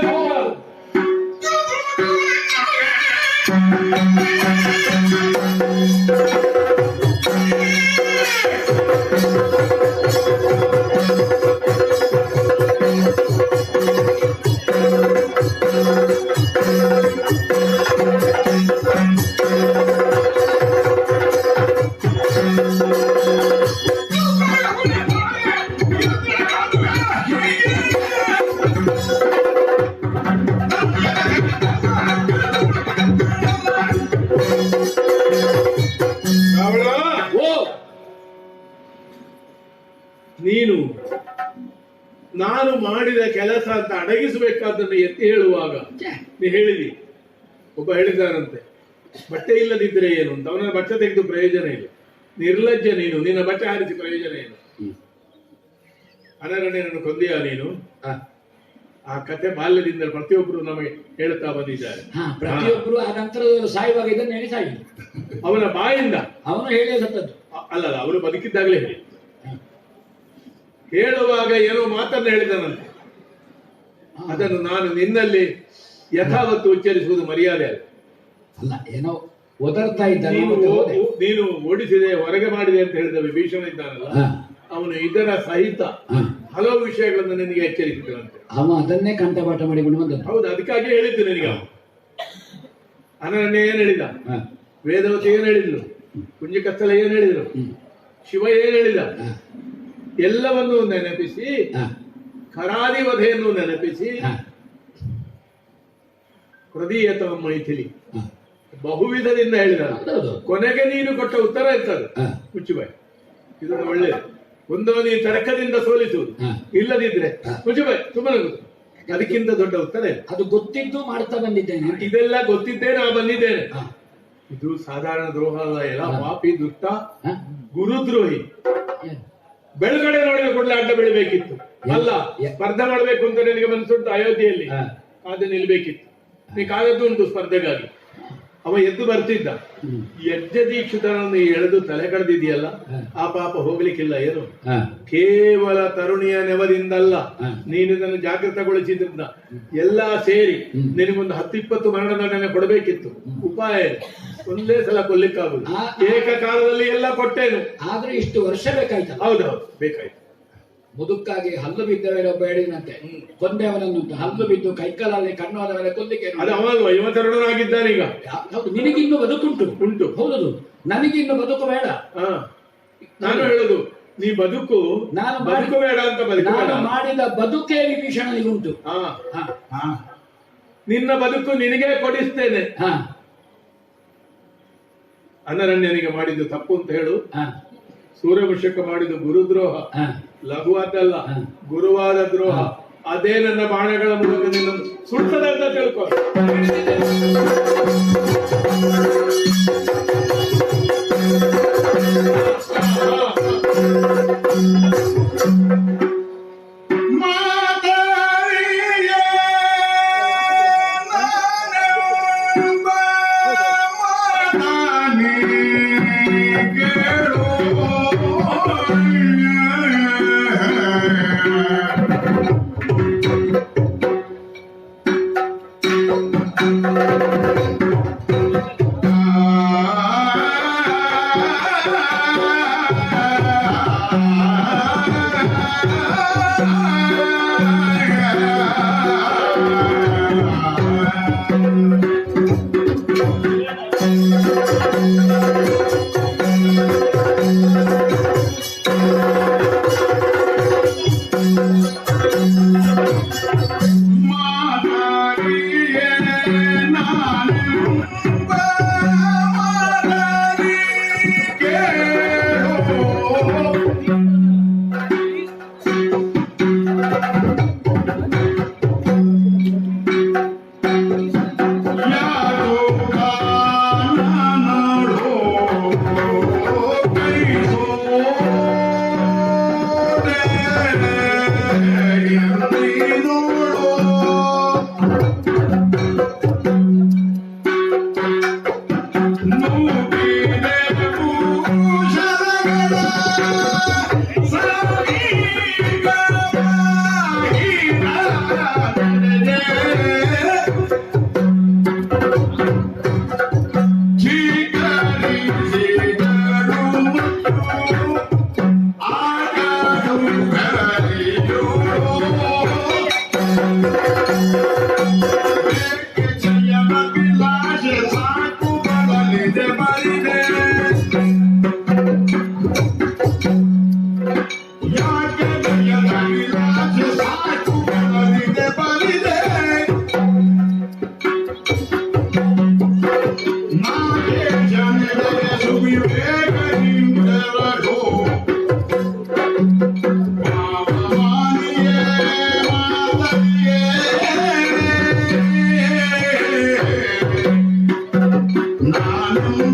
ನೀನು ನಾನು ಮಾಡಿದ ಕೆಲಸ ಅಂತ ಅಡಗಿಸಬೇಕಾದನ್ನು ಎತ್ತಿ ಹೇಳುವಾಗ ನೀ ಹೇಳಿದಿ. ಒಬ್ಬ ಹೇಳಿದಾರಂತೆ, ಬಟ್ಟೆ ಇಲ್ಲದಿದ್ರೆ ಏನು ಅಂತ. ಅವನ ಬಟ್ಟೆ ತೆಗೆದು ಪ್ರಯೋಜನ ಇಲ್ಲ. ನಿರ್ಲಜ್ಜ ನೀನು, ನಿನ್ನ ಬಟ್ಟೆ ಹಾರಿಸಿ ಪ್ರಯೋಜನ ಏನು? ಅನರಣ್ಯನನ್ನು ಕೊಂದಿಯ ನೀನು? ಆ ಕಥೆ ಬಾಲ್ಯದಿಂದ ಪ್ರತಿಯೊಬ್ಬರು ನಮಗೆ ಹೇಳ್ತಾ ಬಂದಿದ್ದಾರೆ. ಪ್ರತಿಯೊಬ್ಬರು ಆ ನಂತರ ಸಾಯುವಾಗ ಇದನ್ನು ಹೇಳಿ ಸಾಯಿ ಅವನ ಬಾಯಿಂದ ಅವನು ಹೇಳಿ ಸತ್ತದ್ದು ಅಲ್ಲ, ಅವನು ಬದುಕಿದ್ದಾಗಲೇ ಹೇಳಿ. ಹೇಳುವಾಗ ಏನೋ ಮಾತನ್ನು ಹೇಳಿದನಂತೆ, ಅದನ್ನು ನಾನು ನಿನ್ನಲ್ಲಿ ಯಥಾವತ್ತು ಉಚ್ಚರಿಸುವುದು ಮರ್ಯಾದೆ ಅಲ್ಲ. ಅಲ್ಲ, ಏನೋ ಒದರ್ತಾ ಇದ್ದಾನೆ. ನೀನು ಓಡಿಸಿದೆ, ಹೊರಗೆ ಮಾಡಿದೆ ಅಂತ ಹೇಳಿದ ವಿಭೀಷಣ ಇದ್ದಾನಲ್ಲ, ಅವನು ಇದರ ಸಹಿತ ಹಲವು ವಿಷಯಗಳನ್ನು ನಿನಗೆ ಎಚ್ಚರಿಸಿದಂತೆ. ಅವ ಅದನ್ನೇ ಕಂಠಪಾಠ ಮಾಡಿಕೊಂಡು ಬಂದದ್ದು. ಹೌದು, ಅದಕ್ಕಾಗಿ ಹೇಳಿದ್ದು ನಿನಗೆ. ಅನರಣ್ಯ ಏನ್ ಹೇಳಿದ, ವೇದವತಿ ಏನ್ ಹೇಳಿದ್ಲು, ಕುಂಜಕಸ್ಥಲ ಏನ್ ಹೇಳಿದ್ರು, ಶಿವ ಏನ್ ಹೇಳಿದ, ಎಲ್ಲವನ್ನೂ ನೆನಪಿಸಿ, ಖರಾದಿ ವಧೆಯನ್ನು ನೆನಪಿಸಿ, ಹೃದಯತಮ ಮೈಥಿಲಿ ಬಹುವಿಧದಿಂದ ಹೇಳಿದ. ಕೊನೆಗೆ ನೀನು ಕೊಟ್ಟ ಉತ್ತರ ಇರ್ತದೆ, ಮುಚ್ಚುಬಾಯ್, ಇದು ಒಳ್ಳೆಯದು. ಒಂದೋ ನೀನು ತರ್ಕದಿಂದ ಸೋಲಿಸುವುದು, ಇಲ್ಲದಿದ್ರೆ ಮುಚ್ಚುಬಾಯ್ ಸುಮ್ಮನೆ. ಅದಕ್ಕಿಂತ ದೊಡ್ಡ ಉತ್ತರ ಇಲ್ಲ. ಅದು ಗೊತ್ತಿದ್ದು ಮಾಡ್ತಾ ಬಂದಿದ್ದೇನೆ. ಇದೆಲ್ಲ ಗೊತ್ತಿದ್ದೇ ನಾ ಬಂದಿದ್ದೇನೆ. ಇದು ಸಾಧಾರಣ ದ್ರೋಹ ಅಲ್ಲ, ಎಲ್ಲ ಪಾಪಿ, ದುಷ್ಟ, ಗುರುದ್ರೋಹಿ. ಬೆಳಗಡೆ ನೋಡಿದ ಕೂಡಲೇ ಅಡ್ಡ ಬೆಳಿಬೇಕಿತ್ತು. ಅಲ್ಲ, ಸ್ಪರ್ಧೆ ಮಾಡಬೇಕು ಅಂತ ನಿನಗೆ ಮನಸ್ಸುಂಟು. ಅಯೋಧ್ಯೆಯಲ್ಲಿ ಕಾದು ನಿಲ್ಬೇಕಿತ್ತು. ನೀ ಕಾದದ್ದು ಉಂಟು ಸ್ಪರ್ಧೆಗಾಗಿ. ಅವ ಎದ್ದು ಬರ್ತಿದ್ದ. ಯಜ್ಞ ದೀಕ್ಷಿತನನ್ನು ಎಳೆದು ತಲೆ ಕಳೆದಿದೆಯಲ್ಲ, ಆ ಪಾಪ ಹೋಗ್ಲಿಕ್ಕಿಲ್ಲ. ಏನು, ಕೇವಲ ತರುಣಿಯ ನೆವದಿಂದಲ್ಲ, ನೀನು ಇದನ್ನು ಜಾಗೃತಗೊಳಿಸಿದ್ರಿಂದ ಎಲ್ಲಾ ಸೇರಿ ನಿನಗೊಂದು 10-20 ಮರಣದಂಡನೆ ಕೊಡಬೇಕಿತ್ತು. ಉಪಾಯ ಒಂದೇ ಸಲ ಕೊಲ್ಲಿಕ್ಕಾಗುದು. ಏಕಕಾಲದಲ್ಲಿ ಎಲ್ಲ ಕೊಟ್ಟೇನು, ಆದ್ರೆ ಇಷ್ಟು ವರ್ಷ ಬೇಕಾಯ್ತು. ಹೌದೌದು, ಬೇಕಾಯ್ತು. ಮುದುಕಾಗಿ ಹಲ್ಲು ಬಿದ್ದವೇ ಒಬ್ಬ ಹೇಳಿದಂತೆ, ಕೊಂದೆಯವನನ್ನು ಹಲ್ಲು ಬಿದ್ದು ಕೈಕಾಲಲ್ಲಿ ಕಣ್ಣು ಆದ ಮೇಲೆ ಕೊಲ್ಲಿಕ್ಕೆ. ಅದು ಅವಲ್ವ, ಇವ ತರುಣನಾಗಿದ್ದಾನೆ ಈಗ. ಹೌದು, ನಿನಗಿನ್ನು ಬದುಕುಂಟು. ಉಂಟು, ಹೌದು, ನನಗಿನ್ನು ಬದುಕು ಬೇಡ. ನಾನು ಹೇಳುದು, ನೀ ಬದುಕು, ನಾನು ಬದುಕು ಬೇಡ ಅಂತ. ನಾನು ಮಾಡಿದ ಬದುಕೇ ವಿಭೀಷಣನಿಗುಂಟು. ನಿನ್ನ ಬದುಕು ನಿನಗೆ ಕೊಡಿಸ್ತೇನೆ. ಅನರಣ್ಯನಿಗೆ ಮಾಡಿದ್ದು ತಪ್ಪು ಅಂತ ಹೇಳು. ಸೂರ್ಯವಂಶಕ್ಕೆ ಮಾಡಿದ್ದು ಗುರುದ್ರೋಹ, ಲಘುವಾದಲ್ಲ, ಗುರುವಾದ ದ್ರೋಹ. ಅದೇ ನನ್ನ ಬಾಣಗಳ ಮೂಲಕ ನಿನ್ನ ಸುಳ್ತದೆ ಅಂತ ತಿಳ್ಕೊ.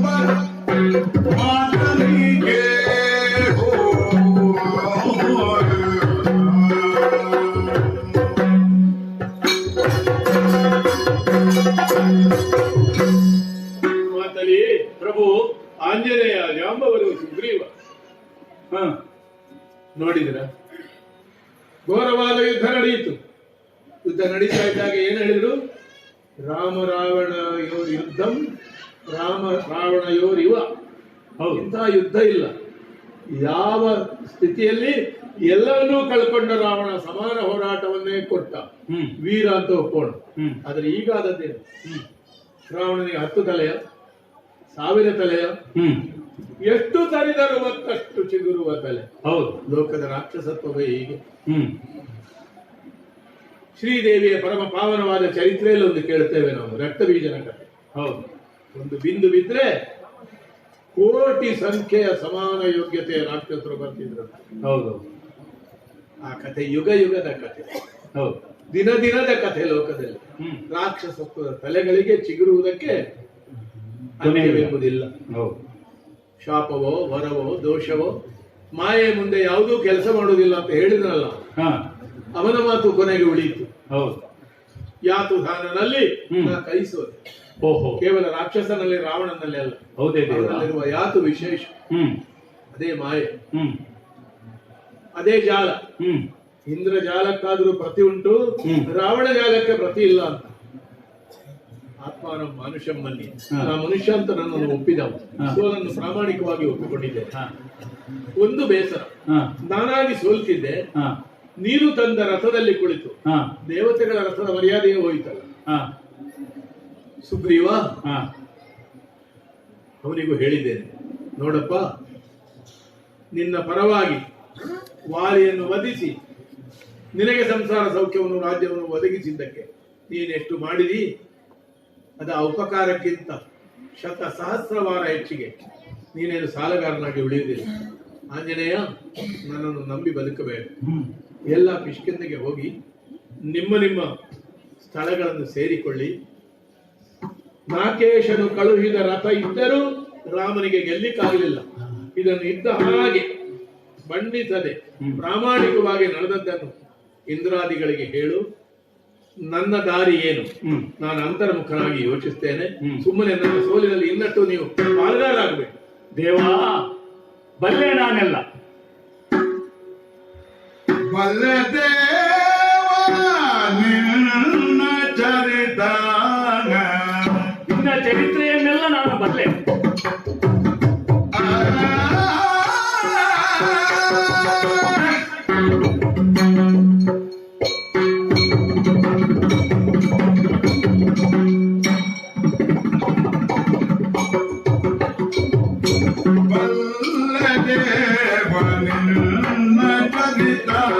ಮಾತನಿಗೆ ಮಾತಲಿ ಪ್ರಭು. ಆಂಜನೇಯ ಜಾಂಬವರು ಸುಗ್ರೀವ ಹ ನೋಡಿದ್ರ ಘೋರವಾದ ಯುದ್ಧ ನಡೆಯಿತು. ಯುದ್ಧ ನಡೀತಾ ಇದ್ದಾಗ ಏನ್ ಹೇಳಿದ್ರು? ರಾಮ ರಾವಣಯೋರ್ ಯುದ್ಧಂ ರಾಮ ರಾವಣಯೋರ್ ಇವ. ಹೌದು. ಇಂತಹ ಯುದ್ಧ ಇಲ್ಲ. ಯಾವ ಸ್ಥಿತಿಯಲ್ಲಿ ಎಲ್ಲವನ್ನೂ ಕಳ್ಕೊಂಡ ರಾವಣ ಸಮಾನ ಹೋರಾಟವನ್ನೇ ಕೊಟ್ಟ, ವೀರ ಅಂತ ಒಪ್ಕೊಂಡು. ಆದ್ರೆ ಈಗ ಆದದ್ದೇನು? ರಾವಣನಿಗೆ 10 ತಲೆಯ 1000 ತಲೆಯ ಎಷ್ಟು ತರಿದರು ಮತ್ತಷ್ಟು ಚಿಗುರುವ ತಲೆ. ಹೌದು. ಲೋಕದ ರಾಕ್ಷಸತ್ವವೇ ಹೀಗೆ. ಶ್ರೀದೇವಿಯ ಪರಮ ಪಾವನವಾದ ಚರಿತ್ರೆಯಲ್ಲಿ ಒಂದು ಕೇಳ್ತೇವೆ ನಾವು, ರಕ್ತ ಬೀಜನ ಕಥೆ. ಹೌದು. ಒಂದು ಬಿಂದು ಬಿದ್ರೆ ಕೋಟಿ ಸಂಖ್ಯೆಯ ಸಮಾನ ಯೋಗ್ಯತೆಯ ರಾಕ್ಷಸರು ಬರ್ತಿದ್ರು. ಹೌದು. ಆ ಕಥೆ ಯುಗ ಯುಗದ ಕಥೆ, ಹೌದು. ದಿನ ದಿನದ ಕಥೆ. ಲೋಕದಲ್ಲಿ ರಾಕ್ಷಸತ್ವದ ತಲೆಗಳಿಗೆ ಚಿಗುರುವುದಕ್ಕೆ ಅಂತ್ಯವೆಂಬುದಿಲ್ಲ. ಹೌದು. ಶಾಪವೋ ವರವೋ ದೋಷವೋ ಮಾಯೆ ಮುಂದೆ ಯಾವುದೂ ಕೆಲಸ ಮಾಡುವುದಿಲ್ಲ ಅಂತ ಹೇಳಿದ್ನಲ್ಲ, ಹ ಅವನ ಮಾತು ಕೊನೆಗೆ ಉಳಿಯಿತು. ಹೌದು. ಯಾತುಧಾನನಲ್ಲಿ ನಾ ಕೈಸೋದೆ. ಓಹೋ. ಕೇವಲ ರಾಕ್ಷಸನಲ್ಲಿ ರಾವಣನಲ್ಲಿ ಅಲ್ಲ, ಹೌದೇ ದೇವ. ಅವನಲ್ಲಿರುವ ಯಾತು ವಿಶೇಷ. ಅದೇ ಮಾಯೆ, ಅದೇ ಜಾಲ. ಇಂದ್ರ ಜಾಲಕ್ಕಾದ್ರೂ ಪ್ರತಿ ಉಂಟು, ರಾವಣ ಜಾಲಕ್ಕೆ ಪ್ರತಿ ಇಲ್ಲ ಅಂತ. ಆತ್ಮಾನ ಮಾನುಷಮ್ಮಲ್ಲಿ ನಾ ಮನುಷ್ಯ ಅಂತ ನನ್ನನ್ನು ಒಪ್ಪಿದವು, ಸೋಲನ್ನು ಪ್ರಾಮಾಣಿಕವಾಗಿ ಒಪ್ಪಿಕೊಂಡಿದ್ದೆ. ಒಂದು ಬೇಸರ, ನಾನಾಗಿ ಸೋಲ್ತಿದ್ದೆ. ನೀರು ತಂದ ರಥದಲ್ಲಿ ಕುಳಿತು ದೇವತೆಗಳ ರಥದ ಮರ್ಯಾದೆಯೇ ಹೋಯಿತಲ್ಲ. ಸುಗ್ರೀವ ಅವನಿಗೂ ಹೇಳಿದ್ದೇನೆ, ನೋಡಪ್ಪ, ನಿನ್ನ ಪರವಾಗಿ ವಾಲಿಯನ್ನು ವಧಿಸಿ ನಿನಗೆ ಸಂಸಾರ ಸೌಖ್ಯವನ್ನು ರಾಜ್ಯವನ್ನು ಒದಗಿಸಿದ್ದಕ್ಕೆ ನೀನೆಷ್ಟು ಮಾಡಿದಿ, ಅದ ಉಪಕಾರಕ್ಕಿಂತ ಸಹಸ್ರವಾರ ಹೆಚ್ಚಿಗೆ ನೀನೇನು ಸಾಲಗಾರನಾಗಿ ಉಳಿಯುವುದಿಲ್ಲ. ಆಂಜನೇಯ, ನನ್ನನ್ನು ನಂಬಿ ಬದುಕಬೇಡ. ಎಲ್ಲ ಕಿಷ್ಕಿಂದೆಗೆ ಹೋಗಿ ನಿಮ್ಮ ನಿಮ್ಮ ಸ್ಥಳಗಳನ್ನು ಸೇರಿಕೊಳ್ಳಿ. ನಾಕೇಶನು ಕಳುಹಿದ ರಥ ಇದ್ದರೂ ರಾಮನಿಗೆ ಗೆಲ್ಲಿಕ್ಕಾಗಲಿಲ್ಲ. ಇದನ್ನು ಇದ್ದ ಹಾಗೆ ಬಣ್ಣಿಸದೆ ಪ್ರಾಮಾಣಿಕವಾಗಿ ನಡೆದದ್ದನ್ನು ಇಂದ್ರಾದಿಗಳಿಗೆ ಹೇಳು. ನನ್ನ ದಾರಿ ಏನು, ನಾನು ಅಂತರ್ಮುಖನಾಗಿ ಯೋಚಿಸ್ತೇನೆ. ಸುಮ್ಮನೆ ನನ್ನ ಸೋಲಿನಲ್ಲಿ ಇನ್ನಟ್ಟು ನೀವು ಪಾಲ್ಗಾರಾಗಬೇಕು. ದೇವಾ, ಬಲ್ಲೆ ನಾನೆಲ್ಲ. ಬಲ್ಲೆ ದೇವ ನಿನ್ನ ಚರಿತಾನ, ನಿನ್ನ ಚರಿತ್ರೆಯನ್ನೆಲ್ಲ ನಾನು ಬಲ್ಲೆ. ಬಲ್ಲೆ ದೇವ ನಿನ್ನ ಚರಿತಾನ,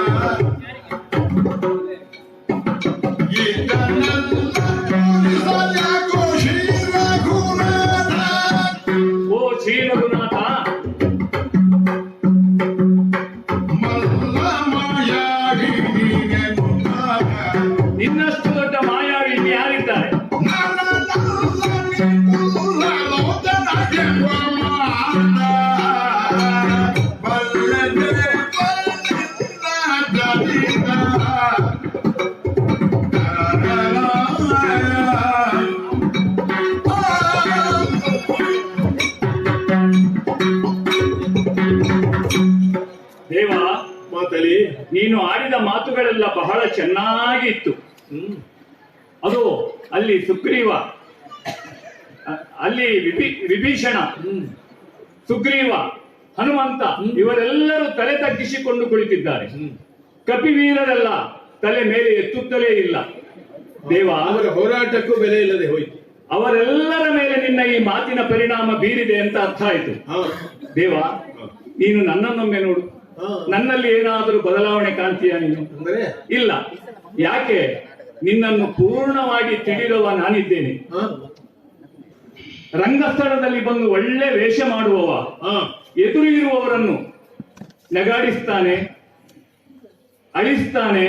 ಓ ಶ್ರೀ ರಘುನಾಥ, ನಿನ್ನಷ್ಟು ದೊಡ್ಡ ಮಾಯಾವಿ ಯಾರಿದ್ದಾರೆ? ದೇವ, ಮಾತಲಿ ನೀನು ಆಡಿದ ಮಾತುಗಳೆಲ್ಲ ಬಹಳ ಚೆನ್ನಾಗಿತ್ತು. ಅದು ಅಲ್ಲಿ ಸುಗ್ರೀವ, ಅಲ್ಲಿ ವಿಭೀಷಣ, ಸುಗ್ರೀವ, ಹನುಮಂತ ಇವರೆಲ್ಲರೂ ತಲೆ ತಗ್ಗಿಸಿಕೊಂಡು ಕುಳಿತಿದ್ದಾರೆ. ಕಪಿವೀರರೆಲ್ಲ ತಲೆ ಮೇಲೆ ಎತ್ತುತ್ತಲೇ ಇಲ್ಲ. ದೇವ, ಅವರ ಹೋರಾಟಕ್ಕೂ ಬೆಲೆ ಇಲ್ಲದೆ ಹೋಯಿತು. ಅವರೆಲ್ಲರ ಮೇಲೆ ನಿನ್ನ ಈ ಮಾತಿನ ಪರಿಣಾಮ ಬೀರಿದೆ ಅಂತ ಅರ್ಥ ಆಯ್ತು. ದೇವ, ನೀನು ನನ್ನನ್ನೊಮ್ಮೆ ನೋಡು. ನನ್ನಲ್ಲಿ ಏನಾದರೂ ಬದಲಾವಣೆ ಕಾಣ್ತೀಯಾ ನೀನು? ಅಂದ್ರೆ ಇಲ್ಲ. ಯಾಕೆ? ನಿನ್ನನ್ನು ಪೂರ್ಣವಾಗಿ ತಿಳಿದವ ನಾನಿದ್ದೇನೆ. ರಂಗಸ್ಥಳದಲ್ಲಿ ಬಂದು ಒಳ್ಳೆ ವೇಷ ಮಾಡುವವ ಎದುರು ಇರುವವರನ್ನು ನಗಾಡಿಸ್ತಾನೆ, ಅಳಿಸ್ತಾನೆ,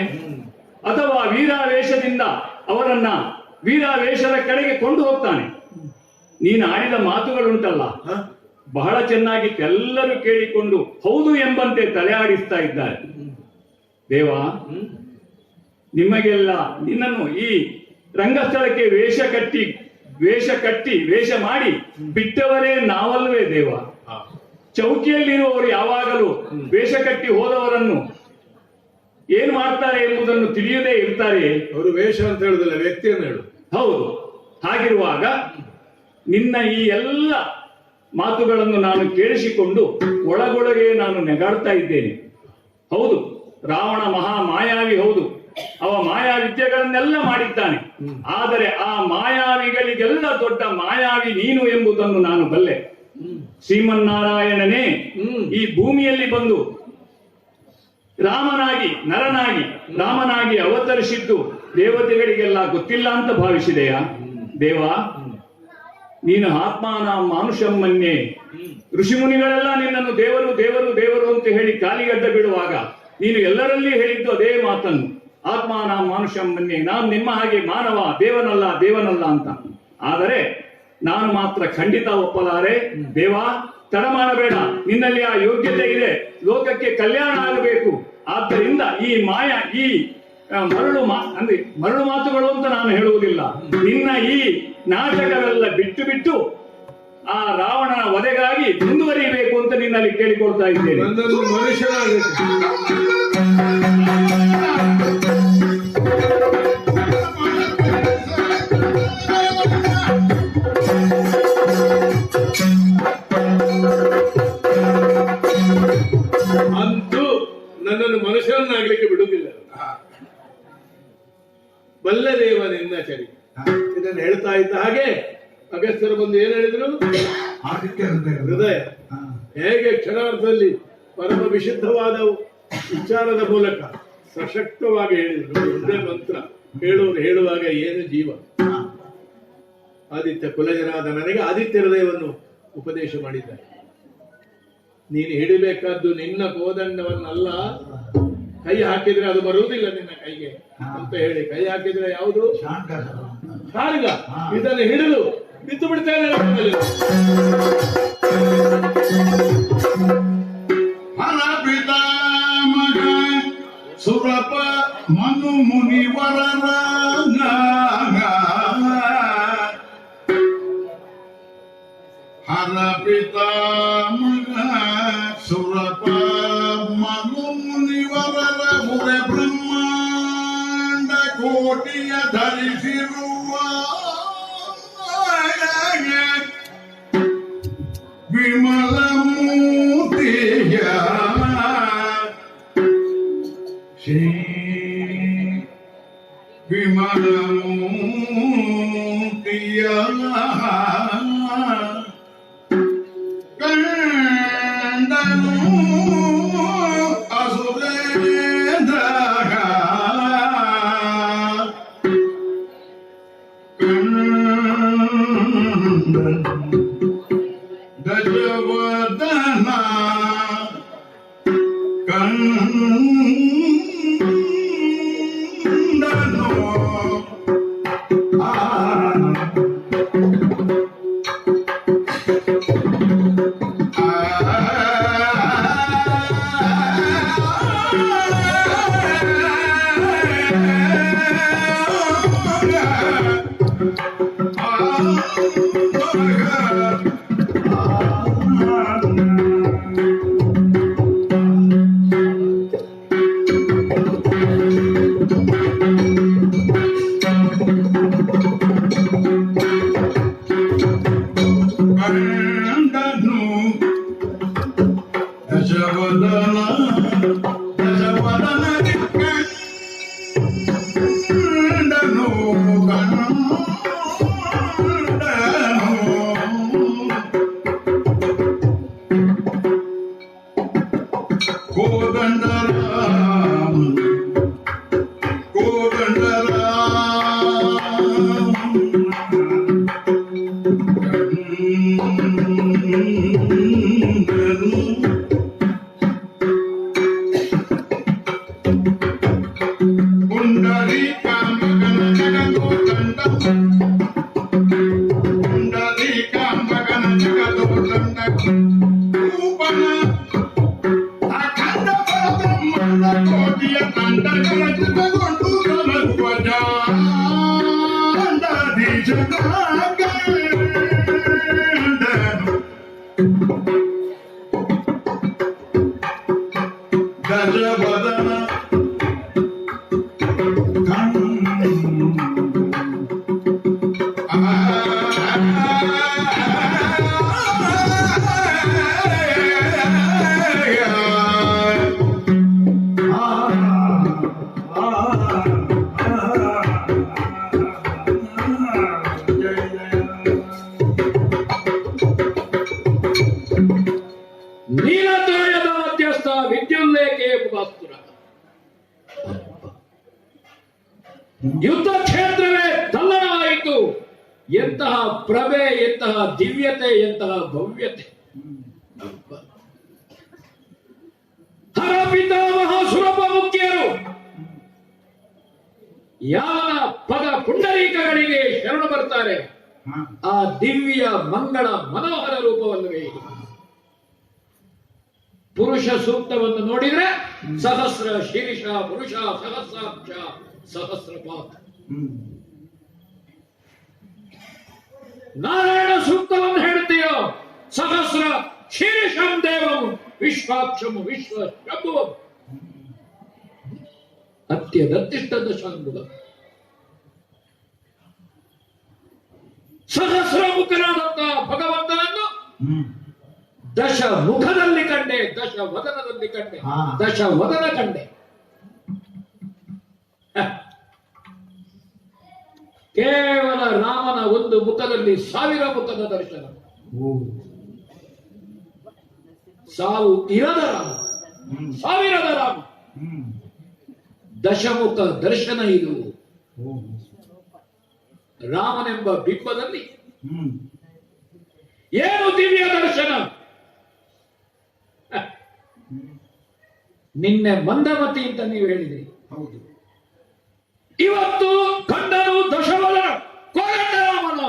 ಅಥವಾ ವೀರಾವೇಶದಿಂದ ಅವರನ್ನ ವೀರಾವೇಶದ ಕಡೆಗೆ ಕೊಂಡು ಹೋಗ್ತಾನೆ. ನೀನು ಆಡಿದ ಮಾತುಗಳುಂಟಲ್ಲ ಬಹಳ ಚೆನ್ನಾಗಿತ್ತು. ಎಲ್ಲರೂ ಕೇಳಿಕೊಂಡು ಹೌದು ಎಂಬಂತೆ ತಲೆ ಆಡಿಸ್ತಾ ಇದ್ದಾರೆ. ದೇವ, ನಿಮಗೆಲ್ಲ ನಿನ್ನನ್ನು ಈ ರಂಗಸ್ಥಳಕ್ಕೆ ವೇಷ ಮಾಡಿ ಬಿಟ್ಟವರೇ ನಾವಲ್ವೇ ದೇವ? ಚೌಕಿಯಲ್ಲಿರುವವರು ಯಾವಾಗಲೂ ವೇಷ ಕಟ್ಟಿ ಹೋದವರನ್ನು ಏನ್ ಮಾಡ್ತಾರೆ ಎಂಬುದನ್ನು ತಿಳಿಯದೇ ಇರ್ತಾರೆ. ಅವರು ವೇಷ ಅಂತ ಹೇಳುದಿಲ್ಲ, ವ್ಯಕ್ತಿಯನ್ನು ಹೇಳು. ಹೌದು. ಹಾಗಿರುವಾಗ ನಿನ್ನ ಈ ಎಲ್ಲ ಮಾತುಗಳನ್ನು ನಾನು ಕೇಳಿಸಿಕೊಂಡು ಒಳಗೊಳಗೆ ನಾನು ನೆಗಾಡ್ತಾ ಇದ್ದೇನೆ. ಹೌದು, ರಾವಣ ಮಹಾ ಮಾಯಾವಿ. ಹೌದು, ಅವ ಮಾಯಾ ವಿದ್ಯೆಗಳನ್ನೆಲ್ಲ ಮಾಡಿದ್ದಾನೆ. ಆದರೆ ಆ ಮಾಯಾವಿಗಳಿಗೆಲ್ಲ ದೊಡ್ಡ ಮಾಯಾವಿ ನೀನು ಎಂಬುದನ್ನು ನಾನು ಬಲ್ಲೆ. ಶ್ರೀಮನ್ನಾರಾಯಣನೇ ಈ ಭೂಮಿಯಲ್ಲಿ ಬಂದು ರಾಮನಾಗಿ ಅವತರಿಸಿದ್ದು ದೇವತೆಗಳಿಗೆಲ್ಲ ಗೊತ್ತಿಲ್ಲ ಅಂತ ಭಾವಿಸಿದೆಯಾ ದೇವ? ನೀನು ಆತ್ಮಾನ ಮಾನುಷಂ ಮನ್ಯೆ. ಋಷಿಮುನಿಗಳೆಲ್ಲ ನಿನ್ನನ್ನು ದೇವರು ದೇವರು ದೇವರು ಅಂತ ಹೇಳಿ ಕಾಲಿಗಡ್ಡ ಬಿಡುವಾಗ ನೀನು ಎಲ್ಲರಲ್ಲಿ ಹೇಳಿದ್ದು ಅದೇ ಮಾತನ್ನು, ಆತ್ಮಾನ ಮಾನುಷಂ ಮನ್ಯೆ. ನಾನು ನಿಮ್ಮ ಹಾಗೆ ಮಾನವ, ದೇವನಲ್ಲ ಅಂತ. ಆದರೆ ನಾನು ಮಾತ್ರ ಖಂಡಿತ ಒಪ್ಪಲಾರೆ. ದೇವ, ತಡ ಮಾಡಬೇಡ. ನಿನ್ನಲ್ಲಿ ಆ ಯೋಗ್ಯತೆ ಇದೆ, ಲೋಕಕ್ಕೆ ಕಲ್ಯಾಣ ಆಗಬೇಕು. ಆದ್ದರಿಂದ ಈ ಮರಳು ಮಾತುಗಳು ಅಂತ ನಾನು ಹೇಳುವುದಿಲ್ಲ. ನಿನ್ನ ಈ ನಾಟಕವೆಲ್ಲ ಬಿಟ್ಟು ಆ ರಾವಣನ ವಧೆಗಾಗಿ ಮುಂದುವರಿಯಬೇಕು ಅಂತ ನಿನ್ನಲ್ಲಿ ಕೇಳಿಕೊಳ್ತಾ ಇದ್ದೇನೆ. ಅಂತೂ ನನ್ನನ್ನು ಮನುಷ್ಯರನ್ನಾಗ್ಲಿಕ್ಕೆ ಬಿಡುವುದಿಲ್ಲ. ಬಲ್ಲದೇವ ನಿನ್ನ ಚರಿ. ಇದನ್ನು ಹೇಳ್ತಾ ಇದ್ದ ಹಾಗೆ ಅಗಸ್ತ್ಯರು ಬಂದು ಏನ್ ಹೇಳಿದ್ರು? ಹೃದಯ ಹೇಗೆ ಕ್ಷಣಾರ್ಧದಲ್ಲಿ ಪರಮ ವಿಶುದ್ಧವಾದ ವಿಚಾರದ ಮೂಲಕ ಸಶಕ್ತವಾಗಿ ಹೇಳಿದ್ರು. ಒಂದೇ ಮಂತ್ರ ಹೇಳುವಾಗ ಏನು ಜೀವ. ಆದಿತ್ಯ ಕುಲಜನಾದ ನನಗೆ ಆದಿತ್ಯ ಹೃದಯವನ್ನು ಉಪದೇಶ ಮಾಡಿದ್ದಾರೆ. ನೀನು ಹಿಡಿಬೇಕಾದ್ದು ನಿನ್ನ ಕೋದಂಡವನ್ನಲ್ಲ, ಕೈ ಹಾಕಿದ್ರೆ ಅದು ಬರುವುದಿಲ್ಲ ನಿನ್ನ ಕೈಗೆ ಅಂತ ಹೇಳಿ ಕೈ ಹಾಕಿದ್ರೆ ಯಾವುದು? ಖಾರ್ಗ. ಇದನ್ನು ಹಿಡಿದು ಬಿದ್ದು ಬಿಡ್ತೇನೆ. ಹರ ಪಿತಾಮಹ ಸುರಪ ಮನು ಮುನಿವರರ ಹರ ಪಿತಾಮಹ ಸುರಪ ಮನು ಮುನಿವರರ ಮುರೆ ಬ್ರಹ್ಮಾಂಡ ಕೋಟಿಯ ಧರಿಸಿರುವ ವಿಮಲ ಮೂರ್ತಿಯ ಶ್ರೀ ವಿಮಲ ಮೂರ್ತಿಯ ಕಂಡನು ಅಸುರೇಂದ್ರ ಗಜವದನ ಕಂಡನು ಪುಂಡರೀಕ ನನ್ನ ರೂಪನ ಅಖಂಡ ಪರಬ್ರಹ್ಮನ ಕೋಟಿಯ ಕಂಡಗಳ ಜೊತೆಗೊಂಡು ಕಲಗುವ ಜಾಂಡಾಧೀಶನ ಕಂಡನು ಗಜವದನ ನೀಲದ್ವಯದ ಮಧ್ಯಸ್ಥ ವಿದ್ಯುಲ್ಲೇಖೆ ಮುಖಾಸ್ತುರ ಯುದ್ಧ ಕ್ಷೇತ್ರವೇ ತಲ್ಲಣವಾಯಿತು. ಎಂತಹ ಪ್ರಭೆ, ಎಂತಹ ದಿವ್ಯತೆ, ಎಂತಹ ಭವ್ಯತೆ! ಹರ ಪಿತಾಮಹ ಸುರಭ ಮುಖ್ಯರು ಯಾವ ಪದ ಪುಂಡರೀಕಗಳಿಗೆ ಶರಣ ಬರ್ತಾರೆ, ಆ ದಿವ್ಯ ಮಂಗಳ ಮನೋಹರ ರೂಪವಲ್ಲವೇ ಇದು. ಪುರುಷ ಸೂಕ್ತವನ್ನು ನೋಡಿದ್ರೆ ಸಹಸ್ರ ಶೀರ್ಷ ಪುರುಷ ಸಹಸ್ರಾಕ್ಷ ಸಹಸ್ರಪಾತ. ನಾರಾಯಣ ಸೂಕ್ತವನ್ನು ಹೇಳುತ್ತೀಯೋ ಸಹಸ್ರ ಶೀರ್ಷಂ ದೇವಂ ವಿಶ್ವಾಕ್ಷಂ ವಿಶ್ವ ಶಂಭುವಂ ಅತ್ಯದತ್ತಿಷ್ಟ ದಶಾಂಗುಲ. ಸಹಸ್ರ ಮುಖನಾದಂತಹ ಭಗವಂತನನ್ನು ದಶ ಮುಖದಲ್ಲಿ ಕಂಡೆ, ದಶ ವದನದಲ್ಲಿ ಕಂಡೆ, ದಶ ವದನ ಕಂಡೆ. ಕೇವಲ ರಾಮನ ಒಂದು ಮುಖದಲ್ಲಿ 1000 ಮುಖದ ದರ್ಶನ. ಸಾವು ಇರದ ರಾಮ, 1000ದ ರಾಮ, ದಶಮುಖ ದರ್ಶನ ಇದು. ರಾಮನೆಂಬ ಬಿಂಬದಲ್ಲಿ ಏನು ದಿವ್ಯ ದರ್ಶನ! ನಿನ್ನೆ ಮಂದಮತಿ ಅಂತ ನೀವು ಹೇಳಿದ್ರಿ. ಇವತ್ತು ಕಂಡನು ದಶವದನ ಕೋದಂಡ ರಾಮನ.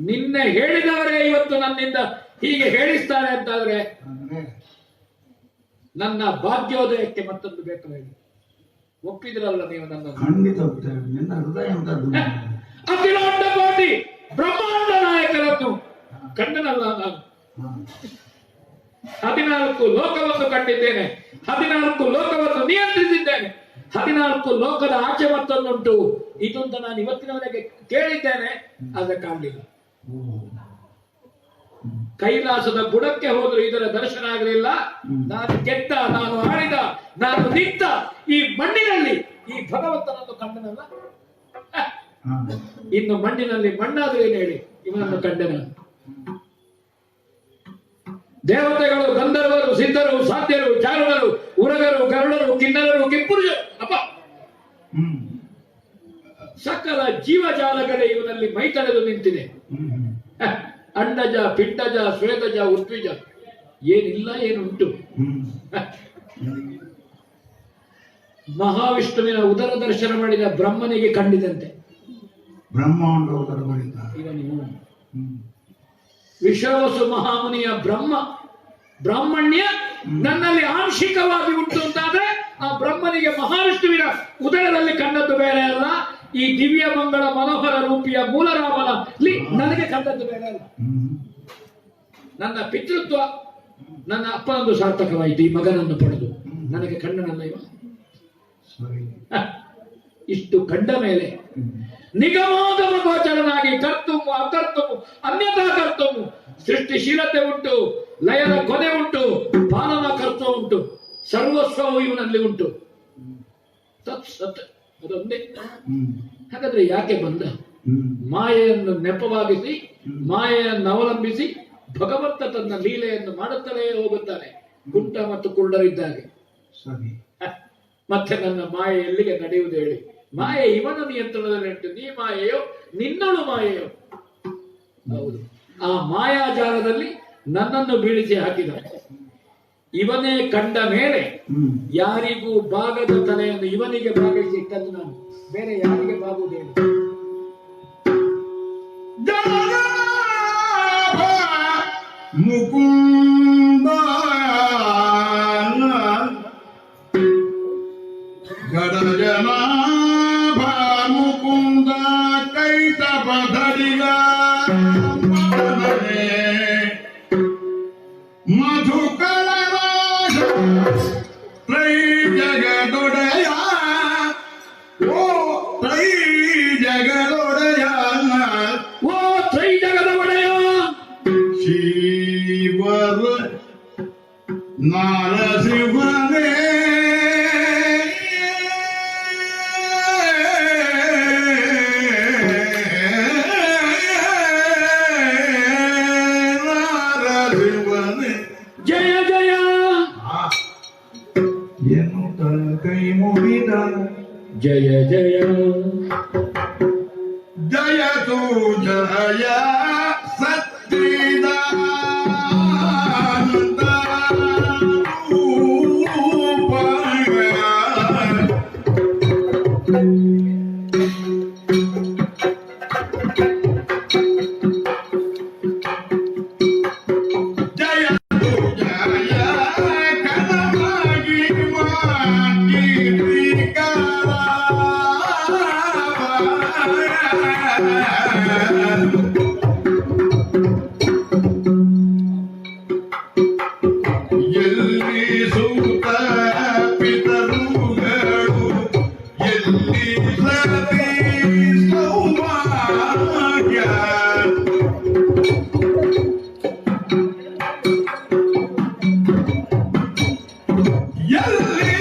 ನಿನ್ನೆ ಹೇಳಿದವರೇ ಇವತ್ತು ನನ್ನಿಂದ ಹೀಗೆ ಹೇಳಿಸ್ತಾರೆ ಅಂತಾದ್ರೆ ನನ್ನ ಭಾಗ್ಯೋದಯಕ್ಕೆ ಮತ್ತೊಂದು ಬೇಕು ಹೇಳಿ. ಒಪ್ಪಿದ್ರಲ್ಲ ನೀವು ನನ್ನ? ಖಂಡಿತ ಒಪ್ತೇವೆ. ನಿನ್ನ ಹೃದಯ ಅಂತದ್ದು. ಅಖಿಲಾಂಡ ಕೋಟಿ ಬ್ರಹ್ಮಾಂಡ ನಾಯಕರನ್ನು ಕಂಡನಲ್ಲ ನಾನು. 14 ಲೋಕವನ್ನು ಕಂಡಿದ್ದೇನೆ, 14 ಲೋಕವನ್ನು ನಿಯಂತ್ರಿಸಿದ್ದೇನೆ, 14 ಲೋಕದ ಆಚೆ ಮತ್ತೊಂದುಂಟು. ಇದೊಂತ ನಾನು ಇವತ್ತಿನವರೆಗೆ ಕೇಳಿದ್ದೇನೆ, ಆದ್ರೆ ಕಾಣಲಿಲ್ಲ. ಕೈಲಾಸದ ಬುಡಕ್ಕೆ ಹೋದ್ರು ಇದರ ದರ್ಶನ ಆಗಲಿಲ್ಲ. ನಾನು ಗೆದ್ದ, ನಾನು ಆಡಿದ, ನಾನು ನಿಂತ ಈ ಮಣ್ಣಿನಲ್ಲಿ ಈ ಭಗವಂತನನ್ನು ಕಂಡನಲ್ಲ. ಇನ್ನು ಮಣ್ಣಿನಲ್ಲಿ ಮಣ್ಣಾದ್ರೆ ಏನು ಹೇಳಿ, ಇವನನ್ನು ಕಂಡೆ ನಾನು. ದೇವತೆಗಳು, ಗಂಧರ್ವರು, ಸಿದ್ಧರು, ಸಾಧ್ಯರು, ಚಾರುಣರು, ಉರಗರು, ಗರುಡರು, ಕಿನ್ನರರು, ಕಿಪ್ಪುರುಷರು, ಅಪ್ಪ ಸಕಲ ಜೀವಜಾಲಗಳೇ ಇವನಲ್ಲಿ ಮೈತಳೆದು ನಿಂತಿದೆ. ಅಂಡಜ, ಪಿಂಡಜ, ಶ್ವೇತಜ, ಉದ್ವಿಜ, ಏನಿಲ್ಲ ಏನುಂಟು. ಮಹಾವಿಷ್ಣುವಿನ ಉದರ ದರ್ಶನ ಮಾಡಿದ ಬ್ರಹ್ಮನಿಗೆ ಕಂಡಿದಂತೆ ಬ್ರಹ್ಮಾಂಡ ಉದರ ಮಾಡಿದ ಇವನು. ವಿಶ್ವವಸು ಮಹಾಮುನಿಯ ಬ್ರಾಹ್ಮಣ್ಯ ನನ್ನಲ್ಲಿ ಆಂಶಿಕವಾಗಿ ಉಂಟು ಅಂತಾದ್ರೆ ಆ ಬ್ರಹ್ಮನಿಗೆ ಮಹಾವಿಷ್ಣುವಿನ ಉದರದಲ್ಲಿ ಕಂಡದ್ದು ಬೇರೆ ಅಲ್ಲ, ಈ ದಿವ್ಯ ಮಂಗಳ ಮನೋಹರ ರೂಪಿಯ ಮೂಲರಾಮನಲ್ಲಿ ನನಗೆ ಕಂಡದ್ದು ಬೇರೆ ಅಲ್ಲ. ನನ್ನ ಪಿತೃತ್ವ, ನನ್ನ ಅಪ್ಪನೊಂದು ಸಾರ್ಥಕವಾಯಿತು. ಈ ಮಗನನ್ನು ಪಡೆದು ನನಗೆ ಕಂಡನಲ್ಲ ಇವ. ಇಷ್ಟು ಕಂಡ ಮೇಲೆ ನಿಗಮಾಗಮ ಗೋಚರನಾಗಿ ಕರ್ತುಮು ಅಕರ್ತುಮು ಅನ್ಯಥಾ ಕರ್ತುಮು, ಸೃಷ್ಟಿಶೀಲತೆ ಉಂಟು, ಲಯದ ಕೊನೆ ಉಂಟು, ಪಾಲನ ಕರ್ತವ್ಯ ಉಂಟು, ಸರ್ವಸ್ವವು ಇವನಲ್ಲಿ ಉಂಟು. ತತ್ ಸತ್ ಅದೊಂದೇ. ಹಾಗಾದ್ರೆ ಯಾಕೆ ಬಂದ? ಮಾಯೆಯನ್ನು ನೆಪವಾಗಿಸಿ, ಮಾಯೆಯನ್ನು ಅವಲಂಬಿಸಿ ಭಗವಂತ ತನ್ನ ಲೀಲೆಯನ್ನು ಮಾಡುತ್ತಲೇ ಹೋಗುತ್ತಾನೆ, ಕುಂಟ ಮತ್ತು ಕುರುಡರಿದ್ದಾಗೆ. ಮತ್ತೆ ನನ್ನ ಮಾಯೆ ಎಲ್ಲಿಗೆ ನಡೆಯುವುದು ಹೇಳಿ? ಮಾಯೆ ಇವನ ನಿಯಂತ್ರಣದಲ್ಲಿ ಉಂಟು. ನೀ ಮಾಯೆಯೋ, ನಿನ್ನಳು ಮಾಯೆಯೋ? ಹೌದು. ಆ ಮಾಯಾಜಾಲದಲ್ಲಿ ನನ್ನನ್ನು ಬೀಳಿಸಿ ಹಾಕಿದ. ಇವನೇ ಕಂಡ ಮೇಲೆ ಯಾರಿಗೂ ಭಾಗದ ತಲೆಯನ್ನು ಇವನಿಗೆ ಭಾಗಿಸಿ ಇಟ್ಟದ್ದು ನಾನು, ಬೇರೆ ಯಾರಿಗೆ ಬಾಗುವುದೇನು? ಮುಕುಂದ ಗಡಜನ ಮುಕುಂದ ಕೈತ ಪದಡಿಗ ಮಧುಕರ ತ್ರೈ ಜಗದೊಡೆಯ ಓ ತ್ರೈ ಜಗದೊಡೆಯ ಓ ತ್ರೈ ಜಗದ ಒಡೆಯ ಶಿವರ ನಾರಸಿಂಹನೇ ನಾರಸಿಂಹನೇ ಜಯ ಜಯ ಎನ್ನುತ್ತ ಕೈ ಮುಗಿದ ಜಯ ಜಯ ಜಯ ತು ಜಯ ಸಚ್ಚಿದಾನಂದ ರೂಪಾಯ. ಜಯ ತು ಜಯ ಕನಮಾಗಿ ಮಾಟಿ ಎಲ್ಲಿ ಸೂತ ಪಿತರುಗಳು ಎಲ್ಲಿ ಸತಿ ಸೌಭಾಗ್ಯ ಎಲ್ಲಿ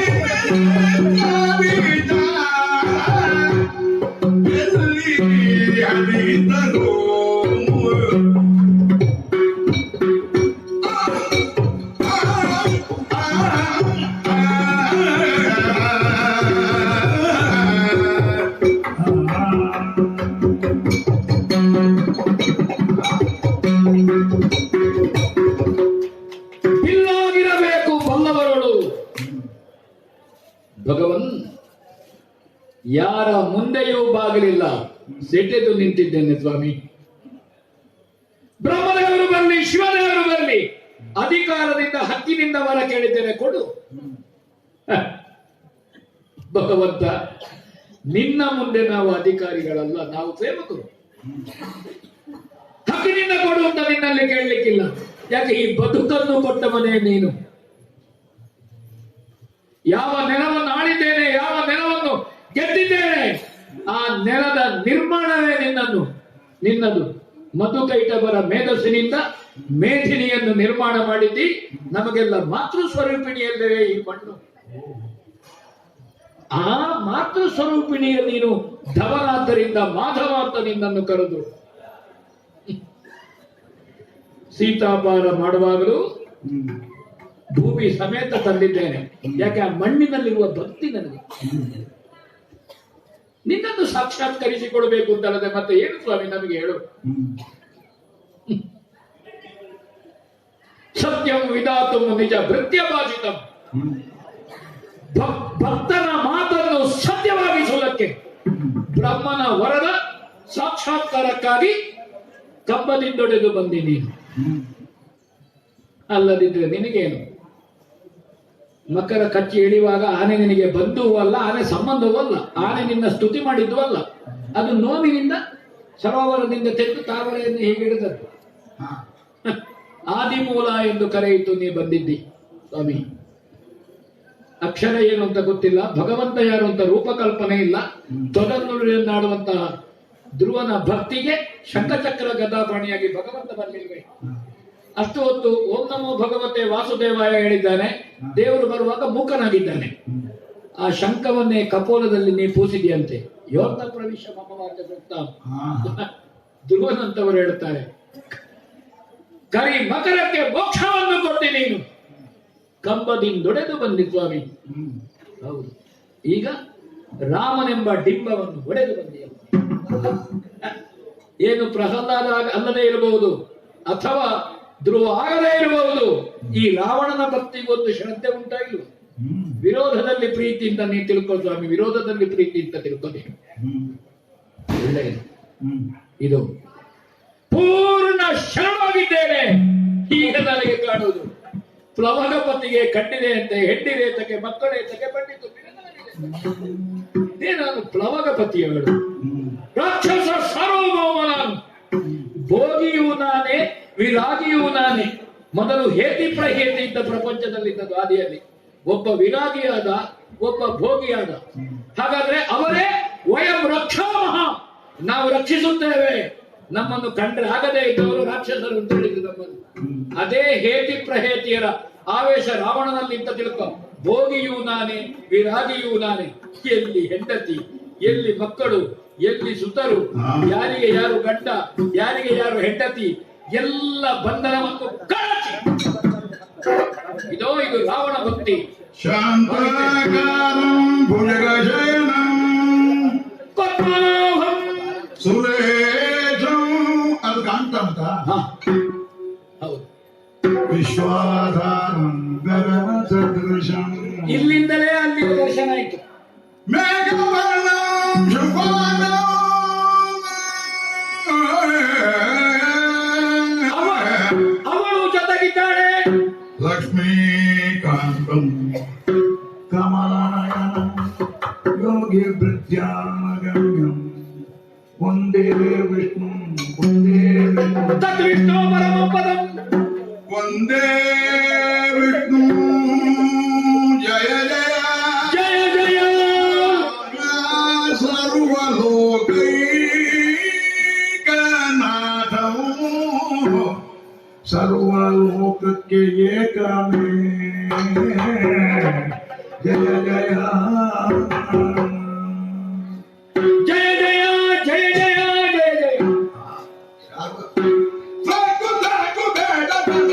ಕವಿತ ಎಲ್ಲಿ ಅಡಿತರು ಇಲ್ಲಾಗಿರಬೇಕು ಬಲ್ಲವರುಳು ಭಗವನ್ ಯಾರ ಮುಂದೆಯೂ ಬಾಗಲಿಲ್ಲ ಸೆಟೆದು ನಿಂತಿದ್ದೇನೆ ಸ್ವಾಮಿ. ಬ್ರಹ್ಮದೇವರು ಬರಲಿ, ಶಿವದೇವರು ಬರಲಿ, ಅಧಿಕಾರದಿಂದ ಹಕ್ಕಿನಿಂದ ವರ ಕೇಳಿದ್ದೇನೆ ಕೊಡು. ಹ. ಭಗವಂತ, ನಿನ್ನ ಮುಂದೆ ನಾವು ಅಧಿಕಾರಿಗಳಲ್ಲ, ನಾವು ಸೇವಕರು. ಹಕ್ಕಿನಿಂದ ಕೊಡು ಅಂತ ನಿನ್ನಲ್ಲಿ ಕೇಳಲಿಕ್ಕಿಲ್ಲ. ಯಾಕೆ ಈ ಬದುಕನ್ನು ಕೊಟ್ಟವನೇ ನೀನು. ಯಾವ ನೆಲವನ್ನು ಆಳಿದ್ದೇನೆ, ಯಾವ ನೆಲವನ್ನು ಗೆದ್ದಿದ್ದೇನೆ, ಆ ನೆಲದ ನಿರ್ಮಾಣವೇ ನಿನ್ನದು. ಮಧುಕೈಟಬರ ಮೇಧಸ್ಸಿನಿಂದ ಮೇಧಿನಿಯನ್ನು ನಿರ್ಮಾಣ ಮಾಡಿದ್ದಿ. ನಮಗೆಲ್ಲ ಮಾತೃ ಸ್ವರೂಪಿಣಿಯಲ್ಲೇ ಈ ಮಣ್ಣು. ಆ ಮಾತೃ ಸ್ವರೂಪಿಣಿಯ ನೀನು ಧವನಾದ್ದರಿಂದ ಮಾಧವ ಅಂತ ನಿನ್ನನ್ನು ಕರೆದು ಸೀತಾಪಾರ ಮಾಡುವಾಗಲೂ ಭೂಮಿ ಸಮೇತ ತಂದಿದ್ದೇನೆ. ಯಾಕೆ ಆ ಮಣ್ಣಿನಲ್ಲಿರುವ ಭಕ್ತಿ ನನಗೆ. ನಿನ್ನನ್ನು ಸಾಕ್ಷಾತ್ಕರಿಸಿಕೊಳ್ಬೇಕು ಅಂತಲ್ಲದೆ ಮತ್ತೆ ಏನು ಸ್ವಾಮಿ ನಮಗೆ ಹೇಳು. ಸತ್ಯಂ ವಿಧಾತು ನಿಜ ಭೃತ್ಯ ಭಾಷಿತಂ. ಭಕ್ತನ ಮಾತನ್ನು ಸತ್ಯವಾಗಿಸುವುದಕ್ಕೆ ಬ್ರಹ್ಮನ ವರದ ಸಾಕ್ಷಾತ್ಕಾರಕ್ಕಾಗಿ ಕಂಬದಿಂದೊಡೆದು ಬಂದಿ ನೀನು. ಅಲ್ಲದಿದ್ರೆ ನಿನಗೇನು. ಮಕರ ಕಚ್ಚಿ ಎಳೆಯುವಾಗ ಆನೆ ನಿನಗೆ ಬಂಧುವೂ ಅಲ್ಲ, ಆನೆ ಸಂಬಂಧವೂ ಅಲ್ಲ, ಆನೆ ನಿನ್ನ ಸ್ತುತಿ ಮಾಡಿದ್ದು ಅಲ್ಲ. ಅದು ನೋವಿನಿಂದ ಸರೋವರದಿಂದ ತೆಗೆದು ತಾವರೆಯನ್ನು ಹೀಗಿಡಿದದ್ದು. ಆದಿಮೂಲ ಎಂದು ಕರೆಯಿತು ನೀ ಬಂದಿದ್ದಿ ಸ್ವಾಮಿ. ಅಕ್ಷರ ಏನು ಅಂತ ಗೊತ್ತಿಲ್ಲ, ಭಗವಂತ ಯಾರು ಅಂತ ರೂಪಕಲ್ಪನೆ ಇಲ್ಲ. ತೊಡನುಡಿಯನ್ನಾಡುವಂತಹ ಧ್ರುವನ ಭಕ್ತಿಗೆ ಶಂಖಚಕ್ರ ಗದಾಪಾಣಿಯಾಗಿ ಭಗವಂತ ಬರಲಿಲ್ವೇ? ಅಷ್ಟು ಹೊತ್ತು ಓಂ ನಮೋ ಭಗವತೆ ವಾಸುದೇವಾಯ ಹೇಳಿದ್ದಾನೆ. ದೇವರು ಬರುವಾಗ ಮೂಕನಾಗಿದ್ದಾನೆ. ಆ ಶಂಖವನ್ನೇ ಕಪೋಲದಲ್ಲಿ ನೀ ಪೂಸಿದೆಯಂತೆ. ಯೋರ್ನ ಪ್ರವೇಶ ಮಮವಾದ ಧ್ರುವನಂತವರು ಹೇಳುತ್ತಾರೆ, ಕರಿ ಮಕರಕ್ಕೆ ಮೋಕ್ಷವನ್ನು ಕೊಟ್ಟಿ ನೀನು ಕಂಬದಿಂದೊಡೆದು ಬಂದಿ ಸ್ವಾಮಿ. ಹೌದು, ಈಗ ರಾಮನೆಂಬ ಡಿಂಬವನ್ನು ಒಡೆದು ಬಂದಿಯ. ಏನು ಪ್ರಹ್ಲಾದ ಅಲ್ಲದೆ ಇರಬಹುದು, ಅಥವಾ ಧ್ರುವ ಆಗದೇ ಇರಬಹುದು. ಈ ರಾವಣನ ಭಕ್ತಿಗೊಂದು ಶ್ರದ್ಧೆ ಉಂಟಾಗಿಲ್ಲ. ವಿರೋಧದಲ್ಲಿ ಪ್ರೀತಿ ಅಂತ ನೀ ತಿಳ್ಕೊ ಸ್ವಾಮಿ, ವಿರೋಧದಲ್ಲಿ ಪ್ರೀತಿ ಅಂತ ತಿಳ್ಕೋತೀನಿ. ಒಳ್ಳೆಯದು. ಇದು ಪೂರ್ಣ ಶರಣವಾಗಿದ್ದೇನೆ, ಈಗ ನನಗೆ ಕಾಣುವುದು ಪ್ಲವಗಪತಿಗೆ ಕಣ್ಣಿದೆ ಅಂತೆ, ಹೆಣ್ಣಿದೆ ತಕ್ಕೆ, ಮಕ್ಕಳೇ ತಕ್ಕೆ ಬಂದಿತು. ನಾನು ಪ್ಲವಗಪತಿಯಗಳು, ರಾಕ್ಷಸ ಸಾರ್ವಭೌಮ ನಾನು, ಭೋಗಿಯೂ ನಾನೇ, ವಿರಾಗಿಯೂ ನಾನೇ. ಮೊದಲು ಹೇತಿ ಪ್ರಹೇತಿ ಇದ್ದ ಪ್ರಪಂಚದಲ್ಲಿದ್ದ ಗಾದಿಯಲ್ಲಿ ಒಬ್ಬ ವಿರಾಗಿಯಾದ, ಒಬ್ಬ ಭೋಗಿಯಾದ. ಹಾಗಾದ್ರೆ ಅವರೇ ವಯಂ ರಕ್ಷಾಮಹ, ನಾವು ರಕ್ಷಿಸುತ್ತೇವೆ. ನಮ್ಮನ್ನು ಕಂಡ್ರೆ ಆಗದೆ ಇದ್ದವರು ರಾಕ್ಷಸರು ಅಂತ ಹೇಳಿದ್ರು ನಮ್ಮನ್ನು. ಅದೇ ಹೇತಿ ಪ್ರಹೇತಿಯರ ಆವೇಶ ರಾವಣನಲ್ಲಿ ಅಂತ ತಿಳ್ಕೊ. ಭೋಗಿಯೂ ನಾನೇ, ವಿರಾಗಿಯೂ ನಾನೇ. ಎಲ್ಲಿ ಹೆಂಡತಿ, ಎಲ್ಲಿ ಮಕ್ಕಳು, ಎಲ್ಲಿ ಸುತರು, ಯಾರಿಗೆ ಯಾರು ಗಂಡ, ಯಾರಿಗೆ ಯಾರು ಹೆಂಡತಿ, ಎಲ್ಲ ಬಂಧನವನ್ನು ಕಳಚಿ. ಇದು ರಾವಣ ಭಕ್ತಿ. ಶಾಂತಾಕಾರಂ ಭುಜಗಶಯನಂ ಪದ್ಮನಾಭಂ ಸುರೇಶಂ. ಅದು ಕಾಂತ ಅಂತ. ಹೌದು, ವಿಶ್ವಾಧಾರಂ ಗಗನ ಸದೃಶಂ. ಇಲ್ಲಿಂದಲೇ ಅಲ್ಲಿ ದರ್ಶನ ಆಯ್ತು. ಮೇಘವರ್ಣಂ ಶುಭಾಂಗಂ. ಅವಳು ಜೊತೆಗಿದ್ದಾಳೆ. ಲಕ್ಷ್ಮೀಕಾಂತಂ ಕಮಲಾನಯನಂ ಯೋಗಿ ಭೃತ್ಯಾನಗಮ್ಯಂ ವಂದೇ ವಿಷ್ಣು ವಂದೇ ತದ್ವಿಷ್ಣು ಪರಮ ಪದಂ. ವಂದೇ ವಿಷ್ಣು ಜಯ ಜಯ ಜಯ ಜಯ ಸರ್ವಲೋಕೈಕನಾಥಂ. ಸರ್ವಲೋಕಕ್ಕೆ ಏಕಮೇ ಜಯ ಜಯ ಜಯ ಜಯ ಜಯ ಜಯ ಜಯ ಜಯ. ಸಾಕು ಸಾಕು ಬೇಡ ಬೇಡ.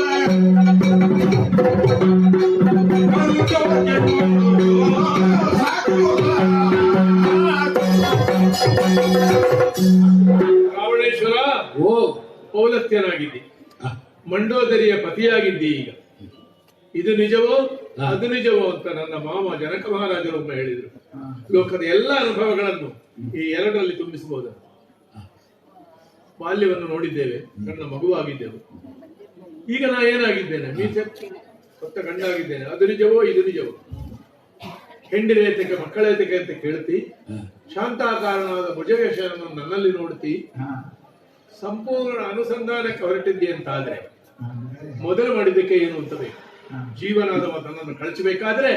ರಾವಣೇಶ್ವರ, ಓ ಪೌಲಸ್ತ್ಯನಾಗಿದ್ದಿ, ಮಂಡೋದರಿಯ ಪತಿಯಾಗಿದ್ದಿ. ಈಗ ಇದು ನಿಜವೋ ಅದು ನಿಜವೋ ಅಂತ ನನ್ನ ಮಾಮ ಜನಕ ಮಹಾರಾಜರು ಒಮ್ಮೆ ಹೇಳಿದ್ರು. ಲೋಕದ ಎಲ್ಲ ಅನುಭವಗಳನ್ನು ಈ ಎರಡರಲ್ಲಿ ತುಂಬಿಸಬಹುದು. ಬಾಲ್ಯವನ್ನು ನೋಡಿದ್ದೇವೆ, ನನ್ನ ಮಗುವಾಗಿದ್ದೆವು. ಈಗ ನಾ ಏನಾಗಿದ್ದೇನೆ, ಮೀಸೆ ಹೊತ್ತ ಗಂಡಾಗಿದ್ದೇನೆ. ಅದು ನಿಜವೋ ಇದು ನಿಜವೋ? ಹೆಂಡಿರೇತಕ್ಕೆ ಮಕ್ಕಳೇತಕ್ಕೆ ಅಂತ ಕೇಳ್ತಿ, ಶಾಂತಾಕಾರನಾದ ಭುಜಗೇಶನನ್ನು ನನ್ನಲ್ಲಿ ನೋಡ್ತಿ, ಸಂಪೂರ್ಣ ಅನುಸಂಧಾನಕ್ಕೆ ಹೊರಟಿದ್ದಿ ಅಂತ ಆದ್ರೆ ಮೊದಲು ಮಾಡಿದ್ದಕ್ಕೆ ಏನು ಅಂತ ಬೇಕು. ಜೀವನಾದವ ತನ್ನನ್ನು ಕಳಿಸಬೇಕಾದ್ರೆ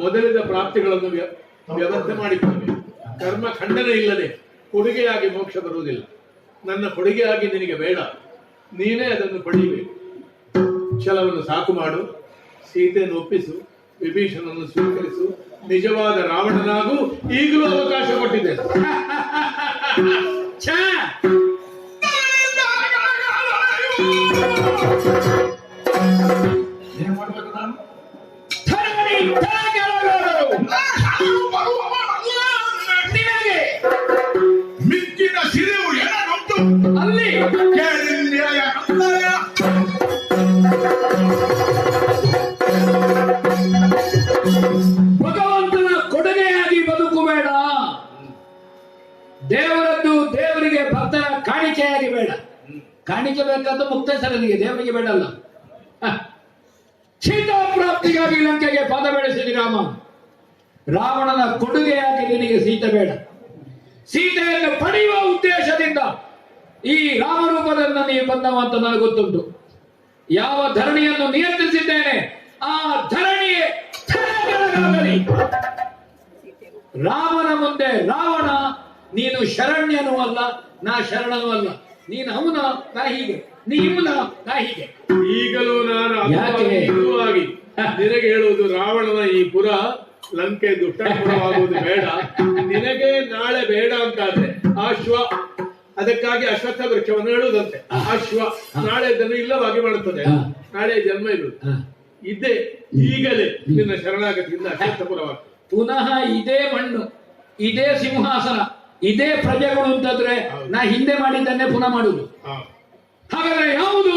ಮೊದಲಿದ ಪ್ರಾಪ್ತಿಗಳನ್ನು ವ್ಯವಸ್ಥೆ ಮಾಡಿಕೊಳ್ಳಬೇಕು. ಕರ್ಮ ಖಂಡನೆ ಇಲ್ಲದೆ ಕೊಡುಗೆಯಾಗಿ ಮೋಕ್ಷ ಬರುವುದಿಲ್ಲ. ನನ್ನ ಕೊಡುಗೆಯಾಗಿ ನಿನಗೆ ಬೇಡ, ನೀನೇ ಅದನ್ನು ಪಡೆಯಬೇಕು. ಛಲವನ್ನು ಸಾಕು ಮಾಡು, ಸೀತೆಯನ್ನು ಒಪ್ಪಿಸು, ವಿಭೀಷಣನನ್ನು ಸ್ವೀಕರಿಸು, ನಿಜವಾದ ರಾವಣನಾಗೂ ಈಗಲೂ ಅವಕಾಶ ಕೊಟ್ಟಿದ್ದೇನೆ. ಛ ಏನ್ ಮಾಡ್ಬೇಕು ನಾನು? ಧರಣಿ ಕೆಳಗಾದರು. ನಿನಗೆ ಮಿಕ್ಕಿನ ಸಿರಿವು ಎನಗೊಂಡು ಅಲ್ಲಿ ಕೇಳಿಲ್ಲೆಯ ಕಂದಯ. ಭಗವಂತನ ಕೊಡುಗೆಯಾಗಿ ಬದುಕಬೇಡ. ದೇವರದ್ದು ದೇವರಿಗೆ ಭಕ್ತರ ಕಾಣಿಕೆಯಾಗಿ ಬೇಡ. ಕಾಣಿಕೆ ಬೇಕಾದ ಮುಕ್ತೇಶ್ವರನಿಗೆ, ದೇವರಿಗೆ ಬೇಡಲ್ಲ. ಸೀತಾ ಪ್ರಾಪ್ತಿಗಾಗಿ ಲಂಕೆಗೆ ಪದ ಬೆಳೆಸಿದ ರಾಮ. ರಾವಣನ ಕೊಡುಗೆಯಾಗಿ ನಿನಗೆ ಸೀತೆ ಬೇಡ. ಸೀತೆಯನ್ನು ಪಡೆಯುವ ಉದ್ದೇಶದಿಂದ ಈ ರಾಮರೂಪದಲ್ಲಿ ನೀವು ಬಂದವ ಅಂತ ನನಗೆ ಗೊತ್ತುಂಟು. ಯಾವ ಧರಣಿಯನ್ನು ನಿಯಂತ್ರಿಸಿದ್ದೇನೆ ಆ ಧರಣಿಯೇ ಕೆಳಗಾಗಲಿ. ರಾಮನ ಮುಂದೆ ರಾವಣ, ನೀನು ಶರಣ್ಯನೂ ಅಲ್ಲ, ನಾ ಶರಣನೂ ಅಲ್ಲ. ನೀನು ಅವನ, ನಾ ಹೀಗೆ, ನೀ ಇವನ, ನಾ ಹೀಗೆ. ಈಗಲೂ ನಾನು ಯಾಕೆ? ನಿಜವಾಗಿ ನಿನಗೆ ಹೇಳುವುದು, ರಾವಣನ ಈ ಪುರ ಲಂಕೆ ದುಷ್ಟಪುರವಾಗುವುದು ಬೇಡ. ನಿನಗೆ ನಾಳೆ ಬೇಡ ಅಂತಾದ್ರೆ ಅಶ್ವ, ಅದಕ್ಕಾಗಿ ಅಶ್ವತ್ಥ ವೃಕ್ಷವನ್ನು ಹೇಳುವುದಂತೆ. ಅಶ್ವ ನಾಳೆ ಅದನ್ನು ಇಲ್ಲವಾಗಿ ಮಾಡುತ್ತದೆ. ನಾಳೆ ಜನ್ಮ ಇರುವುದು ಇದ್ದೇ ಈಗಲೇ ನಿನ್ನ ಶರಣಾಗತಿಯಿಂದ ಅಶ್ವತ್ಥಪುರವಾಗ್ತದೆ. ಪುನಃ ಇದೇ ಮಣ್ಣು, ಇದೇ ಸಿಂಹಾಸನ, ಇದೇ ಪ್ರಜೆಗಳು ಅಂತಂದ್ರೆ ನಾ ಹಿಂದೆ ಮಾಡಿದ್ದನ್ನೇ ಪುನಃ ಮಾಡುವುದು. ಹಾಗಾದ್ರೆ ಯಾವುದು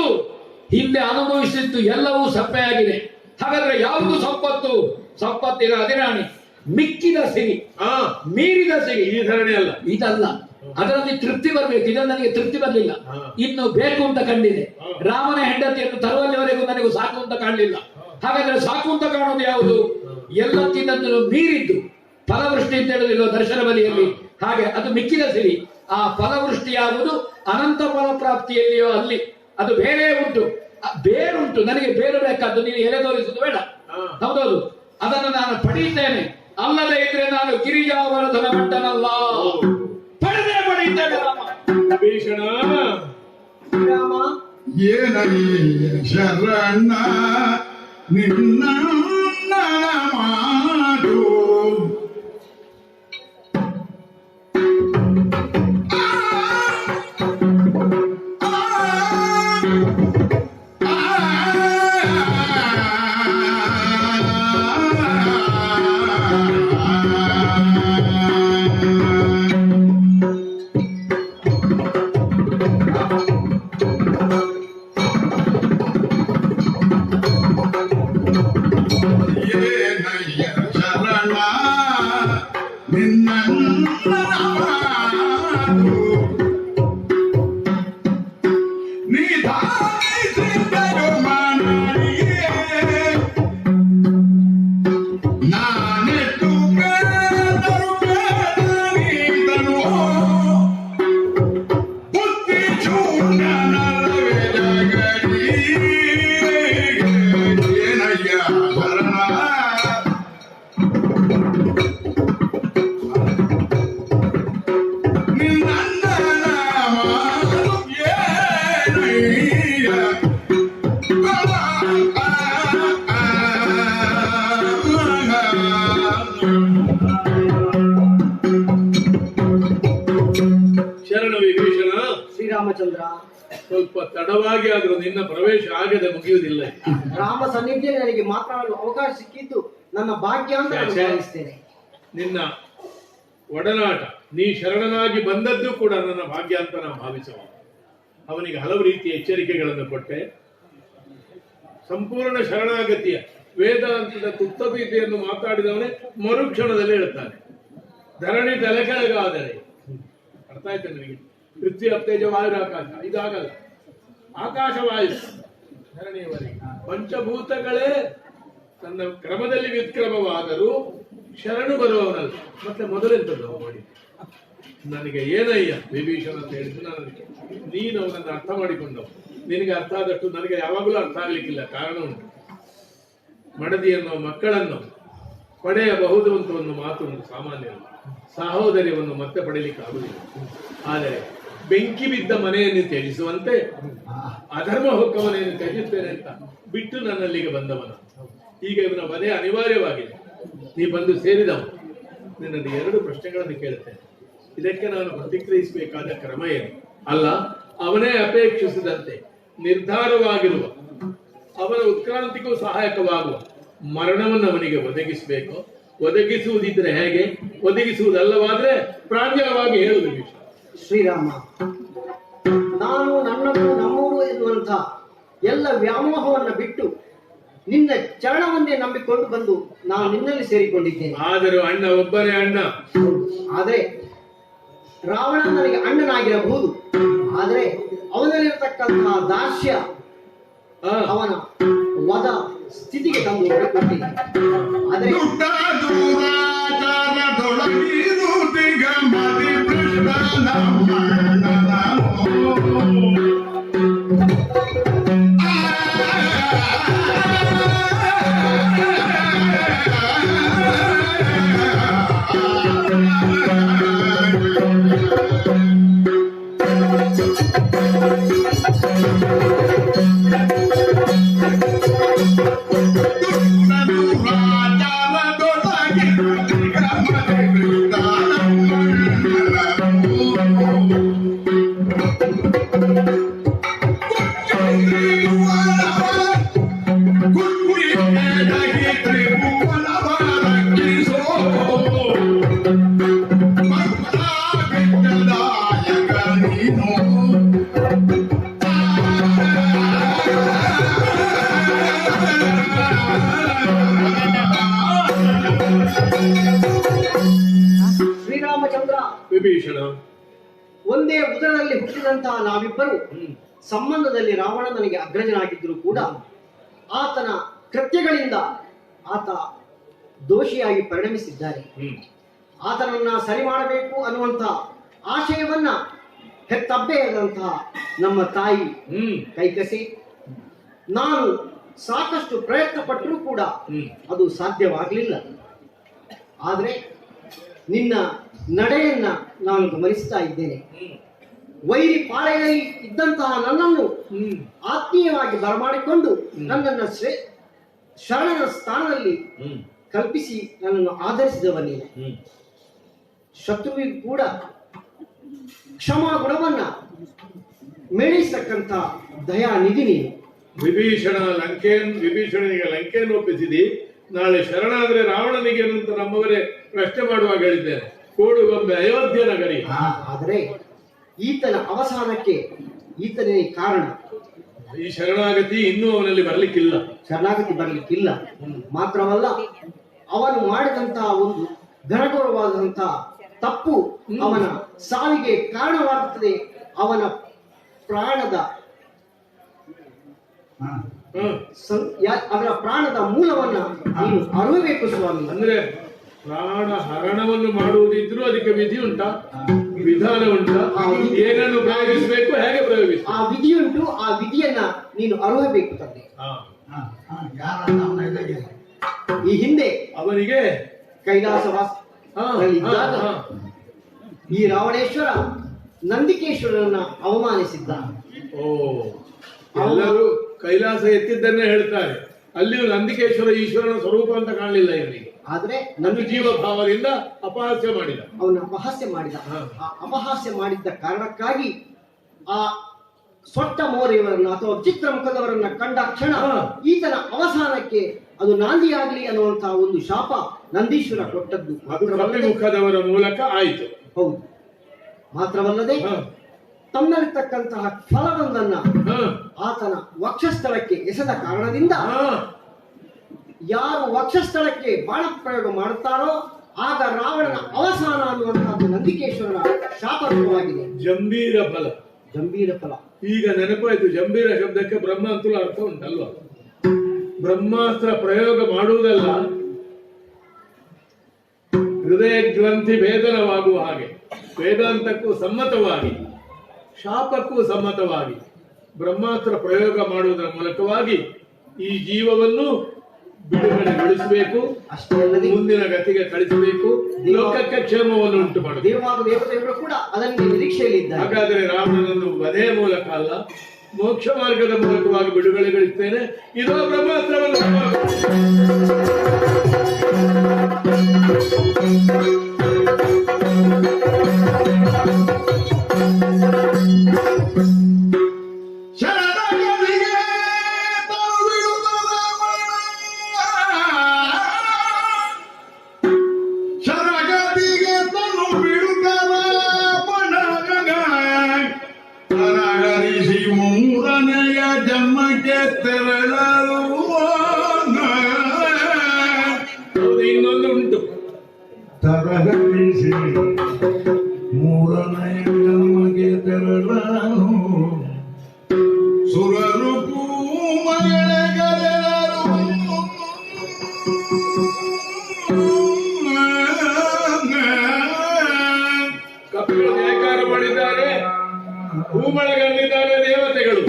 ಹಿಂದೆ ಅನುಭವಿಸಿದ್ದು ಎಲ್ಲವೂ ಸಪ್ಪೆಯಾಗಿದೆ. ಹಾಗಾದ್ರೆ ಯಾವುದು ಸಂಪತ್ತು? ಸಂಪತ್ತಿನ ಅಧಿರಾಣಿ, ಮಿಕ್ಕಿದ ಸಿರಿ, ಮೀರಿದ ಸಿರಿ ಈ ಧರಣಿ ಅಲ್ಲ. ಇದಲ್ಲ. ಅದರಲ್ಲಿ ತೃಪ್ತಿ ಬರ್ಬೇಕು. ಇದರಲ್ಲಿ ನನಗೆ ತೃಪ್ತಿ ಬರಲಿಲ್ಲ, ಇನ್ನು ಬೇಕು ಅಂತ ಕಂಡಿದೆ. ರಾಮನ ಹೆಂಡತಿಯನ್ನು ತರುವಲ್ಲಿವರೆಗೂ ನನಗೂ ಸಾಕು ಅಂತ ಕಾಣಲಿಲ್ಲ. ಹಾಗಾದ್ರೆ ಸಾಕು ಅಂತ ಕಾಣೋದು ಯಾವುದು? ಎಲ್ಲಕ್ಕಿಂತಲೂ ಮೀರಿದ್ದು ಫಲವೃಷ್ಟಿ ಅಂತ ಹೇಳುದಿಲ್ಲ ದರ್ಶನ ಬಲಿಯಲ್ಲಿ, ಹಾಗೆ ಅದು ಮಿಕ್ಕಿದ ಸಿರಿ. ಆ ಫಲವೃಷ್ಟಿಯಾಗುವುದು ಅನಂತ ಫಲ ಪ್ರಾಪ್ತಿಯಲ್ಲಿಯೋ ಅಲ್ಲಿ ಅದು ಬೇರೆ ಉಂಟು, ಬೇರುಂಟು. ನನಗೆ ಬೇರು ಬೇಕಾದ್ದು, ನೀನು ಎಲೆ ತೋರಿಸುದು ಬೇಡ. ಹೌದೌದು, ಅದನ್ನು ನಾನು ಪಡೆಯುತ್ತೇನೆ. ಅಲ್ಲದೆ ಇದ್ರೆ ನಾನು ಗಿರಿಜಾವರಧನ ಮಟ್ಟನಲ್ಲ, ಪಡೆದೇ ಪಡೆಯುತ್ತೇನೆ. ರಾಮ ಭೀಷಣ ರಾಮ ಏನಯ್ಯ ಶರಣ ನಿನ್ನ ಮಾಡು ಏನಯ್ಯ ಶರಣ ನಿನ್ನ ಮಾಡು ನಿಧಾನಿಸಿದರು ಮನಡಿಯೇ ನಾನೆಟ್ಟು ಬೇದರು ಬೇಡನಿದನು ಬುದ್ಧಿ ಶೂನ್ಯನಲ್ಲವೇ ಜಗಡಿ ಏನಯ್ಯ ಶರಣ ನಿನ್ನ ಮಾಡು ಏನಯ್ಯ ಶರಣ ವಿಭೀಷಣ, ಶ್ರೀರಾಮಚಂದ್ರ, ಸ್ವಲ್ಪ ತಡವಾಗಿ ಆದ್ರೂ ನಿನ್ನ ಪ್ರವೇಶ ಆಗದೆ ಮುಗಿಯುವುದಿಲ್ಲ. ರಾಮ ಸನ್ನಿಧಿಯಲ್ಲಿ ನನಗೆ ಮಾತನಾಡಲು ಅವಕಾಶ ಸಿಕ್ಕಿದ್ದು ನನ್ನ ಭಾಗ್ಯ ಅಂತ ನಾನು ಭಾವಿಸ್ತೇನೆ. ನಿನ್ನ ಒಡನಾಟ, ನೀ ಶರಣನಾಗಿ ಬಂದದ್ದು ಕೂಡ ನನ್ನ ಭಾಗ್ಯ ಅಂತ ನಾನು ಭಾವಿಸುವ. ಅವನಿಗೆ ಹಲವು ರೀತಿಯ ಎಚ್ಚರಿಕೆಗಳನ್ನು ಕೊಟ್ಟೆ. ಸಂಪೂರ್ಣ ಶರಣಾಗತಿಯ ವೇದಾಂತದ ತುತ್ತಬೀತೆಯನ್ನು ಮಾತಾಡಿದವನೇ ಮರುಕ್ಷಣದಲ್ಲಿ ಹೇಳ್ತಾನೆ, ಧರಣಿ ತಲೆಕೆಳಗಾದರೆ. ಅರ್ಥ ಆಯ್ತು ನನಗೆ? ಪೃಥ್ವಿ ಅಪ್ತೇಜ ವಾಯು ಆಕಾಶ, ಇದಾಗಲ್ಲ. ಆಕಾಶ ವಾಯು ಧರಣಿಯವರೆಗೆ ಪಂಚಭೂತಗಳೇ ತನ್ನ ಕ್ರಮದಲ್ಲಿ ವ್ಯುತ್ಕ್ರಮವಾದರೂ ಶರಣು ಬರುವವನಲ್ಲ. ಮತ್ತೆ ಮೊದಲೆಂತದ್ದು ಮಾಡಿ ನನಗೆ ಏನಯ್ಯ ವಿಭೀಷಣ ಅಂತ ಹೇಳಿದ್ದು, ನಾನು ನೀನು ಅವನನ್ನು ಅರ್ಥ ಮಾಡಿಕೊಂಡವು. ನಿನಗೆ ಅರ್ಥ ಆದಷ್ಟು ನನಗೆ ಯಾವಾಗಲೂ ಅರ್ಥ ಆಗ್ಲಿಕ್ಕಿಲ್ಲ. ಕಾರಣ ಉಂಟು. ಮಡದಿಯನ್ನು ಮಕ್ಕಳನ್ನು ಪಡೆಯಬಹುದು ಅಂತ ಒಂದು ಮಾತು ಉಂಟು ಸಾಮಾನ್ಯ. ಸಹೋದರ್ಯವನ್ನು ಮತ್ತೆ ಪಡೆಯಲಿಕ್ಕೆ ಆಗುವುದಿಲ್ಲ. ಆದರೆ ಬೆಂಕಿ ಬಿದ್ದ ಮನೆಯನ್ನು ತ್ಯಜಿಸುವಂತೆ ಅಧರ್ಮ ಹೊಕ್ಕವನೆಯನ್ನು ತ್ಯಜಿಸ್ತೇನೆ ಅಂತ ಬಿಟ್ಟು ನನ್ನಲ್ಲಿಗೆ ಬಂದವನ. ಈಗ ಇವನ ವಧೆ ಅನಿವಾರ್ಯವಾಗಿದೆ. ನೀ ಬಂದು ಸೇರಿದವ. ನಿನ್ನಲ್ಲಿ 2 ಪ್ರಶ್ನೆಗಳನ್ನು ಕೇಳುತ್ತೇನೆ. ಇದಕ್ಕೆ ನಾನು ಪ್ರತಿಕ್ರಿಯಿಸಬೇಕಾದ ಕ್ರಮ ಏನು? ಅಲ್ಲ, ಅವನೇ ಅಪೇಕ್ಷಿಸಿದಂತೆ ನಿರ್ಧಾರವಾಗಿರುವ, ಅವನ ಉತ್ಕ್ರಾಂತಿಗೂ ಸಹಾಯಕವಾಗುವ ಮರಣವನ್ನು ಅವನಿಗೆ ಒದಗಿಸಬೇಕು. ಒದಗಿಸುವುದಿದ್ರೆ ಹೇಗೆ? ಒದಗಿಸುವುದಲ್ಲವಾದ್ರೆ ಪ್ರಾಂಜಲವಾಗಿ ಹೇಳುವುದು ವಿಷಯ. ಶ್ರೀರಾಮ, ನಾನು ನನ್ನದು ನಮ್ಮೂರು ಎನ್ನುವಂತ ಎಲ್ಲ ವ್ಯಾಮೋಹವನ್ನು ಬಿಟ್ಟು ನಿನ್ನ ಚರಣವನ್ನೇ ನಂಬಿಕೊಂಡು ಬಂದು ನಾನು ನಿನ್ನಲ್ಲಿ ಸೇರಿಕೊಂಡಿದ್ದೇನೆ. ಆದರೂ ಅಣ್ಣ ಒಬ್ಬನೇ ಅಣ್ಣ. ಆದರೆ ರಾವಣ ನನಗೆ ಅಣ್ಣನಾಗಿರಬಹುದು, ಆದರೆ ಅವನಲ್ಲಿರತಕ್ಕಂತಹ ದಾಸ್ಯ ಅವನ ವದ ಸ್ಥಿತಿಗೆ ತಂದು ಕೊಟ್ಟಿದೆ. ಆದರೆ ದುಡ್ಡ ದೂರಾಚಾರದೊಳಗಿರು ದಿಗಮದಿ ಕೃಷ್ಣನ ಉದರದಲ್ಲಿ ಹುಟ್ಟಿದಂತಹ ನಾವಿಬ್ಬರು ಸಂಬಂಧದಲ್ಲಿ ರಾವಣ ನನಗೆ ಅಗ್ರಜನಾಗಿದ್ದರೂ ಕೂಡ ಆತನ ಕೃತ್ಯಗಳಿಂದ ಆತ ದೋಷಿಯಾಗಿ ಪರಿಣಮಿಸಿದ್ದಾರೆ. ಆತನನ್ನ ಸರಿ ಮಾಡಬೇಕು ಅನ್ನುವಂತಹ ಆಶಯವನ್ನ ಹೆತ್ತಬ್ಬೆಯಾದಂತಹ ನಮ್ಮ ತಾಯಿ ಕೈಕಸಿ ನಾನು ಸಾಕಷ್ಟು ಪ್ರಯತ್ನ ಪಟ್ಟರೂ ಕೂಡ ಅದು ಸಾಧ್ಯವಾಗಲಿಲ್ಲ. ಆದರೆ ನಿನ್ನ ನಡೆಯನ್ನ ನಾನು ಗಮನಿಸ್ತಾ ಇದ್ದೇನೆ. ವೈರಿ ಪಾಳೆಯಲ್ಲಿ ಇದ್ದಂತಹ ನನ್ನನ್ನು ಆತ್ಮೀಯವಾಗಿ ಬರಮಾಡಿಕೊಂಡು ನನ್ನನ್ನು ಶರಣನ ಸ್ಥಾನದಲ್ಲಿ ಕಲ್ಪಿಸಿ ನನ್ನನ್ನು ಆಧರಿಸಿದವ ನೀನು. ಶತ್ರುವಿಗೂ ಕೂಡ ಕ್ಷಮಾ ಗುಣವನ್ನ ಮೇಳಿಸತಕ್ಕಂಥ ದಯಾನಿಧಿ ನೀನು. ವಿಭೀಷಣನಿಗೆ ಲಂಕೆಯನ್ನು ಒಪ್ಪಿಸಿದಿ, ನಾಳೆ ಶರಣಾದ್ರೆ ರಾವಣನಿಗೆ ಅಂತ ನಮ್ಮವರೇ ಪ್ರಶ್ನೆ ಮಾಡುವಾಗ ಹೇಳಿದ್ದೇನೆ, ಕೋಡು ಗೊಂಬೆ ಅಯೋಧ್ಯ ನಗರಿ. ಆದರೆ ಈತನ ಅವಸಾನಕ್ಕೆ ಈತನೇ ಕಾರಣ. ಈ ಶರಣಾಗತಿ ಇನ್ನೂ ಅವನಲ್ಲಿ ಬರ್ಲಿಕ್ಕಿಲ್ಲ. ಶರಣಾಗತಿ ಬರಲಿಕ್ಕಿಲ್ಲ. ಮಾತ್ರವಲ್ಲ, ಅವನು ಮಾಡಿದಂತಹ ಒಂದು ಘನಘೋರವಾದಂತಹ ತಪ್ಪು ಅವನ ಸಾವಿಗೆ ಕಾರಣವಾಗುತ್ತದೆ. ಅವನ ಪ್ರಾಣದ ಅದರ ಪ್ರಾಣದ ಮೂಲವನ್ನ ನೀನು ಅರಿಯಬೇಕು ಸ್ವಾಮಿ. ಅಂದ್ರೆ ಪ್ರಾಣ ಹರಣವನ್ನು ಮಾಡುವುದಿದ್ರು ಅದಕ್ಕೆ ವಿಧಿ ಉಂಟಾ, ವಿಧಾನ ಉಂಟಾ, ಏನನ್ನು ಪ್ರಯೋಗಿಸಬೇಕು, ಹೇಗೆ ಪ್ರಯೋಗಿಸಬೇಕು, ಆ ವಿಧಿಯುಂಟು. ಆ ವಿಧಿಯನ್ನ ನೀನು ಅರಿಯಬೇಕು ತಂದೆ. ಈ ಹಿಂದೆ ಅವನಿಗೆ ಕೈಲಾಸವಾಸ ಈ ರಾವಣೇಶ್ವರ ನಂದಿಕೇಶ್ವರನನ್ನ ಅವಮಾನಿಸಿದ್ದ. ಎಲ್ಲರೂ ಕೈಲಾಸ ಎತ್ತಿದ್ದನ್ನೇ ಹೇಳ್ತಾರೆ, ಅಲ್ಲಿಯೂ ನಂದಿಕೇಶ್ವರ ಈಶ್ವರನ ಸ್ವರೂಪ ಅಂತ ಕಾಣಲಿಲ್ಲ ಇವನಿಗೆ. ಆದ್ರೆ ನನ್ನ ಜೀವ ಭಾವದಿಂದ ಅಪಹಾಸ್ಯ ಮಾಡಿದ. ಅವನ ಅಪಹಾಸ್ಯ ಮಾಡಿದ. ಆ ಅಪಹಾಸ್ಯ ಮಾಡಿದ್ದ ಕಾರಣಕ್ಕಾಗಿ ಆ ಸೊಟ್ಟ ಮೋರೆಯವರನ್ನ ಅಥವಾ ಚಿತ್ರ ಮುಖದವರನ್ನ ಕಂಡ ಕ್ಷಣ ಈತನ ಅವಸಾನಕ್ಕೆ ಅದು ನಾಂದಿಯಾಗಲಿ ಅನ್ನುವಂತಹ ಒಂದು ಶಾಪ ನಂದೀಶ್ವರ ಕೊಟ್ಟದ್ದು. ಕಲ್ಲಿ ಮುಖದವರ ಮೂಲಕ ಆಯಿತು. ಹೌದು. ಮಾತ್ರವಲ್ಲದೆ ತನ್ನಲ್ಲಿರ್ತಕ್ಕಂತಹ ಫಲವೊಂದನ್ನ ಆತನ ವಕ್ಷಸ್ಥಳಕ್ಕೆ ಎಸೆದ ಕಾರಣದಿಂದ ಯಾರು ವಕ್ಷಸ್ಥಳಕ್ಕೆ ಬಾಣ ಪ್ರಯೋಗ ಮಾಡುತ್ತಾರೋ ಆಗ ರಾವಣನ ಅವಸಾನ ಅನ್ನುವಂತಹದ್ದು ನಂದಿಕೇಶ್ವರನ ಶಾಪರೂಪವಾಗಿದೆ. ಜಂಬೀರ ಫಲ, ಗಂಭೀರ ಫಲ. ಈಗ ನೆನಪಾಯ್ತು, ಜಂಬೀರ ಶಬ್ದಕ್ಕೆ ಬ್ರಹ್ಮ ಅಂತಲೂ ಅರ್ಥ ಉಂಟಲ್ವ. ಬ್ರಹ್ಮಾಸ್ತ್ರ ಪ್ರಯೋಗ ಮಾಡುವುದಲ್ಲ, ಹೃದಯ ಗ್ರಂಥಿ ಭೇದನವಾಗುವ ಹಾಗೆ ವೇದಾಂತಕ್ಕೂ ಸಮ್ಮತವಾಗಿ ಶಾಪಕ್ಕೂ ಸಮ್ಮತವಾಗಿ ಬ್ರಹ್ಮಾಸ್ತ್ರ ಪ್ರಯೋಗ ಮಾಡುವುದರ ಮೂಲಕವಾಗಿ ಈ ಜೀವವನ್ನು ಬಿಡುಗಡೆಗೊಳಿಸಬೇಕು, ಅಷ್ಟೇ ಅಲ್ಲದೆ ಮುಂದಿನ ಗತಿಗೆ ಕಳಿಸಬೇಕು, ಲೋಕಕ್ಕೆ ಕ್ಷೇಮವನ್ನು ಉಂಟು ಮಾಡಬೇಕು. ದೇವಾದ ದೇವತೆಗಳು ಕೂಡ ಅದಕ್ಕೆ ನಿರೀಕ್ಷೆಯಲ್ಲಿದ್ದಾರೆ. ಹಾಗಾದರೆ ರಾವಣನನ್ನು ವಧೆಯ ಮೂಲಕ ಅಲ್ಲ, ಮೋಕ್ಷ ಮಾರ್ಗದ ಮೂಲಕವಾಗಿ ಬಿಡುಗಡೆಗೊಳಿಸ್ತೇನೆ. ಇದೋ ಬ್ರಹ್ಮಾಸ್ತ್ರವನ್ನು ಶರಣಗತಿಗೆ ತಾವಿಡುತ್ತ ರಾವಣ, ಶರಣಗತಿಗೆ ತನು ಬಿಡುತ್ತ ರಾವಣಗ, ತರಹರಿಸಿ ಮೂರನೆಯ ಜನ್ಮಕ್ಕೆ ತೆರಳಲು. ಇನ್ನೊಂದು ಉಂಟು, ತರಹರಿಸಿ ಮೂರನೆಯ ಜನ್ಮಕ್ಕೆ ತೆರಳಲು. ಸುರರು ಪೂಮಳೆಗರೆಲ್ಲರೂ ಕಪಿಗಳು ಜಯಕಾರ ಮಾಡಿದ್ದಾರೆ, ಹೂಮಳೆಗಲ್ಲಿದ್ದಾರೆ ದೇವತೆಗಳು.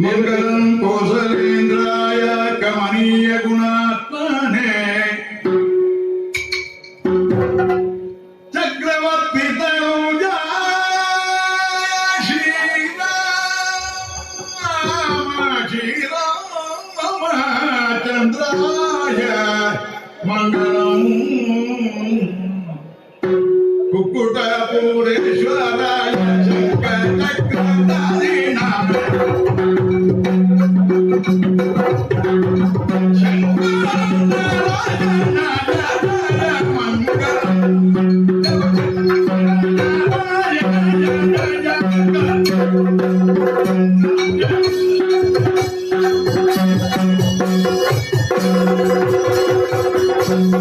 ಮಂಗಲಂ ಕೌಸಲೇಂದ್ರಾಯ ಕಮನೀಯ ಗುಣಾತ್ಮನೆ, ಚಕ್ರವರ್ತಿ ತನೂಜ ಶ್ರೀರಾಮಚಂದ್ರಾಯ ಮಂಗಲಂ, ಕುಕ್ಕುಟಪುರೇಶ್ವರಾಯ ಶಂಕರಚಕ್ರಧಾರಿಣಾಯ ಮಂಗಲ ಿ